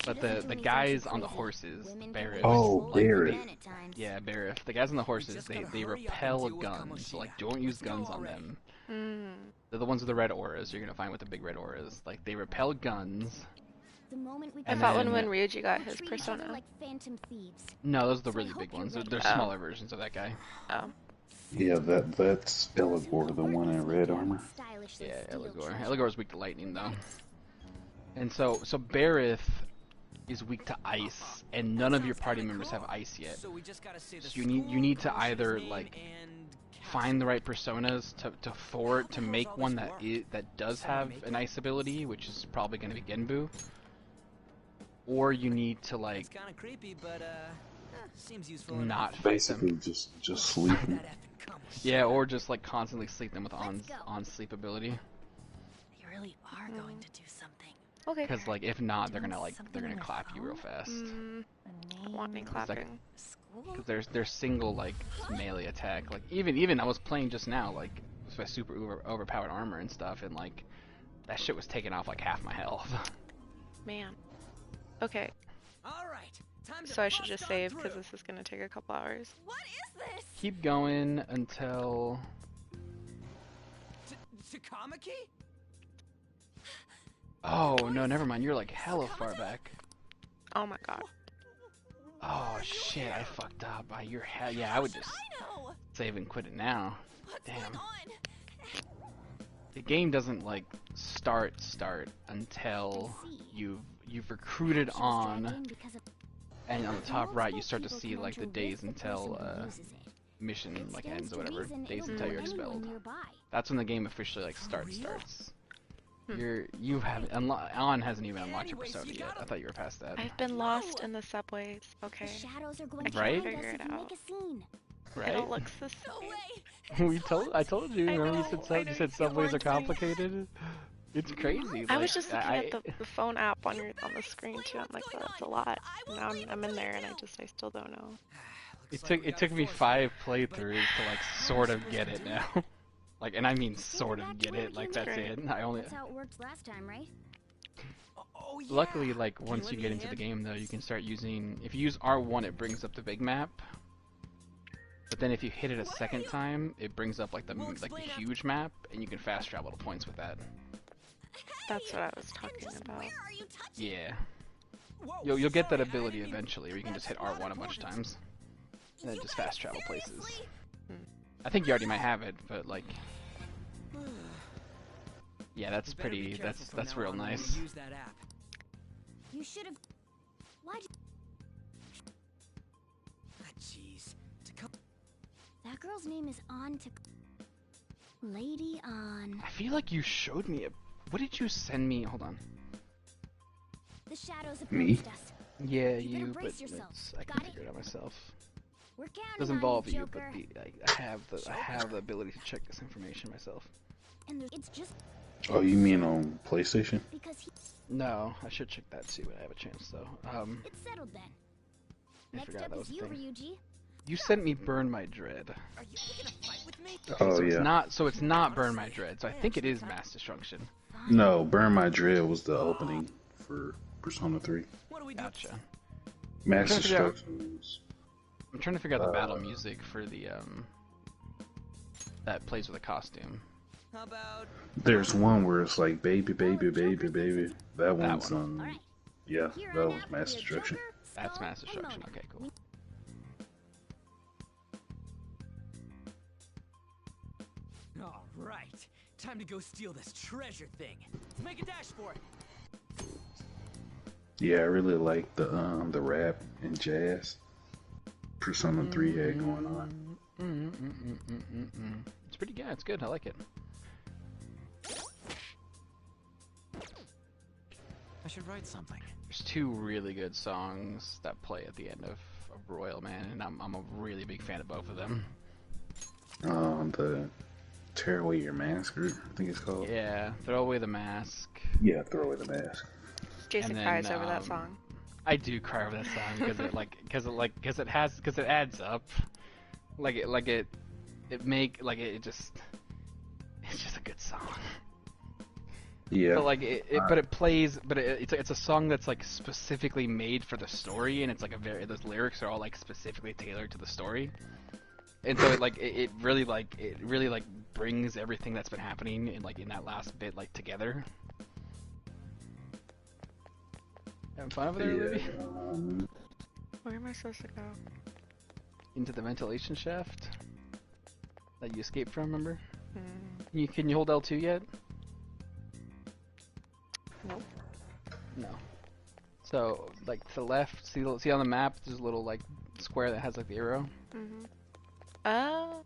But the guys on the horses, Bareth. Oh, like, Bareth. Yeah, Bareth. The guys on the horses, they repel guns, so like don't use guns on them. They're the ones with the red auras. You're gonna find with the big red auras. Like they repel guns. I thought when Ryuji got his persona. No, those are the really big ones. They're smaller versions of that guy. Oh. Yeah, that's Eligor, the one in red armor. Yeah, Eligor. Eligor's weak to lightning though. And so Bareth is weak to ice, and none of your party members have ice yet. So you need to either like find the right personas to make one that does have an ice ability, which is probably going to be Genbu. Or you need to like It's kind of creepy, but seems useful. Not fight basically them. just sleep them. Yeah, or just like constantly sleep them with on sleep ability. You really are going to do something. Okay. Because like if not, they're gonna clap you real fast. I don't want me clapping. Because their single like melee attack. Like even I was playing just now like with my super overpowered armor and stuff, and like that shit was taking off like half my health. Man. Okay. So I should just save because this is gonna take a couple hours. What is this? Keep going until. Takamaki? Oh no, never mind. You're like hella far back. Oh my god. Oh shit, I fucked up. Yeah, I would just save and quit it now. Damn. The game doesn't like start until you've recruited on, and on the top right you start to see like the days until mission like ends or whatever. Days until you're expelled. That's when the game officially like starts. You haven't On hasn't even unlocked your persona yet. I thought you were past that. I've been lost in the subways. Okay. Right? I can figure it out. Right? It all looks the same. I told you. Remember you said subways are complicated. It's crazy. I was just looking at the phone app on the screen too. I'm like, oh, that's a lot. Now I'm in there and I still don't know. It took me 5 playthroughs to like sort of get it now. Like, and I mean sort of get it. Like that's it. That's how it worked last time, right? Oh, yeah. Luckily, like once you get into the game though, you can start using. If you use R1, it brings up the big map. But then if you hit it a second time, it brings up like the huge map, and you can fast travel to points with that. That's what I was talking about. Yeah. You'll get that ability eventually, where you can just hit R1 a bunch of times, and then just fast travel places. I think you already might have it, but like, yeah, that's pretty. That's real nice. Use that app. You should have. Why? Jeez. That girl's name is Lady On. I feel like you showed me a. What did you send me? Hold on. The shadows Me? us. Yeah, you but brace yourself. I can figure it out myself. We're counting Doesn't on involve you, you, but I have the ability to check this information myself. And it's just. Oh, you mean on PlayStation? No, I should check that too when I have a chance though. It's settled then. I Next forgot up that was is a you, thing. Ryuji. You sent me Burn My Dread. Are you gonna fight with me? Oh so yeah. It's not Burn My Dread. So I think it is Mass Destruction. No, Burn My Dread was the opening for Persona 3. Gotcha. Mass Destruction was I'm trying to figure out the battle music for the that plays with a costume. How about... There's one where it's like baby, baby, baby, baby. That one's yeah, that was Mass Destruction. That's Mass Destruction. Okay, cool. All right, time to go steal this treasure thing. Let's make a dash for it. Yeah, I really like the rap and jazz Persona 3 had going on. It's pretty good. It's good. I like it. I should write something. There's two really good songs that play at the end of Royal Man, and I'm a really big fan of both of them. The Tear Away Your Mask, I think it's called. Yeah, Throw Away the Mask. Yeah, Throw Away the Mask. Jason cries over that song. I do cry over that song because it adds up. It's just a good song. Yeah. But it's a song that's like specifically made for the story, and it's like those lyrics are all like specifically tailored to the story. And so it really brings everything that's been happening in that last bit together. Having fun over there, Libby? Where am I supposed to go? Into the ventilation shaft that you escaped from, remember? Can you hold L2 yet? Nope. No. So, to the left, see on the map, there's a little square that has the arrow. That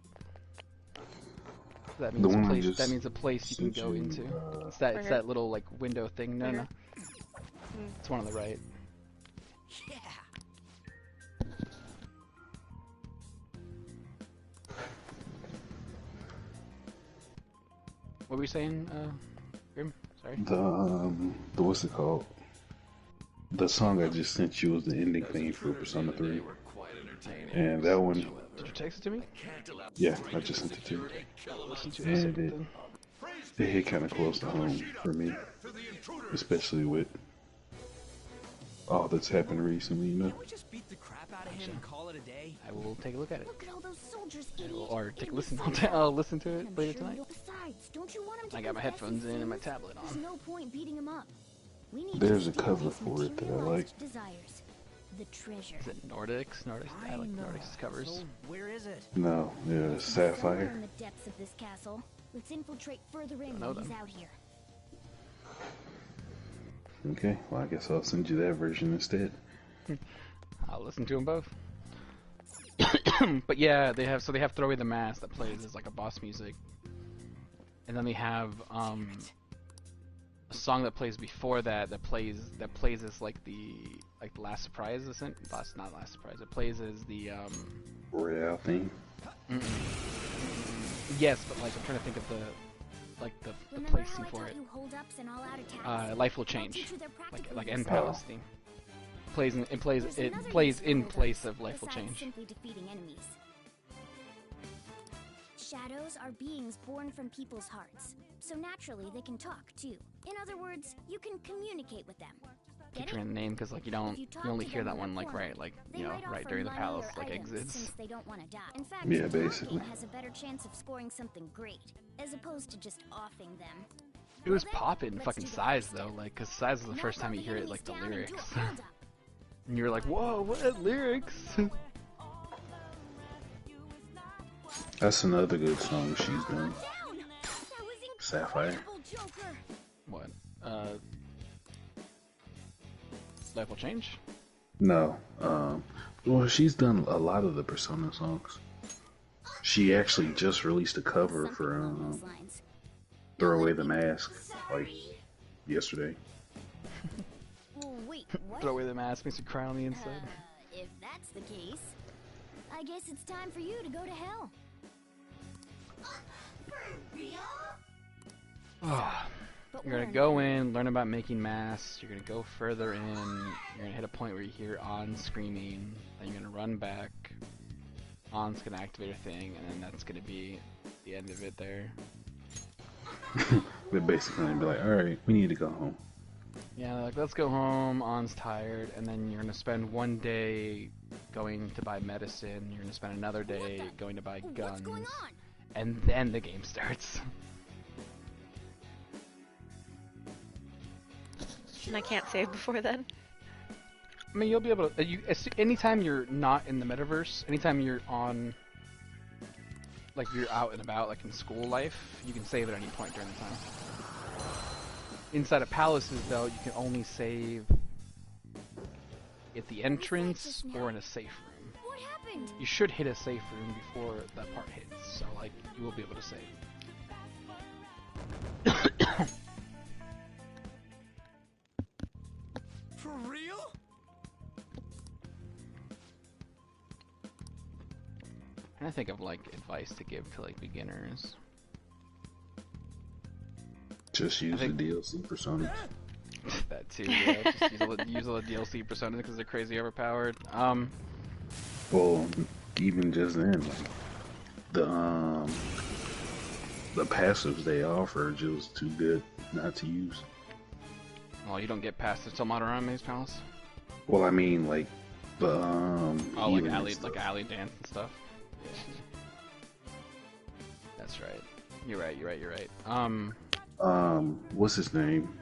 means a place you can go into. It's that little window thing. No. It's one on the right. Yeah. What were you saying, Grim? Sorry. The what's it called? The song I just sent you was the ending theme for Persona 3. And that one. Did you text it to me? Yeah, I just sent it to you. And it hit kind of close to home for me, especially with all that's happened recently, you know. Can we just beat the crap out of him and call it a day? I will take a look at it. Look at all those soldiers, idiot. Or take a listen. I'll listen to it later tonight. Besides, don't you want him to I got my headphones in and my tablet on. There's no point beating him up. We need There's a cover for it that I like. Desires. The treasure. Is it Nordics? I like Nordics covers. So where is it? No, yeah, Sapphire. In the depths of this castle. Let's infiltrate further in when he's out here. Okay, well I guess I'll send you that version instead. I'll listen to them both. But yeah, they have Throw Away the Mask that plays as a boss music, and then they have a song that plays before that plays as the last surprise, not last surprise. It plays as the Royale theme. Yes, but I'm trying to think of the placing for it. Life Will Change, like End Palace theme. It plays in place of Life Will Change. Simply defeating enemies. Shadows are beings born from people's hearts, so naturally they can talk too. In other words, you can communicate with them. Keep trying the name because you only hear that one right during the palace exits. Since they don't want to die. In fact, yeah, basically. Has a better chance of scoring something great as opposed to just offing them. It was poppin' fucking Size though, because Size is the first time you hear it the lyrics. And you're like, whoa, what lyrics? That's another good song she's done. Sapphire. What? Life Will Change? No. Well, she's done a lot of the Persona songs. She actually just released a cover for Throw Away the Mask, yesterday. Wait, what? Throw Away the Mask makes you cry on the inside. If that's the case, I guess it's time for you to go to hell. You're gonna go in, learn about making masks, you're gonna go further in, you're gonna hit a point where you hear On screaming, then you're gonna run back, On's gonna activate a thing, and then that's gonna be the end of it there. They're basically gonna be like, alright, we need to go home. Yeah, like, let's go home, On's tired, and then you're gonna spend one day going to buy medicine, you're gonna spend another day going to buy guns, and then the game starts. And I can't save before then? I mean, you'll be able to, anytime you're not in the metaverse, anytime you're on, like, you're out and about, like in school life, you can save at any point during the time. Inside of palaces, though, you can only save at the entrance or in a safe room. What happened? You should hit a safe room before that part hits, so, like, you will be able to save. For real? And I think of, like, advice to give to, like, beginners. Just use the DLC personas. That too, yeah. Just use all the DLC personas because they're crazy overpowered. Well, even just then, like, the passives they offer just too good not to use. Well, you don't get past it till Modern Maze Palace. Well, I mean, like the oh, like alley dance and stuff. Yeah. That's right. You're right. What's his name?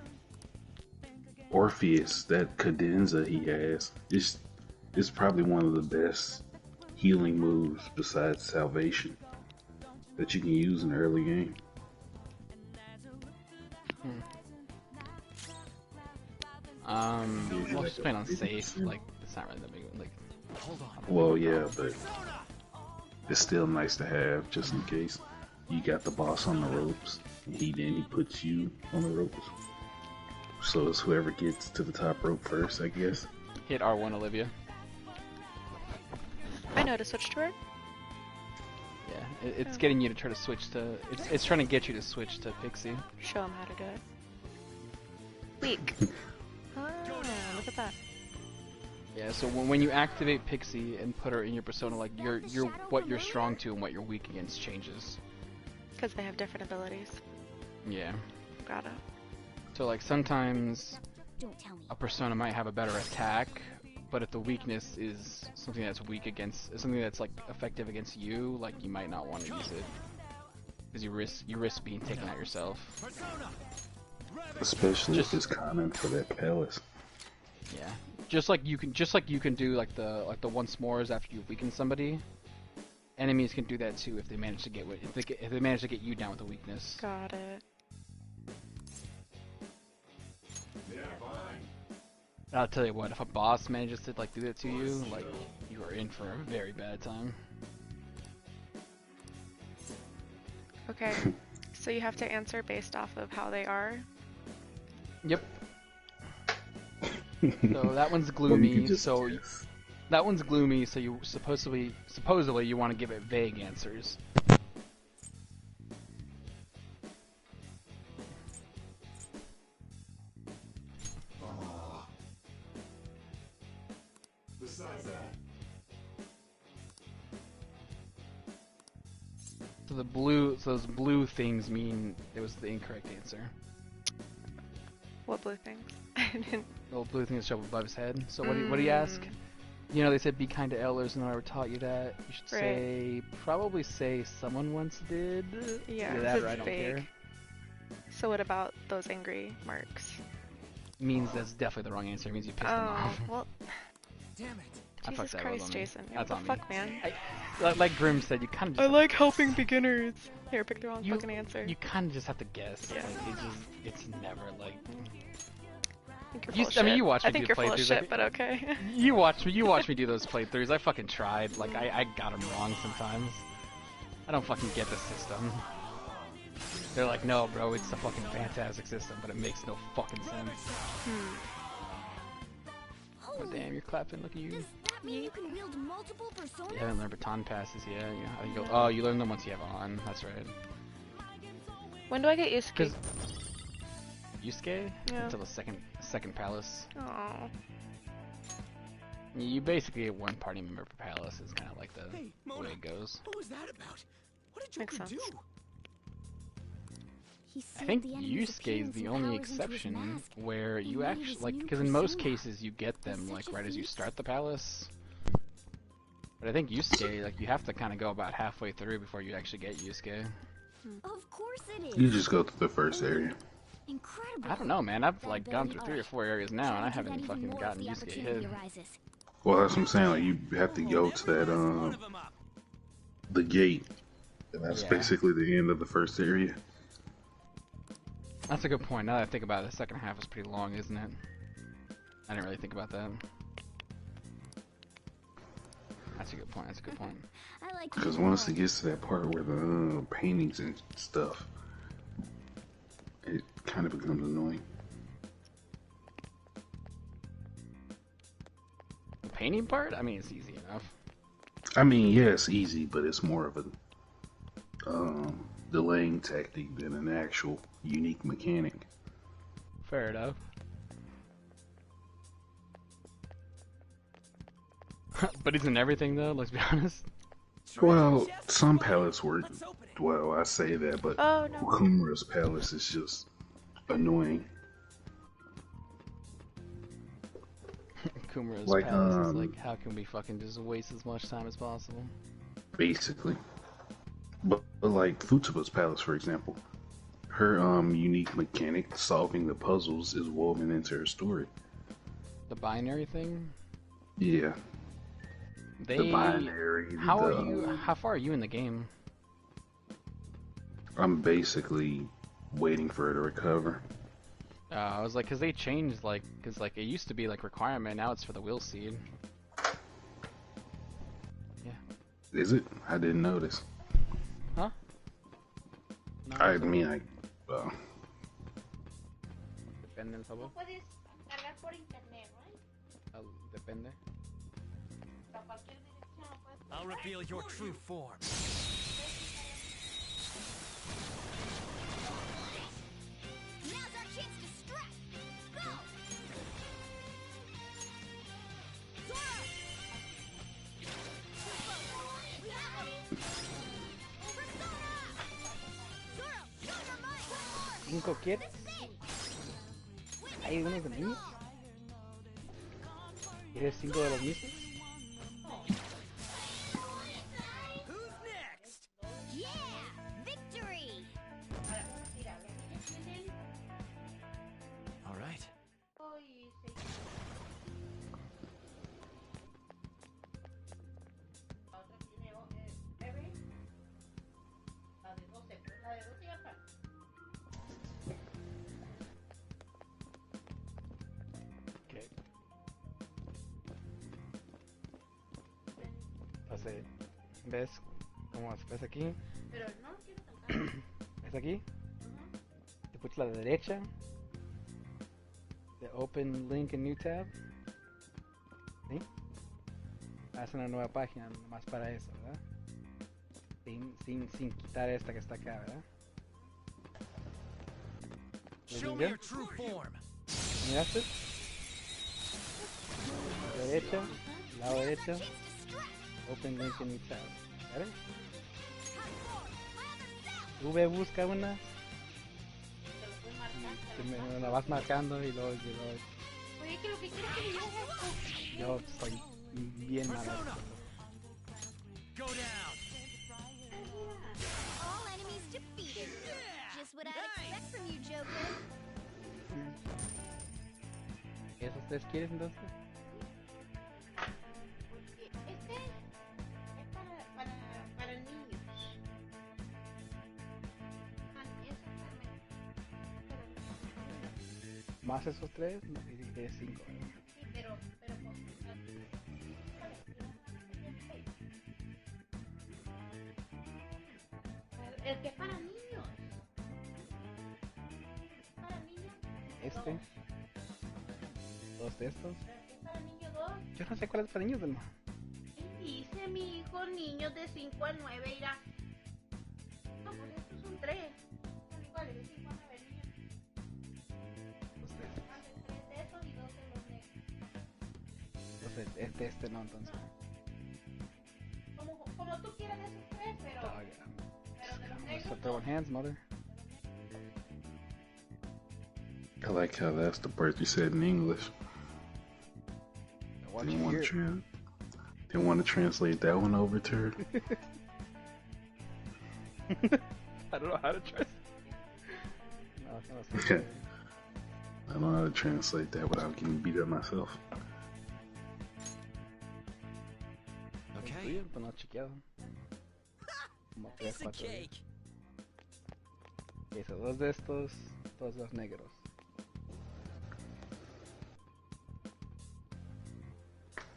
Orpheus, that cadenza he has, is probably one of the best healing moves besides salvation that you can use in the early game. Well, just playing on safe, like, it's not really that big, like, hold on. Well, yeah, but it's still nice to have, just in case you got the boss on the ropes, and he puts you on the ropes. So it's whoever gets to the top rope first, I guess. Hit R1, Olivia. I know to switch to her. Yeah, it's getting you to try to switch to, it's trying to get you to switch to Pixie. Show him how to do it. Weak. Look at that. Yeah, so when you activate Pixie and put her in your persona, like, what you're strong to and what you're weak against changes. Because they have different abilities. Yeah. Got it. So, like, sometimes a persona might have a better attack, but if the weakness is something that's weak against, something that's, like, effective against you, like, you might not want to use it. Because you risk being taken out yourself. Especially if it's common for that palace. Yeah. Just like you can do like the one s'mores after you weaken somebody. Enemies can do that too if they manage to get if they manage to get you down with a weakness. Got it. Yeah, fine. I'll tell you what, if a boss manages to like do that to you, like, you are in for a very bad time. Okay. So you have to answer based off of how they are? Yep. So that one's gloomy, that one's gloomy, so you supposedly you want to give it vague answers. Besides that. So those blue things mean it was the incorrect answer. What blue things? The little blue thing that show up above his head. So what do you ask? You know, they said be kind to elders, and I ever taught you that. You should probably say someone once did. Yeah, either that or I don't care. So what about those angry marks? Means that's definitely the wrong answer. It means you pissed them off. Well, damn it. Jesus Christ, Jason. Yeah, what the fuck, man? Like Grim said, you kind of. I like helping beginners. Here, pick the wrong fucking answer. You kind of just have to guess. Yeah. Like, it's never like. I think you're full of shit. I mean, you watch me I think do you're full of playthroughs. shit, but okay. You watch me do those playthroughs. I fucking tried. Like, I got them wrong sometimes. I don't fucking get the system. They're like, no, bro, it's a fucking fantastic system, but it makes no fucking sense. Oh damn, you're clapping. Look at you. Does that mean you can wield multiple personas? You haven't learned baton passes yet. Oh, you learn them once you have on. That's right. When do I get Yusuke? Yusuke? Yeah. Until the second palace. Oh. You basically get one party member per palace. Is kind of like the way it goes. What was that about? What did Makes you sense. do? He I sealed think the enemy's Yusuke is the appearance only and powers into his exception mask. where He you made actually, his like, new because in most persona. cases you get them, Such like, a right as you feat. start the palace. But I think Yusuke, like, you have to kind of go about halfway through before you actually get Yusuke. Of course it is. You just go to the first area. Incredible. I don't know, man. I've, That like, gone through 3 or 4 areas now, and I Try to do haven't that even fucking more if gotten the Yusuke opportunity hit. arises. Well, that's what I'm saying. Like, you have to go to that, the gate. And that's basically the end of the first area. That's a good point. Now that I think about it, the second half is pretty long, isn't it? I didn't really think about that. That's a good point. That's a good point. Because once it gets to that part where the paintings and stuff, it kind of becomes annoying. The painting part? I mean, it's easy enough. I mean, yeah, it's easy, but it's more of a delaying tactic than an actual unique mechanic. Fair enough. But isn't everything though? Let's be honest. Well, some palace work well. I say that, but Kumra's palace is just annoying. Kumra's Like, palace is like, how can we fucking just waste as much time as possible? Basically. But like Futsuba's palace, for example, her unique mechanic, solving the puzzles, is woven into her story. The binary thing? Yeah. The binary. How far are you in the game? I'm basically waiting for her to recover. I was like, cause they changed, like, cause like it used to be like requirement, now it's for the will seed. Yeah. Is it? I didn't notice. Huh? No, I mean, Depende el favor. Depende. I'll reveal your true form. Now's our chance to strike. Go. Zoro. We have him. Persona. Zoro, show your might. 5 quieres? ¿Hay unos de mí? ¿Quieres 5 de los mismos? Entonces, ¿ves cómo ves aquí? ¿Ves aquí? Te puedes a la derecha. De Open Link in New Tab. ¿Sí? Haz una nueva página nomás para eso, ¿verdad? Sin quitar esta que está acá, ¿verdad? Show me your true form. ¿Miraste? Derecha, lado derecho. Open Link in New Tab. ¿Vale? V busca una. Me la vas marcando y luego. Oye, que lo que quieres que yo haga. Yo soy bien malo. Go down. All enemies defeated. Just what I'd expect from you, Joker. ¿Esos 3 quieres entonces? Este es para niños. Más esos 3, no, es 5. Pero el que es para niños. Para niños. Este. 2 de estos. Es para niños 2. Yo no sé cuál es para niños, Delma. Dice mi hijo, niños de 5 a 9 irá. No, pues estos son 3. Son iguales, de 5 a 9 niños. Ustedes. 3 de esos y 2 de los negros. Entonces, este no, entonces. Como tú quieras de esos 3, pero. Oh, yeah. Pero de los negros. So throwing hands, mother. I like how that's the part you said in English. Didn't want to translate that one over to her. I don't know how to translate. Yeah. I don't know how to translate that without getting beat up myself. Okay. Pero no chequeado. Como 3, 4 días. Hizo 2 de estos, 2 los negros.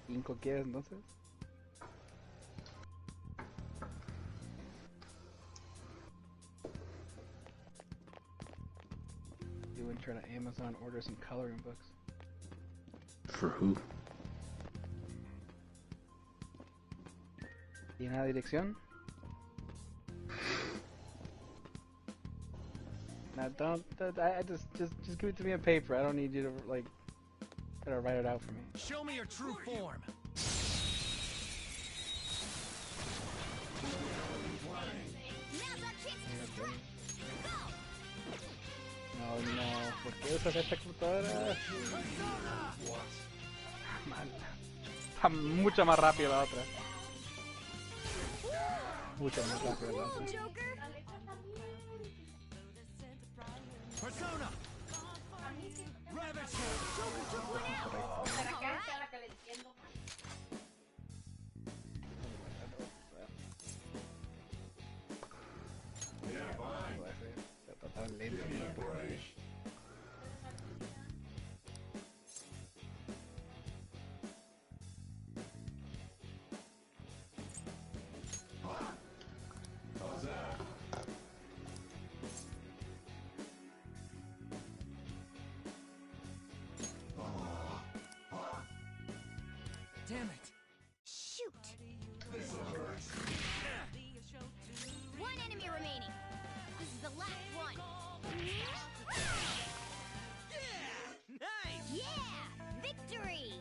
¿5 quieres entonces? You went try to Amazon order some coloring books. For who? ¿Tiene la dirección? No, don't. I just give it to me on paper. I don't need you to like try to write it out for me. Show me your true form. No, ¿por qué usas esta computadora? Man, está mucho más rápido la otra. Mucho más rápido la otra. Persona. Damn it. Shoot. One enemy remaining. This is the last one. Yeah! Nice! Yeah! Victory!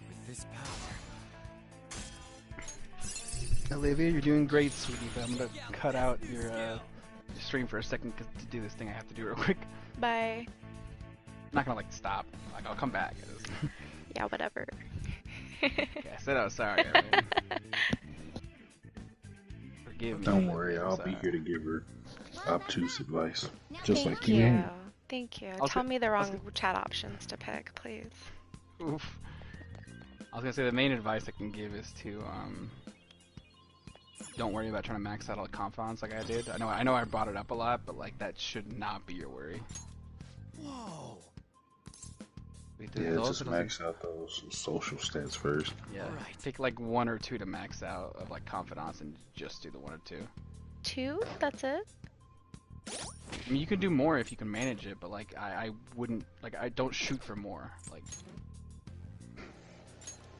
With this power. Olivia, you're doing great, sweetie, but I'm gonna cut out your stream for a second to do this thing I have to do real quick. Bye. I'm not gonna like stop. Like I'll come back. Yeah, whatever. Okay, I said I was sorry. Everyone. Forgive me. Don't worry, I'll be here to give her obtuse advice, just Thank like you. you. Thank you. I'll Tell say- me the wrong chat options to pick, please. Oof. I was gonna say the main advice I can give is to don't worry about trying to max out all the confidants like I did. I know I brought it up a lot, but like that should not be your worry. Whoa. Yeah, just max out those social stats first. Yeah, pick like 1 or 2 to max out of like confidants and just do the 1 or 2. 2? That's it? I mean, you can do more if you can manage it, but like I wouldn't like I don't shoot for more. Like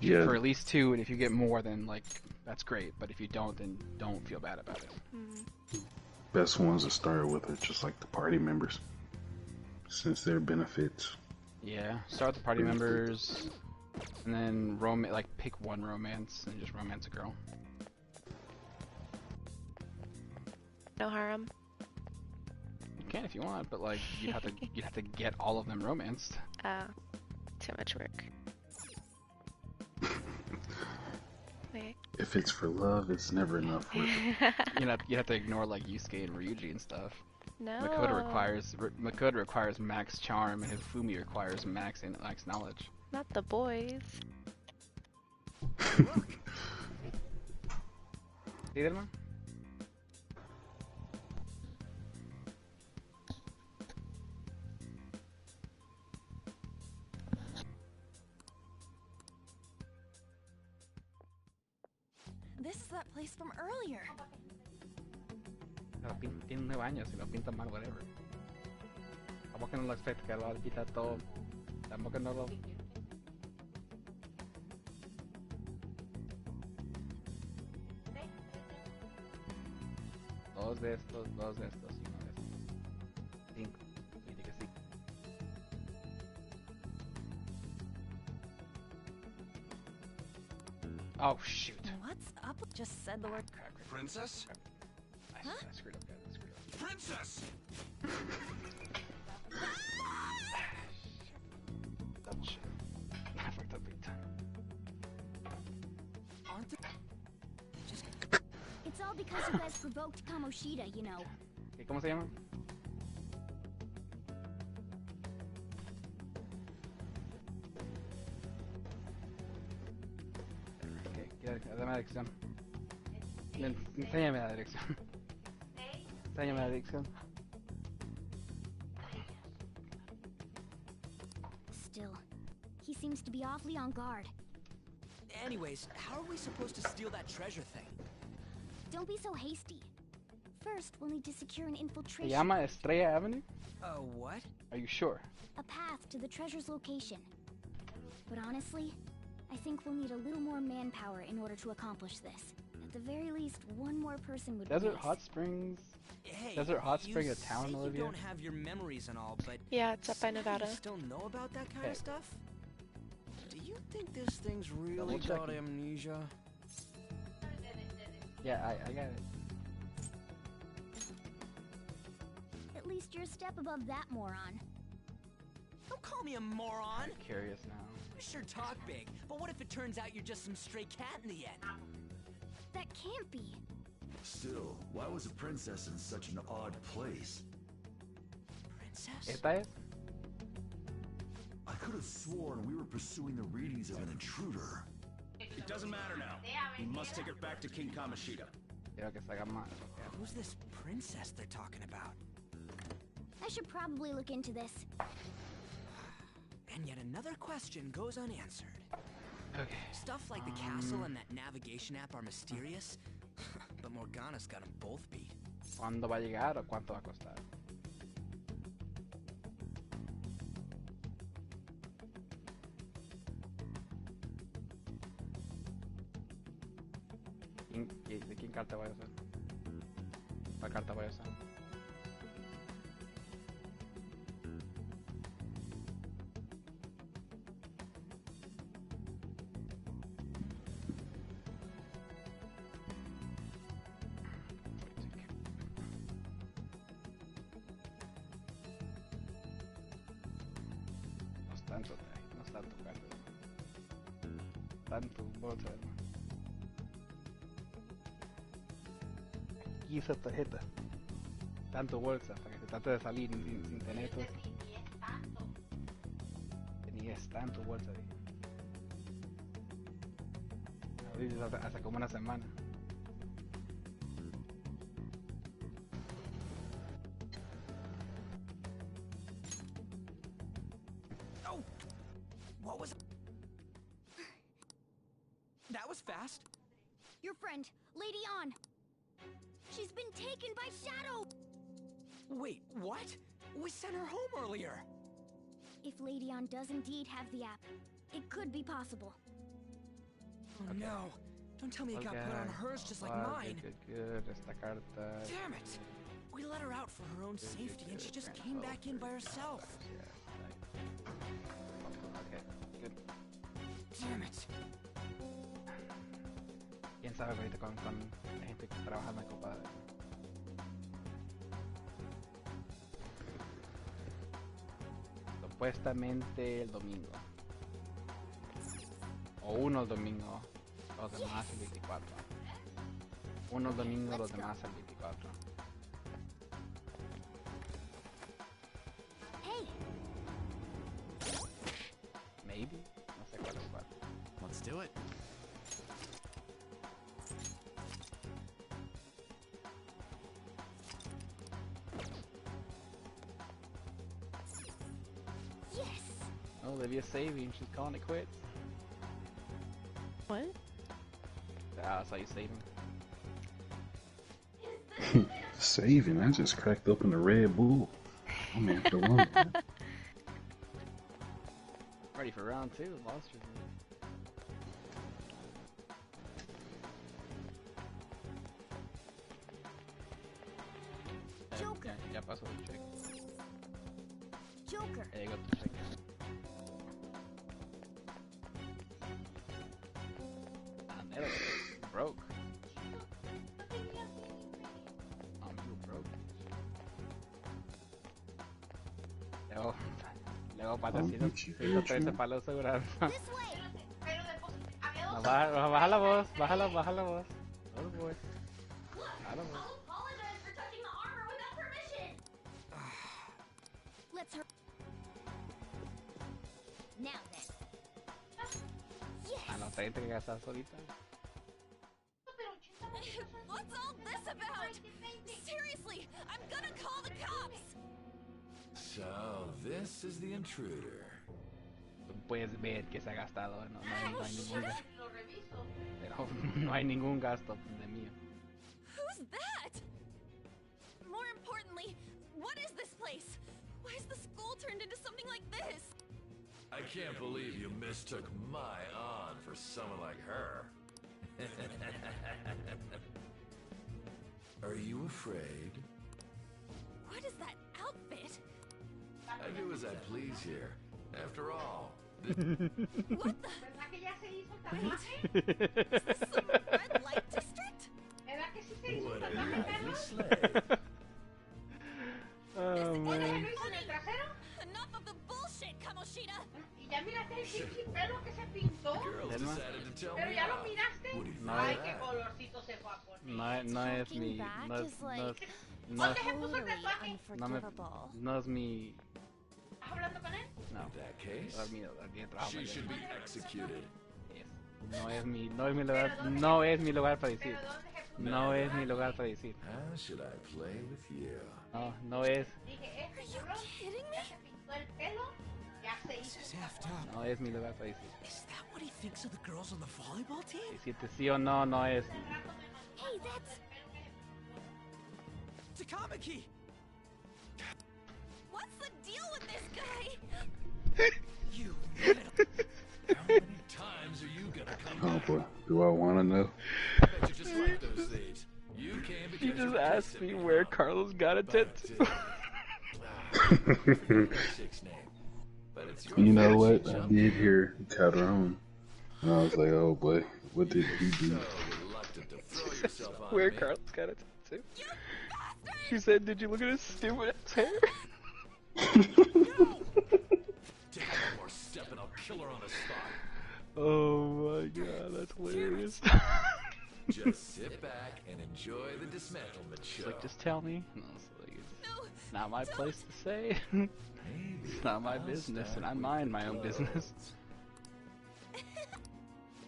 shoot for at least 2, and if you get more, then like that's great. But if you don't, then don't feel bad about it. Best ones to start with are just like the party members, since their benefits. Yeah, start with the party members, and then pick 1 romance and just romance a girl. No harem. You can if you want, but like you'd have to get all of them romanced. Too much work. Wait. If it's for love, it's never enough work. You have to ignore like Yusuke and Ryuji and stuff. No. Makoto requires max charm, and Hifumi requires max knowledge. Not the boys. See that, man? This is that place from earlier. Tiene 9 años, si lo pintan mal, whatever. Tampoco no lo expecto que lo va a quitar todo. Tampoco no lo... Dos de estos y 1 de estos. 5. Dice que sí. Oh shoot. What's up? Just said the word. Princess? I screwed up, guys. I screwed up. Princess! It's all because you guys provoked Kamoshida, you know. ¿Cómo se llama? Dame la dirección. Enséñame la dirección. Enséñame la dirección. Still, he seems to be awfully on guard. Anyways, how are we supposed to steal that treasure thing? Don't be so hasty. First, we'll need to secure an ¿Se infiltration. llama Estrella Avenue? What? Are you sure? A path to the treasure's location. But honestly, I think we'll need a little more manpower in order to accomplish this. At the very least, one more person would be Desert nice. Hot Springs? Hey, Desert Hot Spring you a town, say Olivia? You don't have your memories and all, but yeah, it's up by Nevada. You still know about that kind of Hey. stuff? Do you think this thing's really got amnesia? Yeah, I got it. At least you're a step above that moron. Don't call me a moron. I'm curious now. You sure talk big, but what if it turns out you're just some stray cat in the end? That can't be. Still, why was a princess in such an odd place? Princess? ¿Esta es? I could have sworn we were pursuing the readings of an intruder. It doesn't matter now. We must take it back to King Kamoshida. Quiero que salga más. Who's this princess they're talking about? I should probably look into this. And yet another question goes unanswered. Okay. Stuff like the castle and that navigation app are mysterious, but Morgana's got them both beat. ¿Cuándo va a llegar o cuánto va a costar? ¿De quién carta voy a usar? ¿Cuál carta voy a usar? No es tanto carta. Tanto bolsa. Aquí esa tarjeta. Tanto bolsa para que se trate de salir sin tener todo. Ni es tanto bolsa. Abrir hasta como una semana. What was that? Was fast. Your friend, Lady An. She's been taken by Shadow! Wait, what? We sent her home earlier. If Lady An does indeed have the app, it could be possible. Oh no. Don't tell me it got put on hers just like mine. Good. Esta carta. Damn it. We let her out for her own safety and she just came back in by herself. Okay, good. Damn it. ¿Quién sabe ahorita con la gente que trabaja en compadre? Supuestamente el domingo. O uno el domingo, los demás el 24. Uno el domingo, los demás el 24. Hey. Maybe. No sé cuál es cuál. Let's do it. Yes. Oh, Olivia's saving. She's calling it quits. What? I saw you saving. Saving? I just cracked open a Red Bull. I'm after one. Ready for round 2. Lost your. Joker. Ya pasó el check. Joker. Ya llegó tu check. There it is. Broke. You broke. Luego patecitos, 130 para asegurar. No, baja la voz, baja la voz. Oh boy. Baja la voz. Let's hurry. Now then. Yes. Ah, no, está bien que está solita. What's all this about? Seriously, I'm gonna call the cops! So, this is the intruder. Puedes ver que se ha gastado, no hay ningún gasto. Pero no hay ningún gasto de mío. Who's that? More importantly, what is this place? Why is the school turned into something like this? I can't believe you mistook my aunt for someone like her. Are you afraid? What is that outfit? I do as I please here. After all, What the? Wait, is this some red light district? what a lively slave. Oh man. Enough of the bullshit, Kamoshida! Girls decided to tell me off. What do you think No, of that? no es mi, no es mi. No. In that case, Dormido, she should be executed. No es mi lugar para decir. No es mi lugar para decir. How should I play with you? No es. Are you kidding me? This is effed up. No es mi lugar para decir. Is that what he thinks of the girls on the volleyball team? Decirte sí o no, no es. Hey, that's... Takamaki! What's the deal with this guy? You How many times are you gonna come Oh back? boy, do I want to know? I bet you just like those things. You came because He just you asked me where Carlos got a tattoo. But it's your You know fault what? she I jumped. did hear Calderon, and I was like, oh boy, what did he do? So reluctant to throw yourself on Where me. Carlos got a tattoo? She said, "Did you look at his stupid ass hair?" Take one more step and I'll kill her on the spot. Oh my god, that's hilarious. Just sit back and enjoy the dismantlement show. She's like, just tell me. No, it's like, it's not my place to say. It's not my business, and I mind my own business.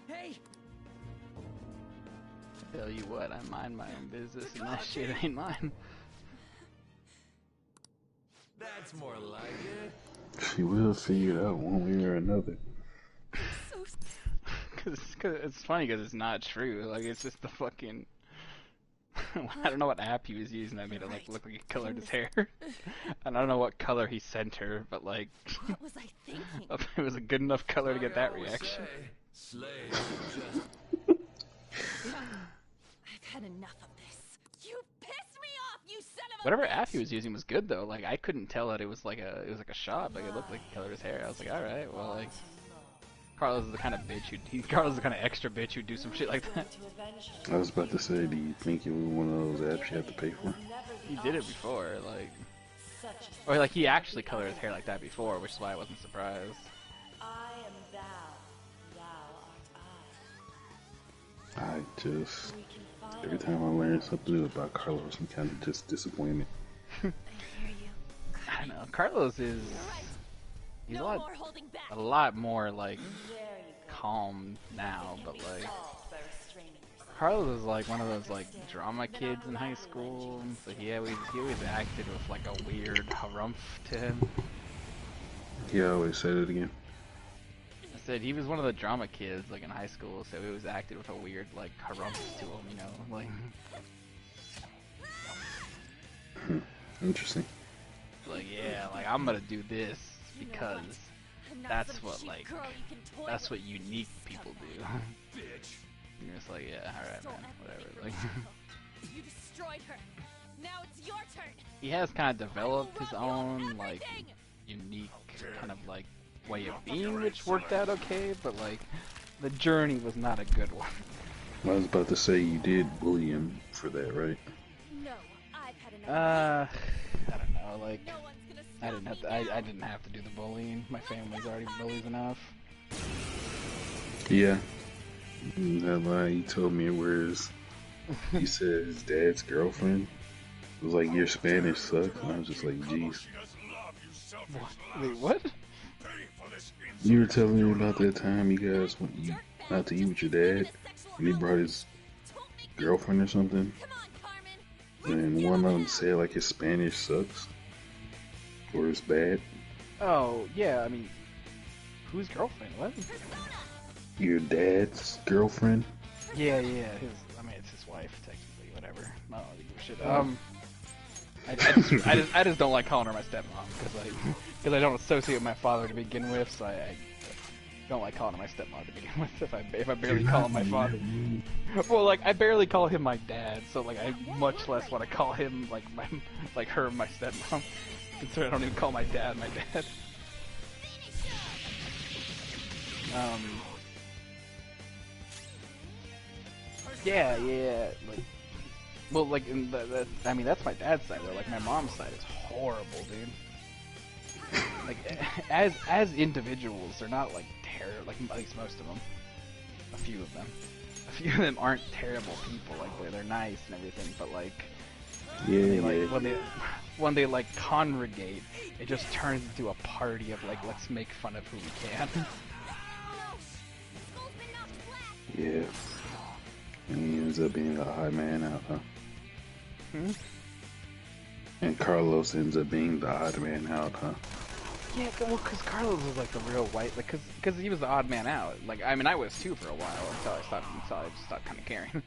Hey! Tell you what, I mind my own business, and that shit ain't mine. That's more like it. She will figure it out one way or another. Cause it's funny because it's not true. Like, it's just the fucking... I don't know what app he was using that made it like look like he colored his hair. And I don't know what color he sent her, but like... What was I thinking? It was a good enough color to get that reaction. Slaves just... I've had enough of this. You pissed me off, you son of a Whatever app he was using was good though. Like, I couldn't tell that it was like a shot. Like, it looked like he colored his hair. I was like, alright, well, like... Carlos is the kind of bitch Carlos is the kind of extra bitch who'd do some shit like that. I was about to say, do you think it was one of those apps you have to pay for? He did it before, like... Or like, he actually colored his hair like that before, which is why I wasn't surprised. I just... Every time I learn something new about Carlos, I'm kind of just disappointed. I don't know, Carlos is... He's a lot more, like, calm now, but, like... Carlos is, like, one of those, like, drama kids in high school, so he always acted with, like, a weird harumph to him. He always said it again. I said he was one of the drama kids, like, in high school, so he always acted with a weird, like, harumph to him, you know, like... Interesting. Like, yeah, like, I'm gonna do this. Because that's what, like, that's what unique people do. Bitch. You're just like, yeah, alright, man, whatever. Like, You destroyed her. Now it's your turn. he has kind of developed his own, like, unique kind of, like, way of being, which worked out okay, but, like, the journey was not a good one. I was about to say you did bully him for that, right? No, I've had enough. I don't know. know, like I didn't have to do the bullying. My family's already bullies enough. Yeah. That line he told me whereas he said his dad's girlfriend was like, your Spanish sucks, and I was just like, jeez. Wait, what? You were telling me about that time you guys went out to eat with your dad, and he brought his girlfriend or something, and one of them said like his Spanish sucks, or it's bad. Oh, yeah, I mean, whose girlfriend? What? Your dad's girlfriend? Yeah, I mean, it's his wife, technically, whatever. No, shit. I just don't like calling her my stepmom, because I don't associate with my father to begin with, so I don't like calling her my stepmom to begin with, if I barely call him my father. Well, like, I barely call him my dad, so, like, I much less want to call him, like her my stepmom, considering I don't even call my dad my dad. Yeah, like, well, like, I mean, that's my dad's side, though. Like, my mom's side is horrible, dude. Like, as individuals, they're not, like, terrible, like, at least most of them. A few of them aren't terrible people, like, they're nice and everything, but, like, when they, like, congregate, it just turns into a party of, like, let's make fun of who we can. Yeah. And he ends up being the odd man out, huh? And Carlos ends up being the odd man out, huh? Yeah, well, because Carlos was like the real white, like, because he was the odd man out. Like, I mean, I was too for a while until I just stopped kind of caring.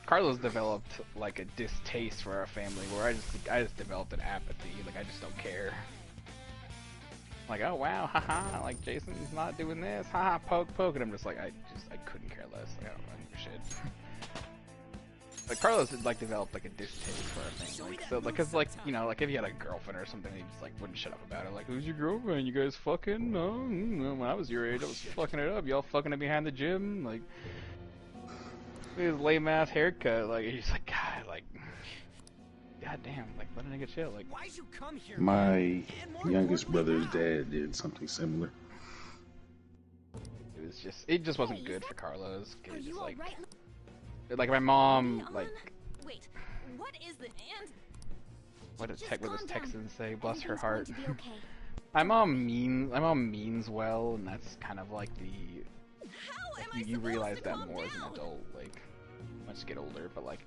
Carlos developed like a distaste for our family, where I just developed an apathy. Like, I just don't care. Like, oh wow, haha, like Jason's not doing this, haha, poke, and I'm just like, I couldn't care less. Like, I don't give a shit. Like, Carlos had, like, developed, like, a distaste for our thing, like, so, like, cause, like, you know, like, if you had a girlfriend or something, he just, like, wouldn't shut up about it, like, who's your girlfriend, you guys fucking? No, when I was your age, I was fucking it up, y'all fucking it behind the gym, like, his lame-ass haircut, like, he's like, God, like, goddamn, like, let a nigga chill, like. Why'd you come here? My youngest brother's dad did something similar. It just wasn't good for Carlos, cause it just, like my mom, like. Wait, what is the and? What does this Texan say? Bless her heart. My mom means well, and that's kind of like the. Like, you realize that more as an adult, like, once you get older. But like,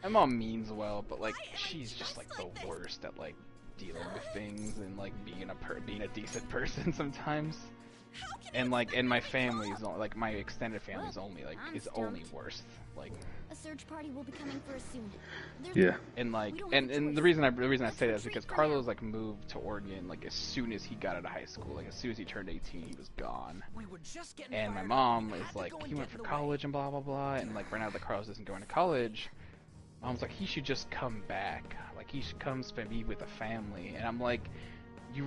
my mom means well, but like, she's just like the worst at like dealing with things and like being a decent person sometimes. And like, and my family's like my extended family's only like is only worse. Like, a search party will be coming for us soon. Yeah. And like, and the reason I say that is because Carlos like moved to Oregon like as soon as he got out of high school. Like as soon as he turned 18, he was gone. And my mom is like, he went for college and blah blah blah. And like right now that Carlos isn't going to college, Mom's like, he should just come back. Like he should come spend me with a family. And I'm like, you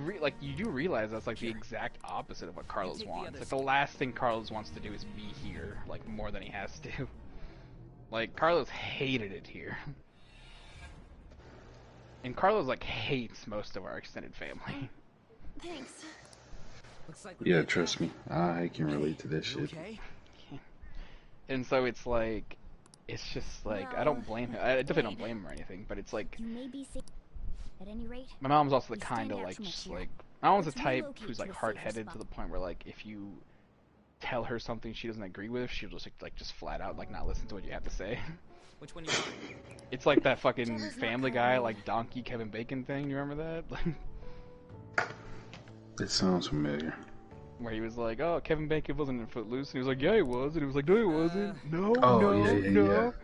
do realize that's like the exact opposite of what Carlos wants. Like the last thing Carlos wants to do is be here, like more than he has to. Like Carlos hated it here. And Carlos like hates most of our extended family. Thanks. Yeah, trust me, I can relate to this shit. Okay. And so it's like, it's just like, I don't blame him. I definitely don't blame him or anything, but it's like, You may be safe. At any rate, my mom's also the kind of like, just like, my mom's the type who's like hard-headed to the point where like, if you tell her something she doesn't agree with, she'll just like just flat out like not listen to what you have to say. Which one you want? It's like that fucking Family Guy like donkey Kevin Bacon thing. You remember that? It sounds familiar. Where he was like, "Oh, Kevin Bacon wasn't in Footloose," and he was like, "Yeah, he was," and he was like, "No, he wasn't. No, Oh, no, yeah. no."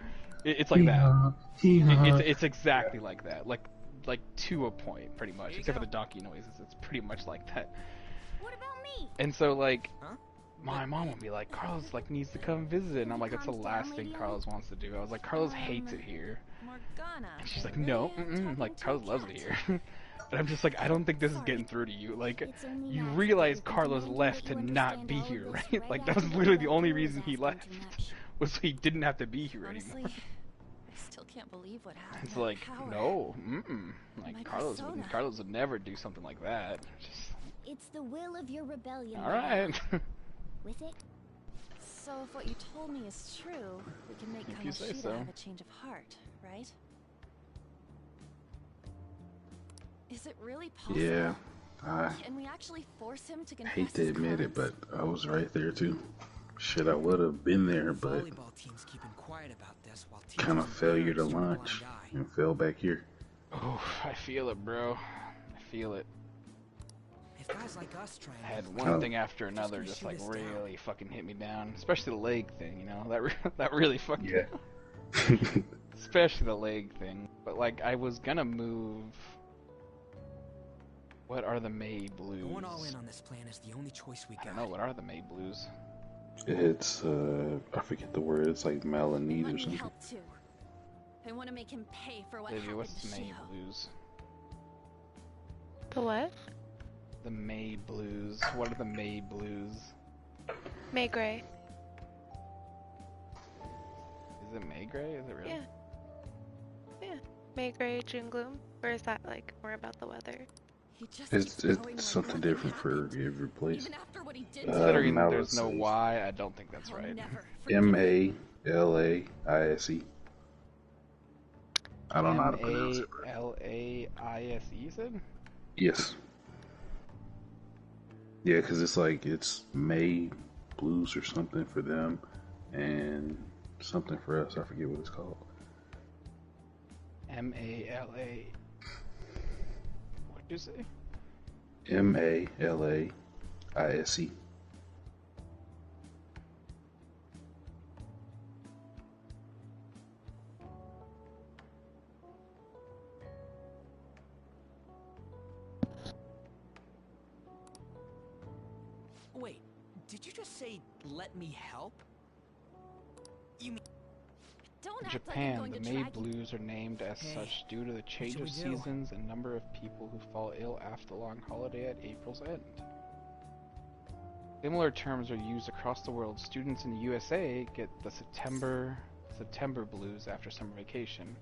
It's like that. It's exactly like that. Like to a point, pretty much. Except for the donkey noises, it's pretty much like that. What about me? And so like, my mom would be like, "Carlos like needs to come visit," and I'm like, "That's the last thing Carlos wants to do." I was like, "Carlos hates it here," and she's like, "No, like Carlos loves it here." And I'm just like, I don't think this is getting through to you. Like, you realize Carlos left to not be here, right? Like, that was literally the only reason he left, was so he didn't have to be here anymore. I still can't believe what happened. It's like, Power. no, like My Carlos persona. would never do something like that. Just, It's the will of your rebellion. all right. With it? So if what you told me is true, we can make If you say Kamoshida so. have a change of heart, right? Is it really possible? Yeah, I Can we actually force him to confess hate to his admit it, crimes? but I was right there too. Shit, I would have been there, but Volleyball team's keeping quiet about this while kind of teachers and failure to parents turn a launch blind eye. and fell back here. Oh, I feel it, bro. I feel it. If guys like us try I had and one thing after another gonna just shoot like us down. really fucking hit me down, especially the leg thing, you know, that really fucking, Yeah. especially the leg thing. But like, I was gonna move. What are the May Blues? Going all in on this plan is the only choice we got. I don't know, what are the May Blues? It's I forget the word. It's like Malinese or Let me something. help too. I want to make him pay for what Livy, happened what's to the May Shiho. Blues? The what? The May Blues. What are the May Blues? May Gray. Is it May Gray? Is it really? Yeah. Yeah. May Gray, June Gloom. Or is that like more about the weather? It's something different for every place. Considering there's no Malise. Y, I don't think that's right. Malalaise. I don't know how to pronounce it. Malaise, you said? Yes. Yeah, because it's like it's May Blues or something for them, and something for us. I forget what it's called. M-A-L-A. What did you say? Malaise. Wait, did you just say, let me help? You mean... Don't In act Japan, like I'm the going to May drag you. Blues are named as Hey, such due to the change should of we do? seasons and number of people who fall ill after the long holiday at April's end. Similar terms are used across the world. Students in the USA get the September Blues after summer vacation,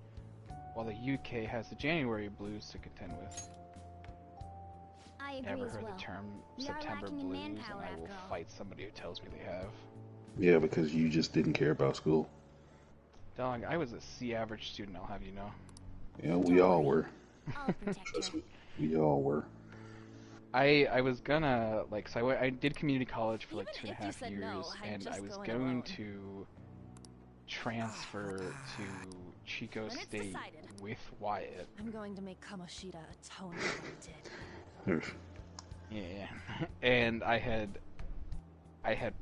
while the UK has the January Blues to contend with. I agree Never as heard well. the term We are September lacking in Blues, and manpower I will after all. fight somebody who tells me they have. Yeah, because you just didn't care about school. Dog, I was a C average student, I'll have you know. Yeah, we all were. I'll protect her. Trust me, we all were. I was gonna, like, so I did community college for like Even 2.5 if you said years, no, I'm and just I was going going alone. to transfer to Chico Then it's State decided. with Wyatt. I'm going to make Kamoshida atone for what he did. Yeah, and I had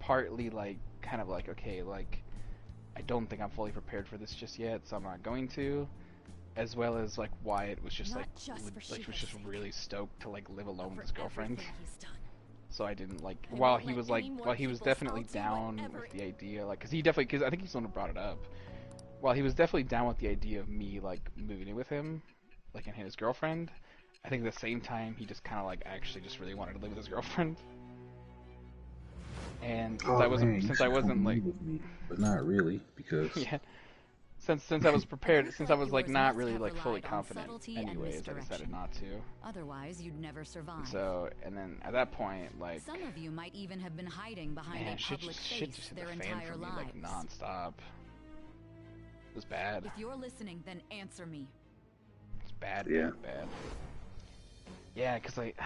partly like, kind of like, okay, like, I don't think I'm fully prepared for this just yet, so I'm not going to. As well as like Wyatt was just Not like, just for was Shiva's just sake. really stoked to like live alone with For his girlfriend. everything he's done. So I didn't like, I while won't he let was like, any more while he was people definitely fault you down whatever with the idea, like, cause I think he's the one who brought it up. While he was definitely down with the idea of me like moving in with him, like, and his girlfriend, I think at the same time he just kind of like actually just really wanted to live with his girlfriend. And since Oh, I wasn't, man, you since should I wasn't come like, meet with me, but not really, because yeah, since I was prepared, since I was like yours not must really have like fully relied on confident subtlety and anyways, I decided misdirection. not to. Otherwise, you'd never survive. So, and then at that point, like, Some of you might even have been hiding behind man, a shit public just face hit their the fan entire for me lives. like nonstop. It was bad. If you're listening, then answer me. It's bad, Yeah. bad. Yeah, cause like,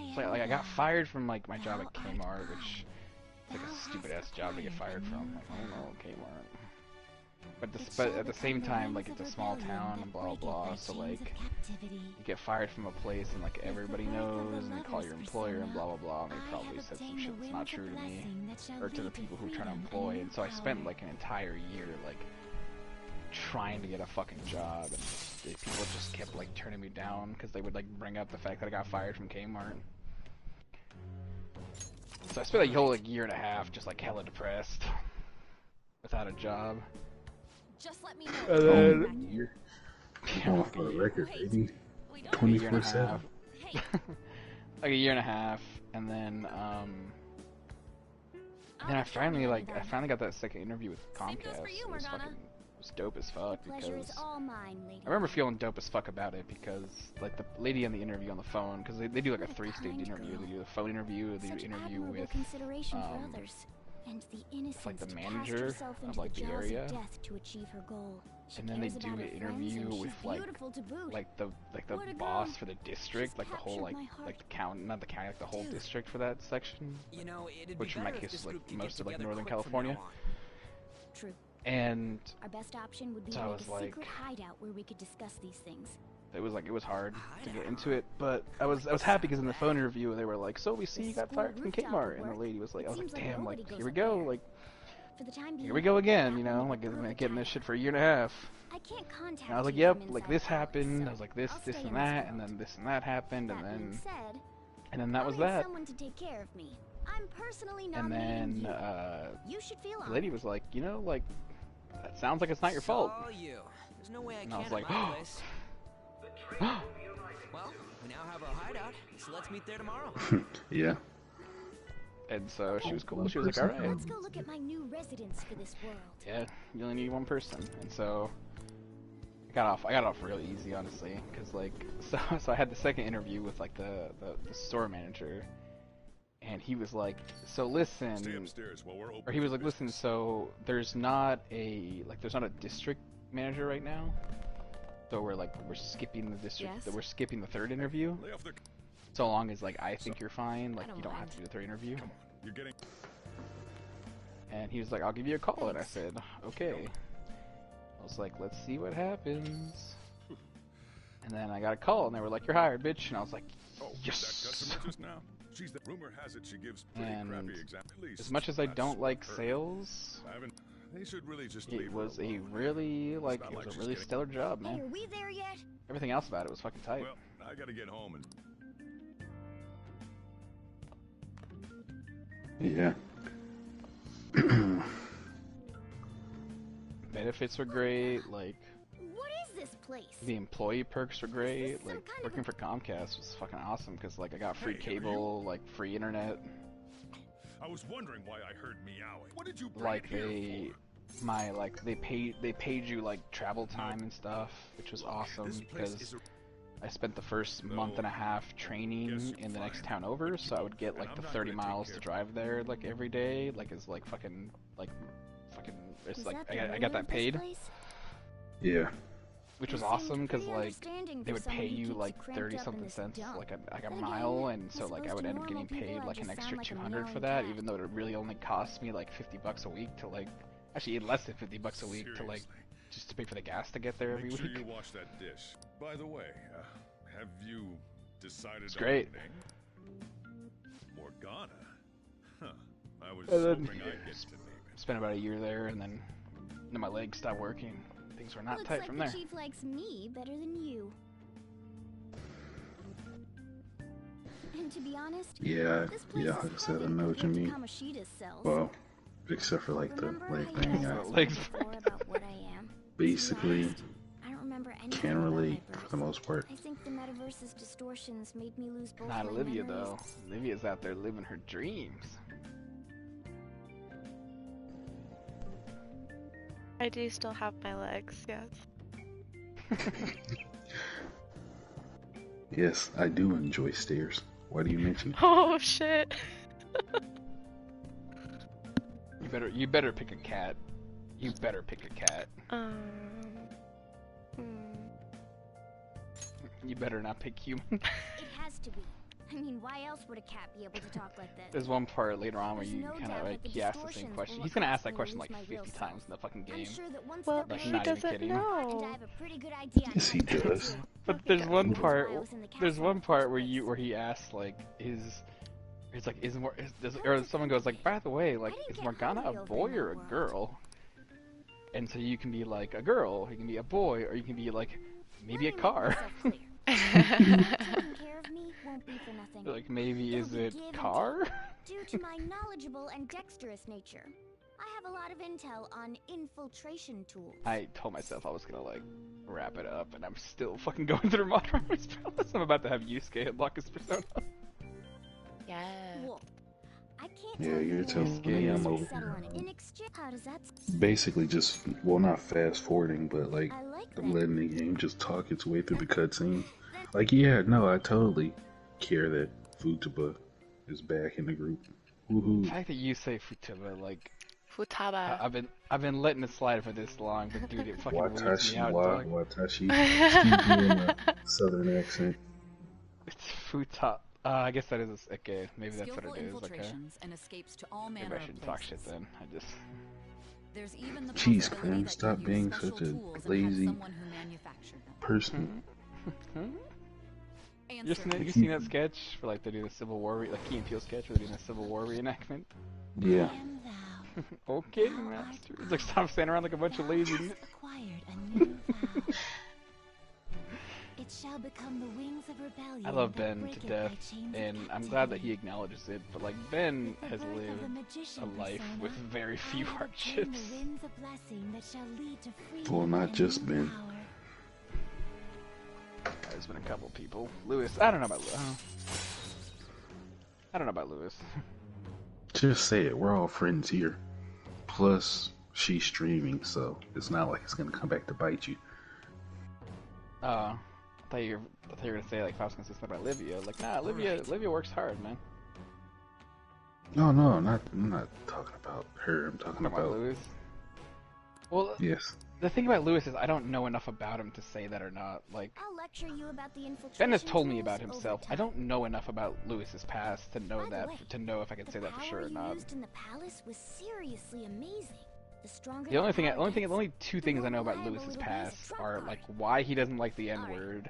it's like I got fired from like my job at Kmart, which is like a stupid ass job to get fired from. Like, oh no, Kmart. But at the same time, like, it's a small town and blah blah blah. So like, you get fired from a place and like everybody knows, and they call your employer and blah blah blah. And they probably said some shit that's not true to me or to the people who are trying to employ. And so I spent like an entire year like trying to get a fucking job, and people just kept like turning me down because they would like bring up the fact that I got fired from Kmart. So I spent like a whole like year and a half just like hella depressed without a job. Just let me And know. then, year. Going for the record, baby. 24/7. Like a year and a half, and then I finally got that second interview with Comcast. It was was dope as fuck The pleasure because is all mine, lady. I remember feeling dope as fuck about it because like the lady on the interview on the phone, because they do like a 3-stage interview. They do the phone interview, they do Such interview admirable with consideration for others. And the innocence like the to manager cast herself of into like the jaws of area. death to achieve her goal. She And then they cares do about an her interview friends, and with she's like beautiful to boot. the What a boss girl. for the district, She's like the whole captured like my heart. like the county, not the county, like the whole district for that section. You know, it'd Which be in my better if case this is like group could most get of like together Northern quick from California. now on. True. And Our best option would be So to I make was a like- secret hideout where we could discuss these things. it was hard to get into it, but I was happy because in the phone interview they were like, so we see you got fired from Kmart, and the lady was like, I was like, damn, like here we go, like For the time being, here we go again, you know, like I've been getting this shit for a year and a half. I can't contact And I was like, you yep, from like inside this the palace, happened. so I was like this I'll this stay and in that, this and then this and that happened, That being said, and then that I'll was need that. someone to take care of me. I'm personally And nominating then you. You should feel the lady was like, you know, like that sounds like it's not your fault. All you. There's no way I And can I was like, at my place. Well, we now have our hideout, so let's meet there tomorrow. Yeah. And so she was cool. She was like, all right. Let's go look at my new residence for this world. Yeah, you only need one person, and so I got off real easy, honestly, because like so I had the second interview with like the store manager, and he was like, so listen, Stay upstairs while we're open or he was for like, listen, business. so there's not a district manager right now, so we're skipping the district, Yes. we're skipping the third interview, Lay off the... so long as like I think you're fine, like don't you don't have mind. to do the third interview. Come on, you're getting... And he was like, I'll give you a call. And I said, okay. I was like, let's see what happens. And then I got a call, and they were like, you're hired, bitch. And I was like, Oh, yes. that customer just now? She's the... Rumor has it she gives pretty And crappy exam. At least as much as I that's don't what like I've heard. sales, I haven't... They should really just it leave her was a alone. really, like, not it like was a she's really getting- stellar job, Hey, man. are we there yet? Everything else about it was fucking tight. Well, I gotta get home and... Yeah. Benefits were great, like, What is this place? the employee perks were great, some like, kind of working for Comcast was fucking awesome, because, like, I got free Hey, are cable, like, free internet, I was wondering why I heard meowing. What did you bring like, it here for? they paid you, like, travel time and stuff, which was awesome, This place because is a... I spent the first month and a half training in the next town over, so I would get like the 30 miles to drive there like every day, like it's like fucking it's Is like that the I name got of that this paid, place? Yeah. which was You seemed awesome because pretty like understanding they for would someone pay who you keeps like cramped 30 up in something this cents dump. like a Then again, mile, and I so like I suppose would to end up getting normal people, paid I like an just extra sound like a 200 for meowing that, cat. even though it really only cost me like 50 bucks a week to like actually less than 50 bucks a week to like Seriously. just to pay for the gas to get there every Make sure week. you wash that dish. By the way, have you decided It's on great. a name? Morgana? Huh. I was And then hoping I'd get to name it. spent about a year there, and then my legs stopped working. Things were not Looks tight like from the there. chief likes me better than you. And to be honest, Yeah, this place yeah, is like I said, I perfect know what you compared to mean. Kamoshida's cells. Well, except for like the Remember leg how you thing, asked I me Legs. before about what I am? basically I don't remember anything can't about relate my for birth. the most part. I think the metaverse's distortions made me lose both Not my Olivia memories. though. Olivia's out there living her dreams. I do still have my legs, yes. Yes, I do enjoy stairs. Why do you mention? Oh shit. You better pick a cat. You better pick a cat. Hmm. You better not pick human. It has to be. I mean, why else would a cat be able to talk like this? There's one part later on where There's you no kind doubt of that like the he asks the same distortions question. will He's gonna ask that cause question me like to lose my 50 real times in the fucking I'm game. sure that once Well, the Like, he not even doesn't kidding. and I know. have a pretty good idea on Yes, he what to does. do. But there's one That's part. why I was in the There's castle one in the part first where place. he asks like it's like or someone goes like, by the way, like didn't is get Morgana hungry a over boy in that or a world. girl? And so you can be like a girl, you can be a boy, or you can be like maybe a Let me make car. myself clear. Taking care of me won't be for nothing. Like maybe It'll is be it give and car? Due to my knowledgeable and dexterous nature, I have a lot of intel on infiltration tools. I told myself I was gonna like wrap it up, and I'm still fucking going through Mod Runner's Palace. I'm about to have Yusuke unlock his persona. Yeah. Wolf, I Yeah, you're telling me I'm over here. Basically, just, well, not fast forwarding, but like, I'm letting the game just talk its way through the cutscene. Like, yeah, no, I totally care that Futaba is back in the group. Woohoo. The fact that you say Futaba, like, Futaba. I've been letting it slide for this long, but dude, it fucking weirds me out. Watashi. Keep doing a southern accent. It's Futaba. I guess that is okay. Maybe that's what it is. Okay. And escapes to all Maybe manner I shouldn't talk shit then. I just. There's even the Jeez, Quinn, stop being such a lazy person. You seen that sketch for like they do the Civil War, like Key and Peele sketch where they're doing a Civil War reenactment? Yeah. Okay, master. It's like stop standing around like a bunch of lazy. It shall become the wings of rebellion. I love Ben to death, and I'm glad that he acknowledges it. But like Ben has lived a life with very few hardships. Well, not just Ben. There's been a couple people. Lewis, I don't know about Lewis. Just say it. We're all friends here. Plus, she's streaming, so it's not like it's gonna come back to bite you. I thought you were gonna say like if I was gonna say something about Olivia. Like, nah, Olivia works hard, man. No, I'm not talking about her. I'm talking about Lewis. Well, yes. The thing about Lewis is I don't know enough about him to say that or not. Like, I'll lecture you about the Ben has told me about himself. I don't know enough about Lewis's past to know that to know if I can say that for sure or not. Used in the palace was seriously amazing. The only two things I know about Lewis's past are like why he doesn't like the N-word,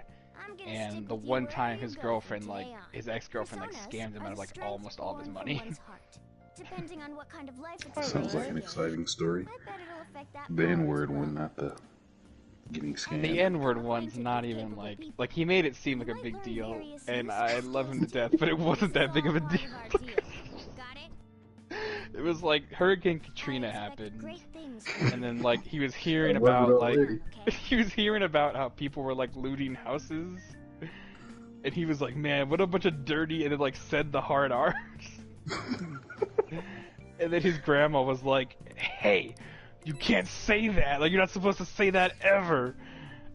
and the one time his girlfriend, like his ex-girlfriend, like scammed him out of like almost all of his money. Depending on what kind of life sounds like an exciting story. The N-word one, not the getting scammed. The N-word one's not even like he made it seem like a big deal, and I love him to death, but it wasn't that big of a deal. It was like Hurricane Katrina happened, and then like he was hearing about how people were like looting houses, and he was like, man, what a bunch of dirty, and then like said the hard R's. And then his grandma was like, hey, you can't say that, like you're not supposed to say that ever.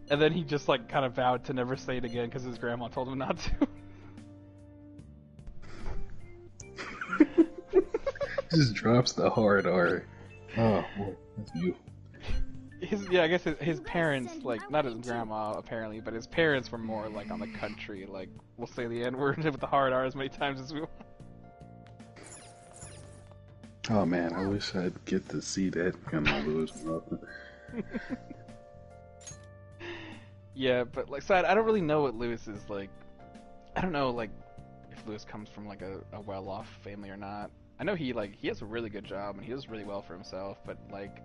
And then he just like kind of vowed to never say it again because his grandma told him not to. Just drops the hard R. Oh boy, that's beautiful. I guess his parents, like, not his grandma apparently, but his parents were more like on the country, like, we'll say the N-word with the hard R as many times as we want. Oh man, I wish I'd get to see that come out of Lewis more often. Yeah, but like, so I don't really know what Lewis is like. I don't know, like, if Lewis comes from like a well-off family or not. I know he has a really good job and he does really well for himself, but like,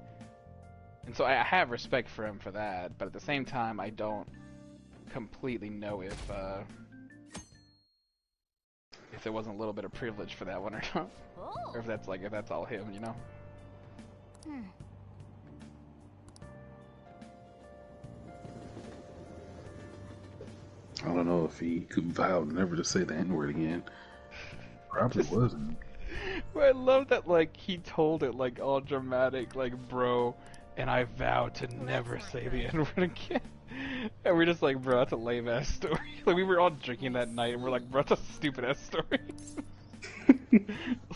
and so I have respect for him for that. But at the same time, I don't completely know if there wasn't a little bit of privilege for that one or not, or if that's all him, you know. I don't know if he could vow never to say the N-word again. Probably wasn't. Well, I love that, like, he told it, like, all dramatic, like, bro, and I vow to never say the N-word again. And we're just like, bro, that's a lame-ass story. Like, we were all drinking that night, and we're like, bro, that's a stupid-ass story.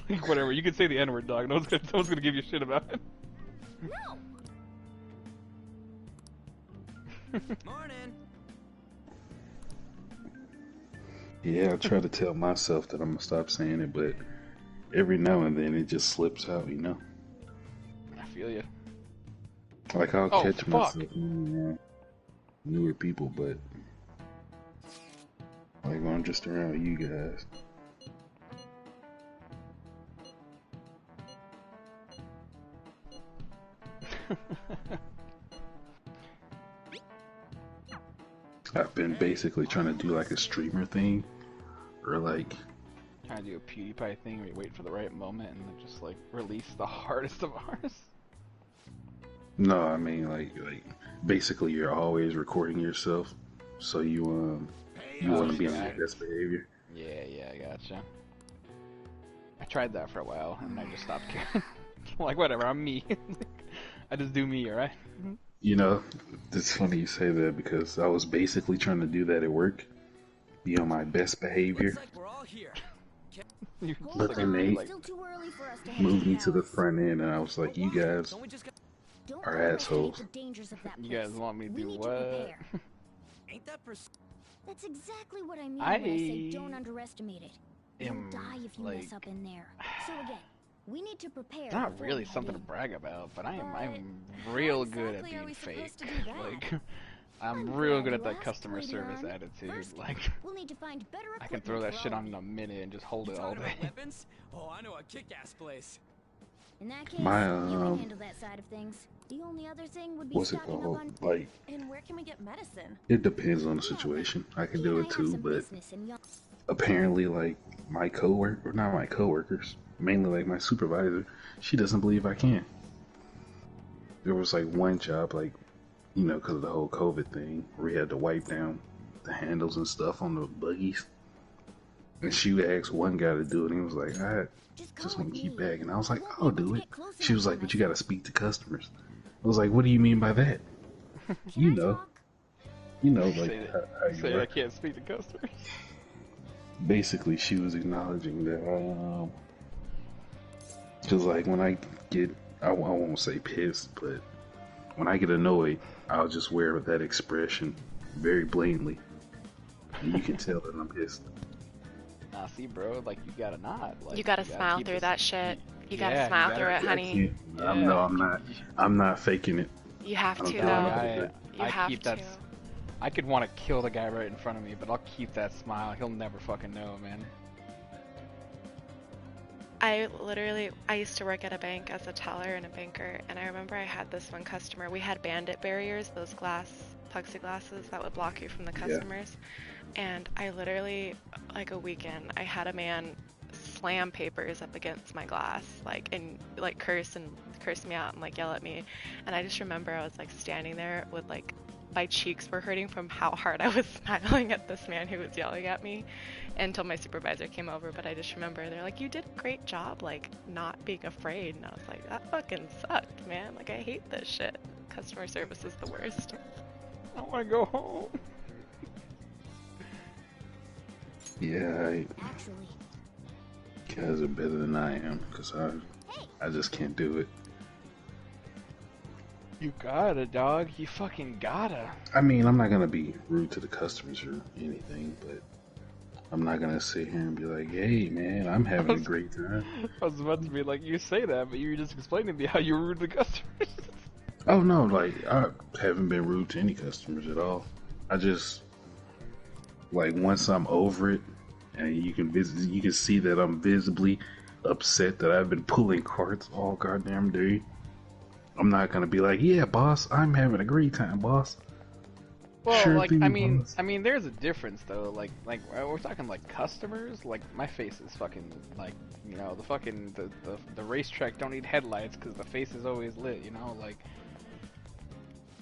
Like, whatever, you can say the N-word, dog. No one's gonna give you shit about it. No! Morning! Yeah, I try to tell myself that I'm gonna stop saying it, but every now and then it just slips out, you know? I feel you. Like, I'll catch myself newer people, but like when I'm just around you guys. I've been basically trying to do like a streamer thing, or like trying to do a PewDiePie thing where you wait for the right moment and then just like release the hardest of ours. No, I mean like basically you're always recording yourself, so you want to be in your best behavior. Yeah, I gotcha. I tried that for a while, and I just stopped caring. Like, whatever, I'm me. I just do me, alright? You know, it's funny you say that because I was basically trying to do that at work. Be on my best behavior. But then they moved me to the front end, and I was like, you guys are assholes. You guys want me to do what? Ain't that That's exactly what I mean when I say don't underestimate it. You'll die if you mess up in there. So again, we need to prepare. It's not really something to brag about, but I'm real good at being fake. Like, I'm real good at that customer service attitude. Like, I can throw that shit on in a minute and just hold it all day. Oh, I know a kick-ass place. In that case, My you can handle that side of things. The only other thing would be what's it called? Like, and where can we get medicine? it depends on the situation. I can do it too, but apparently, like, my coworker, or not my coworkers, mainly like my supervisor, she doesn't believe I can. There was like one job, like, you know, because of the whole COVID thing, where we had to wipe down the handles and stuff on the buggies. And she asked one guy to do it, and he was like, I just want to keep back. And I was like, I'll do it. She was like, but you got to speak to customers. I was like, what do you mean by that? You know, like how you say work. I can't speak to customers. Basically, she was acknowledging that, because like when I get, I won't say pissed, but when I get annoyed, I'll just wear that expression very blatantly. And you can tell that I'm pissed. Nah, see, bro, like, you gotta not. Like, you gotta smile through that shit. You gotta smile through it, honey. I'm not faking it. You have to, though. You have to. I could want to kill the guy right in front of me, but I'll keep that smile. He'll never fucking know, man. I used to work at a bank as a teller and a banker, and I remember I had this one customer. We had bandit barriers, those plexiglasses that would block you from the customers. And I literally, like a weekend, I had a man slam papers up against my glass, like, and like curse me out and like yell at me. And I just remember I was like standing there with like, my cheeks were hurting from how hard I was smiling at this man who was yelling at me until my supervisor came over. But I just remember they're like, you did a great job, like, not being afraid. And I was like, that fucking sucked, man. Like, I hate this shit. Customer service is the worst. I want to go home. Yeah, guys are better than I am, because I just can't do it. You gotta, dog. You fucking gotta. I mean, I'm not gonna be rude to the customers or anything, but I'm not gonna sit here and be like, hey, man, I'm having a great time. I was about to be like, you say that, but you were just explaining to me how you're rude to customers. Oh, no, like, I haven't been rude to any customers at all. I just, like, once I'm over it, and you can see that I'm visibly upset that I've been pulling carts all goddamn day. I'm not gonna be like, yeah, boss, I'm having a great time, boss. Well, sure like, thing, I mean, there's a difference though. Like, we're talking like customers. Like, my face is fucking like, you know, the racetrack don't need headlights because the face is always lit, you know, like.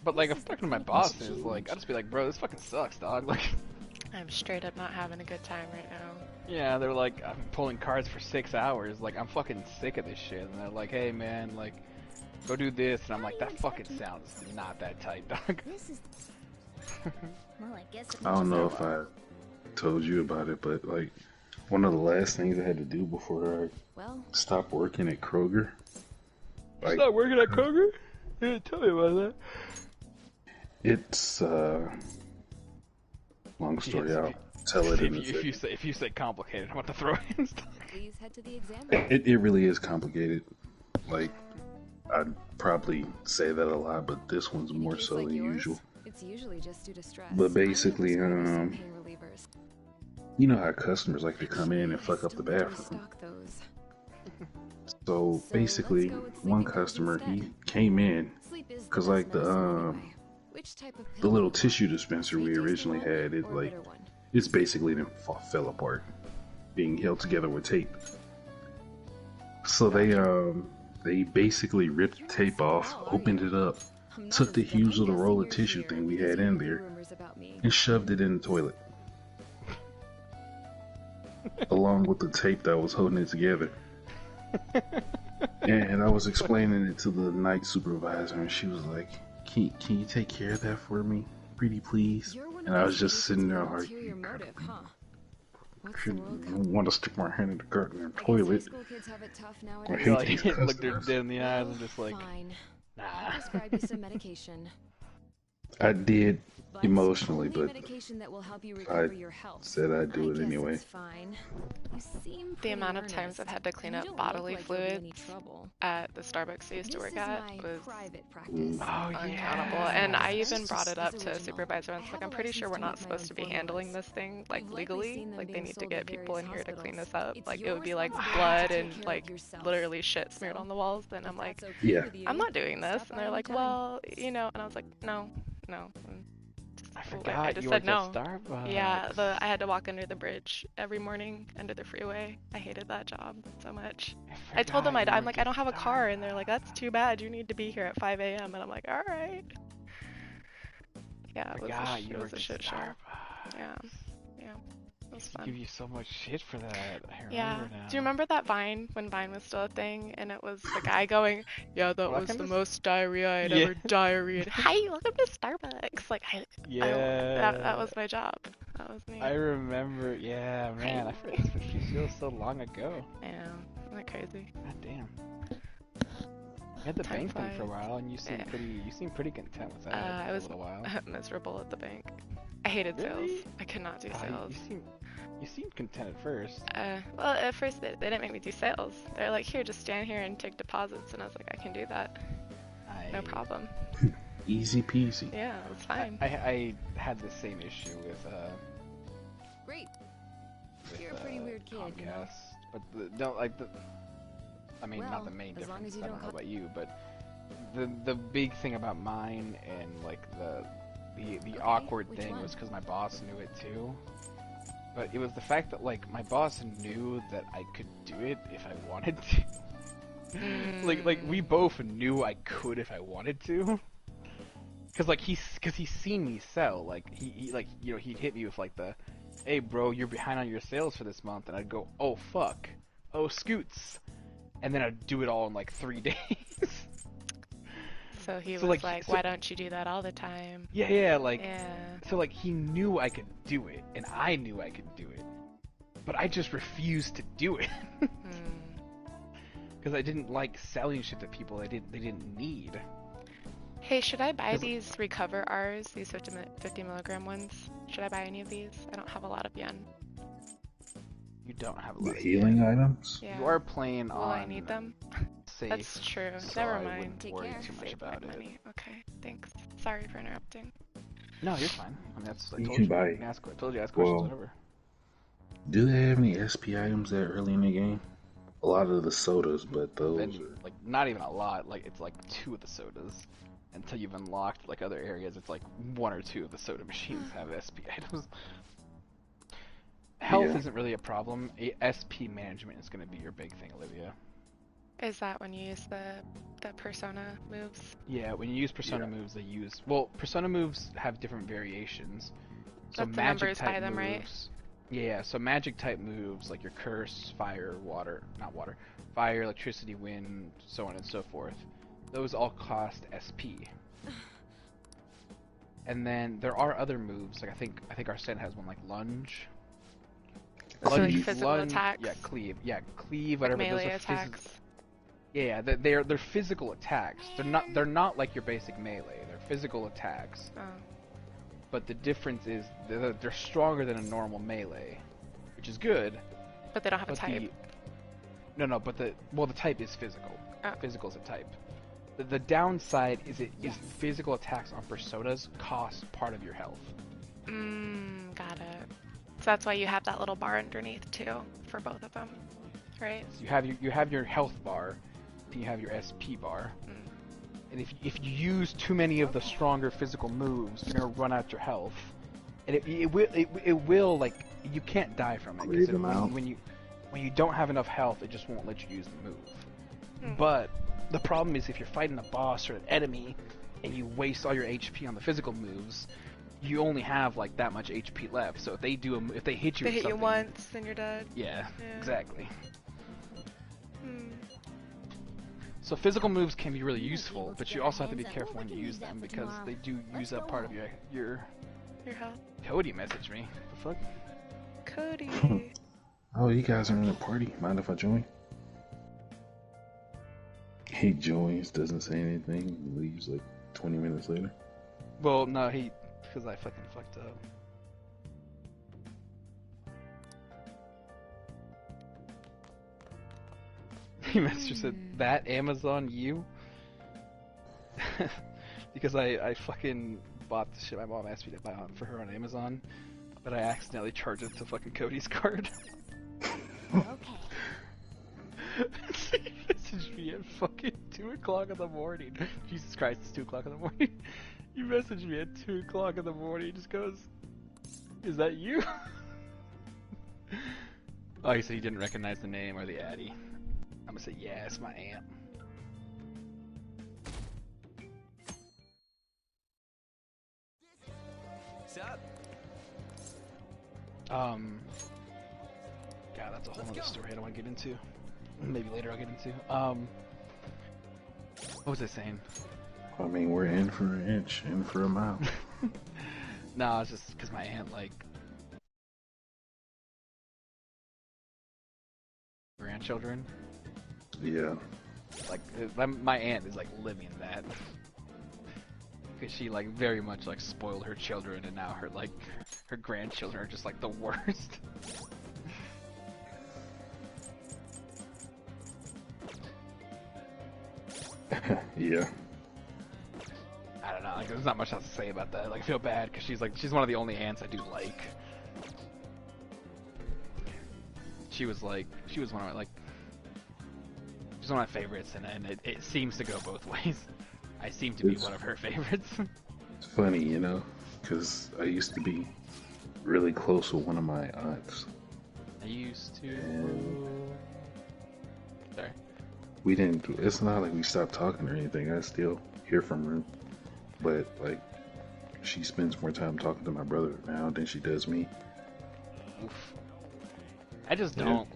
But like, if I'm talking to my bosses, like, I'll just be like, bro, this fucking sucks, dog. Like, I'm straight up not having a good time right now. Yeah, they're like, I'm pulling cards for 6 hours. Like, I'm fucking sick of this shit. And they're like, hey, man, like, go do this. And I'm like, that fucking sounds not that tight, dog. I don't know if I told you about it, but like, one of the last things I had to do before I stopped working at Kroger. Like, stop working at Kroger? Yeah, tell me about that. It's long story. I'll tell it in a second. If you say complicated, I'm about to throw in stuff. Please head to the exam. It really is complicated. Like, I'd probably say that a lot, but this one's more so than usual. It's usually just due to stress. But basically, you know how customers like to come in and fuck up the bathroom. So basically, one customer, he came in because like the little tissue dispenser we originally had, it's basically fell apart, being held together with tape. So they basically ripped the tape off, opened it up, took the huge little roll of tissue thing we had in there, and shoved it in the toilet, along with the tape that was holding it together. And I was explaining it to the night supervisor, and she was like, "Can you take care of that for me, pretty please?" And I was just sitting there like, I don't want to stick my hand in the goddamn toilet. I hate these customers. Looked her dead in the eyes and just like, nah. I'll prescribe you some medication. I did emotionally, but medication that will help you I recover your health. said I'd do it anyway. Fine. You seem The amount of times I've had to clean up bodily fluids at the Starbucks I used to work at was uncountable. And I even brought it up to a supervisor once, like, I'm pretty sure we're not supposed to be handling this thing, like, legally. Like, they need to get people in here to clean this up. Like, it would be, like, blood and, like, literally shit smeared on the walls. And I'm like, yeah, I'm not doing this. And they're like, well, you know, and I was like, no. I just said no. Yeah, I had to walk under the bridge every morning under the freeway. I hated that job so much. I told them I'm like, I don't have a car, and they're like, that's too bad. You need to be here at 5 a.m. And I'm like, all right. Yeah, it was a shit show. Yeah. It was fun. Give you so much shit for that. I Yeah. now. Do you remember that Vine when Vine was still a thing, and it was the guy going, "Yeah, that was the most diarrhea I'd ever diarrheaed." Hi, welcome to Starbucks. Like, that was my job. That was me. I remember. Yeah, man. I forgot this feels so long ago. Yeah, isn't that crazy? God damn. You had the bank thing for a while, and you seemed pretty content with that. I was a little while. miserable at the bank. I hated sales. I could not do sales. You seemed content at first. Well, at first they didn't make me do sales. They're like, here, just stand here and take deposits, and I was like, I can do that. No problem. Easy peasy. Yeah, it's fine. I had the same issue with Great. You're a pretty weird kid, Comcast, you know? but I mean, not the main difference. I don't know about you, but the big thing about mine and like the awkward thing was because my boss knew it too. But it was the fact that like my boss knew that I could do it if I wanted to. like we both knew I could if I wanted to. Cause he's seen me sell. Like he like, you know, he'd hit me with like the, "Hey bro, you're behind on your sales for this month," and I'd go, "Oh fuck, oh scoots," and then I'd do it all in like 3 days. So he was like, why don't you do that all the time? Yeah. So like he knew I could do it, and I knew I could do it, but I just refused to do it because I didn't like selling shit to people they didn't need. Hey, should I buy these Recover R's, these 50 milligram ones? Should I buy any of these? I don't have a lot of yen. You don't have a lot of healing items? Yeah. You are playing on. Will I need them? Safe, That's true. so Never I mind. wouldn't worry too much about it. Money. Okay, thanks. Sorry for interrupting. No, you're fine. I mean, that's. I You told can you. buy. I told you to ask questions. Whatever. Do they have any SP items that early in the game? A lot of the sodas, but those. And, like not even a lot. Like it's like 2 of the sodas. Until you've unlocked like other areas, it's like 1 or 2 of the soda machines have SP items. Health isn't really a problem. SP management is going to be your big thing, Olivia. Is that when you use the Persona moves? Yeah, when you use Persona moves, they use... Well, Persona moves have different variations. So That's the magic numbers type by them, moves, right? Yeah, so magic type moves, like your curse, fire, water... Not water. Fire, electricity, wind, so on and so forth. Those all cost SP. And then there are other moves, like I think Arsene has one like lunge. So like physical attacks? Yeah, cleave. Yeah, cleave, whatever. Like melee those are attacks. Yeah, they're physical attacks. They're not like your basic melee. They're physical attacks. Oh. But the difference is they're stronger than a normal melee, which is good. But they don't have a type. But the type is physical. Oh. Physical is a type. The downside is physical attacks on personas cost part of your health. Got it. So that's why you have that little bar underneath too for both of them, right? So you have your health bar, and you have your SP bar. And if you use too many of the stronger physical moves, you're gonna run out your health, and it will like you can't die from it. Leave them out. When you don't have enough health, it just won't let you use the move. But the problem is if you're fighting a boss or an enemy, and you waste all your HP on the physical moves, you only have like that much HP left. So if they hit you, they hit you once, then you're dead. Yeah, exactly. So physical moves can be really useful, but you also have to be careful when you use them because they do use up part of your health. Cody messaged me. The fuck? Cody. Oh, you guys are in a party. Mind if I join? He joins, doesn't say anything, and leaves like 20 minutes later. Well, no, because I fucking fucked up. He messaged said, that Amazon you? Because I fucking bought the shit my mom asked me to buy for her on Amazon, but I accidentally charged it to fucking Cody's card. Okay. He messaged me at fucking 2 o'clock in the morning. Jesus Christ, it's 2 o'clock in the morning. He messaged me at 2 o'clock in the morning. He just goes, is that you? Oh, he said he didn't recognize the name or the Addy. I'm gonna say, yeah, it's my aunt. What's up? God, that's a whole other story I don't want to get into. Maybe later I'll get into. What was I saying? I mean, we're in for an inch, in for a mile. No, it's just because my aunt, like, grandchildren. Yeah. Like, my aunt is, like, living that. Because she, like, very much, like, spoiled her children, and now her, like, her grandchildren are just, like, the worst. Yeah. I don't know, like, there's not much else to say about that. Like, I feel bad, because she's one of the only aunts I do like. She was one of my, like, she's one of my favorites, and it seems to go both ways. I seem to be one of her favorites. It's funny, you know, because I used to be really close with one of my aunts. I used to... Sorry. We didn't, it's not like we stopped talking or anything. I still hear from her. But, like, she spends more time talking to my brother now than she does me. Oof. I just don't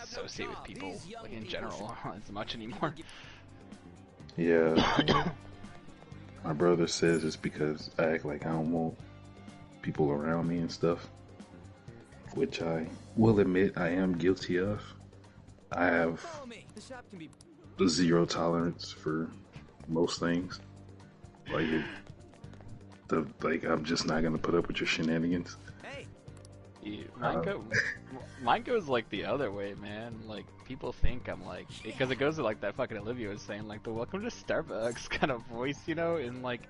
associate with people, like, in general, as much anymore. Yeah. My brother says it's because I act like I don't want people around me and stuff. Which I will admit I am guilty of. I have zero tolerance for most things. Like, I'm just not gonna put up with your shenanigans. Mine goes like the other way, man. Like, people think I'm like, because it goes to like that fucking Olivia was saying, like the welcome to Starbucks kind of voice, you know, and like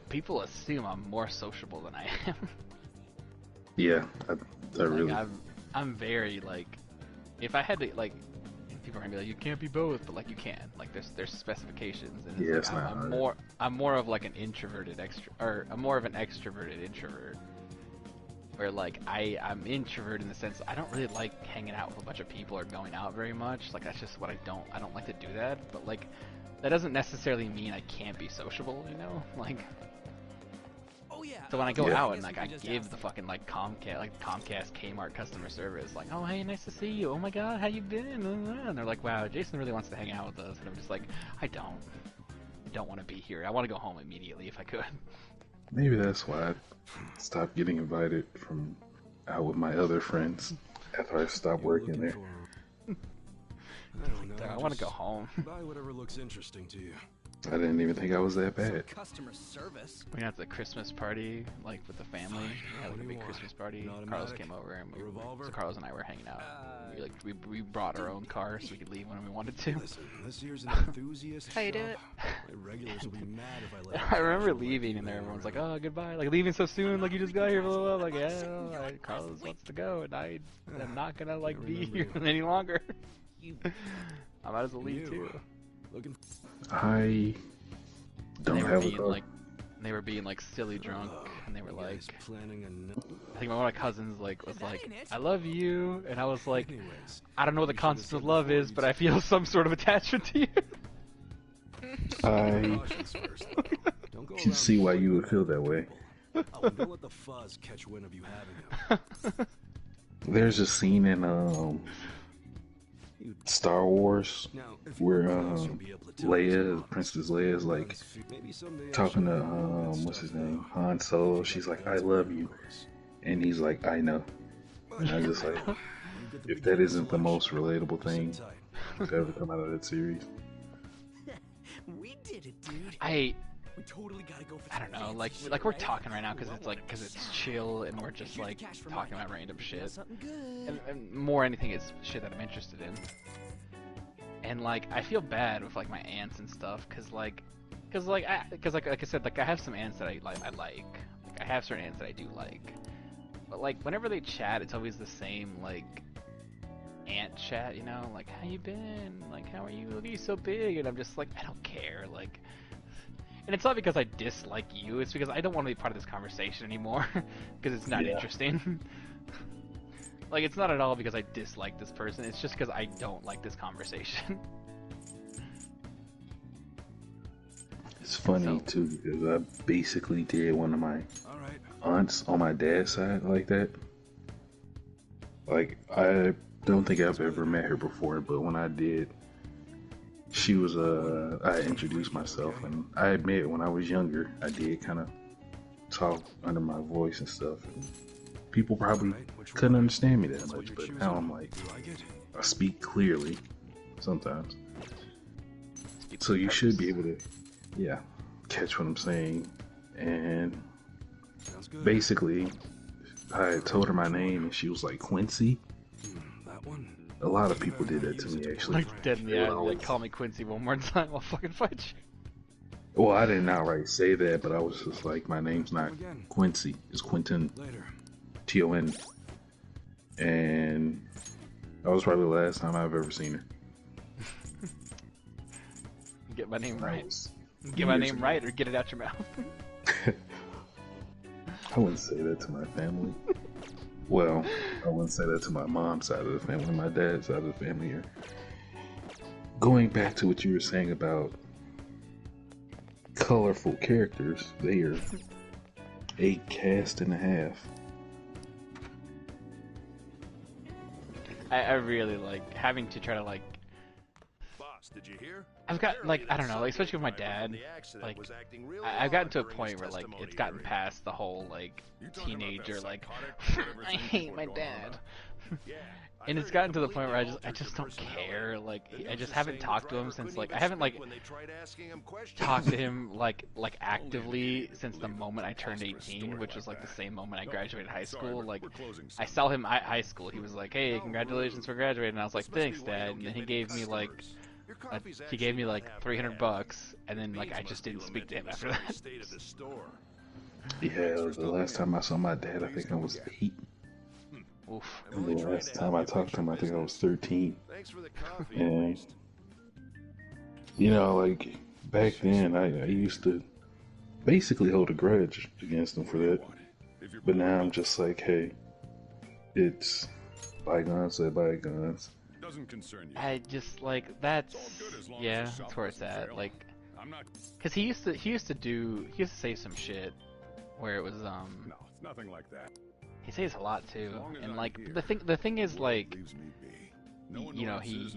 people assume I'm more sociable than I am. Yeah, I really. I'm very like, if I had to like, people are gonna be like, you can't be both, but like you can. Like there's specifications, and it's like, I'm more of like an introverted I'm more of an extroverted introvert. Where like I'm introvert in the sense I don't really like hanging out with a bunch of people or going out very much. Like that's just what I don't like to do that. But like that doesn't necessarily mean I can't be sociable, you know? Like, oh yeah. So when I go out and like I give the fucking like Comcast Kmart customer service, like, oh hey, nice to see you. Oh my god, how you been? And they're like, wow, Jason really wants to hang out with us. And I'm just like, I don't want to be here. I want to go home immediately if I could. Maybe that's why I stopped getting invited from out with my other friends after I stopped working there. I want to go home. Buy whatever looks interesting to you. I didn't even think I was that bad. Customer service. We had the Christmas party, like with the family. We had like a big Christmas party. Carlos came over, and so Carlos and I were hanging out. We brought our own car so we could leave when we wanted to. Listen, this year's an enthusiast. How you do it? My regulars will be mad if I let I remember leaving, and everyone's like, "Oh, goodbye!" Like leaving so soon, like you just got here, blah blah blah. Like, yeah, Carlos wants to go, and I'm not gonna like be here any longer. I might as well leave too. I don't have a car. They were being like silly drunk, and they were like, I think one of my cousins like was like, "I love you," and I was like, "I don't know what the concept of love is, but I feel some sort of attachment to you." I can see why you would feel that way. Don't let the fuzz catch wind of you having him. There's a scene in Star Wars, where Leia, Princess Leia, is like talking to what's his name, Han Solo. She's like, "I love you," and he's like, "I know." And I just like, if that isn't the most relatable thing to ever come out of that series. We did it, dude. We totally gotta go for I don't know, like we're talking right now because it's chill and we're just like talking about random shit, and more anything is shit that I'm interested in. And like I feel bad with like my aunts and stuff because like I said, like I have some aunts that I like I have certain aunts that I do like, but like whenever they chat, it's always the same like aunt chat, you know, like how you been, like how are you, look at you so big, and I'm just like I don't care, like. And it's not because I dislike you, it's because I don't want to be part of this conversation anymore, because it's not interesting. Like, it's not at all because I dislike this person, it's just because I don't like this conversation. It's funny, too, because I basically did one of my aunts on my dad's side like that. Like, I don't think I've ever met her before, but when I did, she was, I introduced myself, and I admit when I was younger, I did kind of talk under my voice and stuff, and people probably couldn't understand me that much, but now I'm like, I speak clearly, sometimes. So you should be able to, catch what I'm saying, and basically, I told her my name, and she was like, Quincy. A lot of people did that to me, actually. Like, dead in the eye, like, call me Quincy one more time, I'll fucking fight you. Well, I didn't outright say that, but I was just like, my name's not Quincy, it's Quentin. T-O-N. And that was probably the last time I've ever seen her. Get my name right. Get my name right, or get it out your mouth. I wouldn't say that to my family. Well, I wouldn't say that to my mom's side of the family, my dad's side of the family here. Going back to what you were saying about colorful characters, they are a cast and a half. I really like having to try to like. Boss, did you hear? I've got like I don't know, like especially with my dad, like I've gotten to a point where like it's gotten past the whole like teenager like I hate my dad, and it's gotten to the point where I just don't care. Like I just haven't talked to him since like I haven't like talked to him like actively since the moment I turned 18, which was like the same moment I graduated high school. Like I saw him at high school. He was like, "Hey, congratulations for graduating," and I was like, "Thanks, Dad." And then he gave me like. He gave me like $300, and then like I just didn't speak to him after that. Yeah, the last time I saw my dad, I think I was 8. Oof. And the last time I talked to him, I think I was 13. And you know, like back then, I used to basically hold a grudge against him for that. But now I'm just like, hey, it's bygones say bygones. I just like that's that's where it's at. Like, cause he used to say some shit where it was No, it's nothing like that. He says a lot too, and like the thing is like, you know, he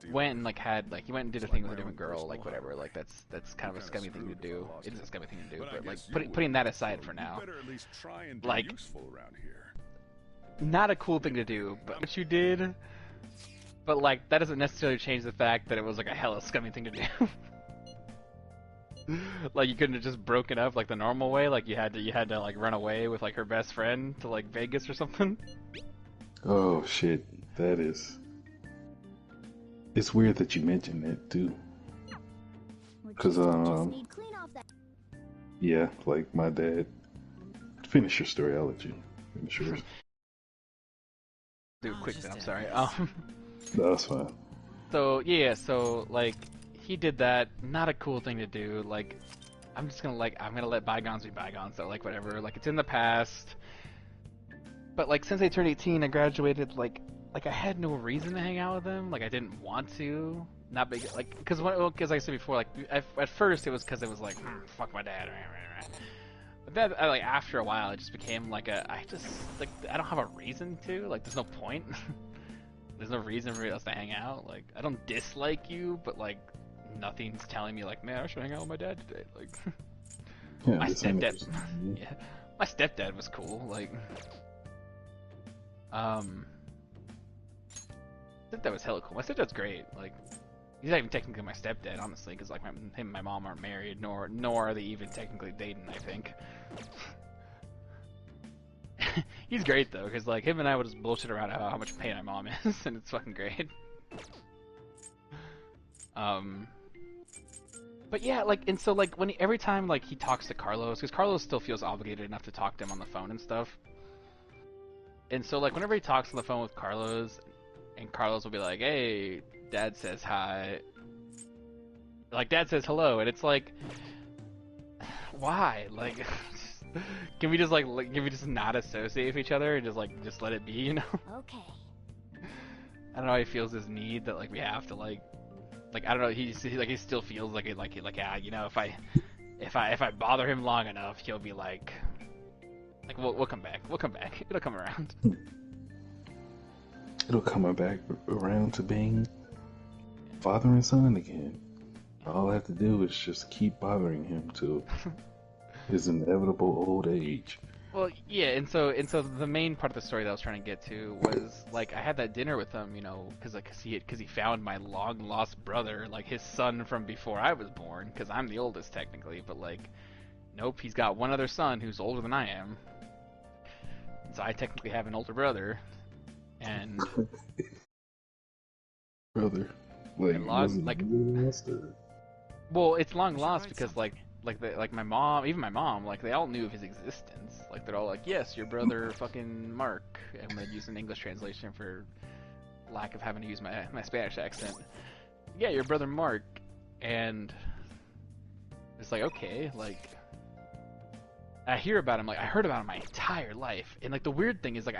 went and like he went and did a thing with a different girl, like whatever. Like that's kind of a scummy thing to do. It's a scummy thing to do, but like putting that aside for now, like. Not a cool thing to do, but what you did, but like that doesn't necessarily change the fact that it was like a hella scummy thing to do. Like you couldn't have just broken up like the normal way, like you had to like run away with like her best friend to like Vegas or something. Oh shit, that is. It's weird that you mentioned that too, because yeah, like my dad. Finish your story. I'll let you finish yours. Do quick then, I'm sorry. No, that's fine. So yeah, so like he did that. Not a cool thing to do. Like I'm gonna let bygones be bygones. So like whatever. Like it's in the past. But like since I turned 18, I graduated. Like I had no reason to hang out with him. Like I didn't want to. Not big. Like because like I said before. Like at first it was because it was like fuck my dad. But then, like after a while, it just became like I don't have a reason to. Like, there's no point. there's no reason for us to hang out. Like, I don't dislike you, but like, nothing's telling me like, man, I should hang out with my dad today. Like, Yeah, my this stepdad, 100%. yeah, my stepdad was cool. Like, stepdad was hella cool. My stepdad's great. Like, he's not even technically my stepdad, honestly, because like him and my mom aren't married, nor are they even technically dating. I think. He's great though, because like him and I would just bullshit around about how much pain my mom is, and it's fucking great. But yeah, like, and so like every time like he talks to Carlos, because Carlos still feels obligated enough to talk to him on the phone and stuff. And so like whenever he talks on the phone with Carlos, and Carlos will be like, "Hey, Dad says hi," like Dad says hello, and it's like, why? Like. Can we just like can we just not associate with each other and just let it be, you know? Okay. I don't know. He feels this need that like we have to like I don't know. He still feels like yeah, you know, if I bother him long enough, he'll be like we'll come back. We'll come back. It'll come around. It'll come back around to being father and son again. All I have to do is just keep bothering him till his inevitable old age. Well, yeah, and so the main part of the story that I was trying to get to was like I had that dinner with him, you know, because he found my long lost brother, like his son from before I was born, because I'm the oldest technically, but like, nope, he's got one other son who's older than I am, so I technically have an older brother, and brother, well, it's long lost because like my mom, even my mom, like they all knew of his existence. Like they're all like, yes, your brother, fucking Mark. I'm gonna use an English translation for lack of having to use my Spanish accent. Yeah, your brother Mark, and it's like okay, like I hear about him. Like I heard about him my entire life, and like the weird thing is like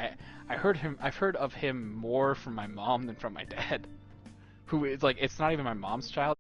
I've heard of him more from my mom than from my dad, who is like it's not even my mom's child.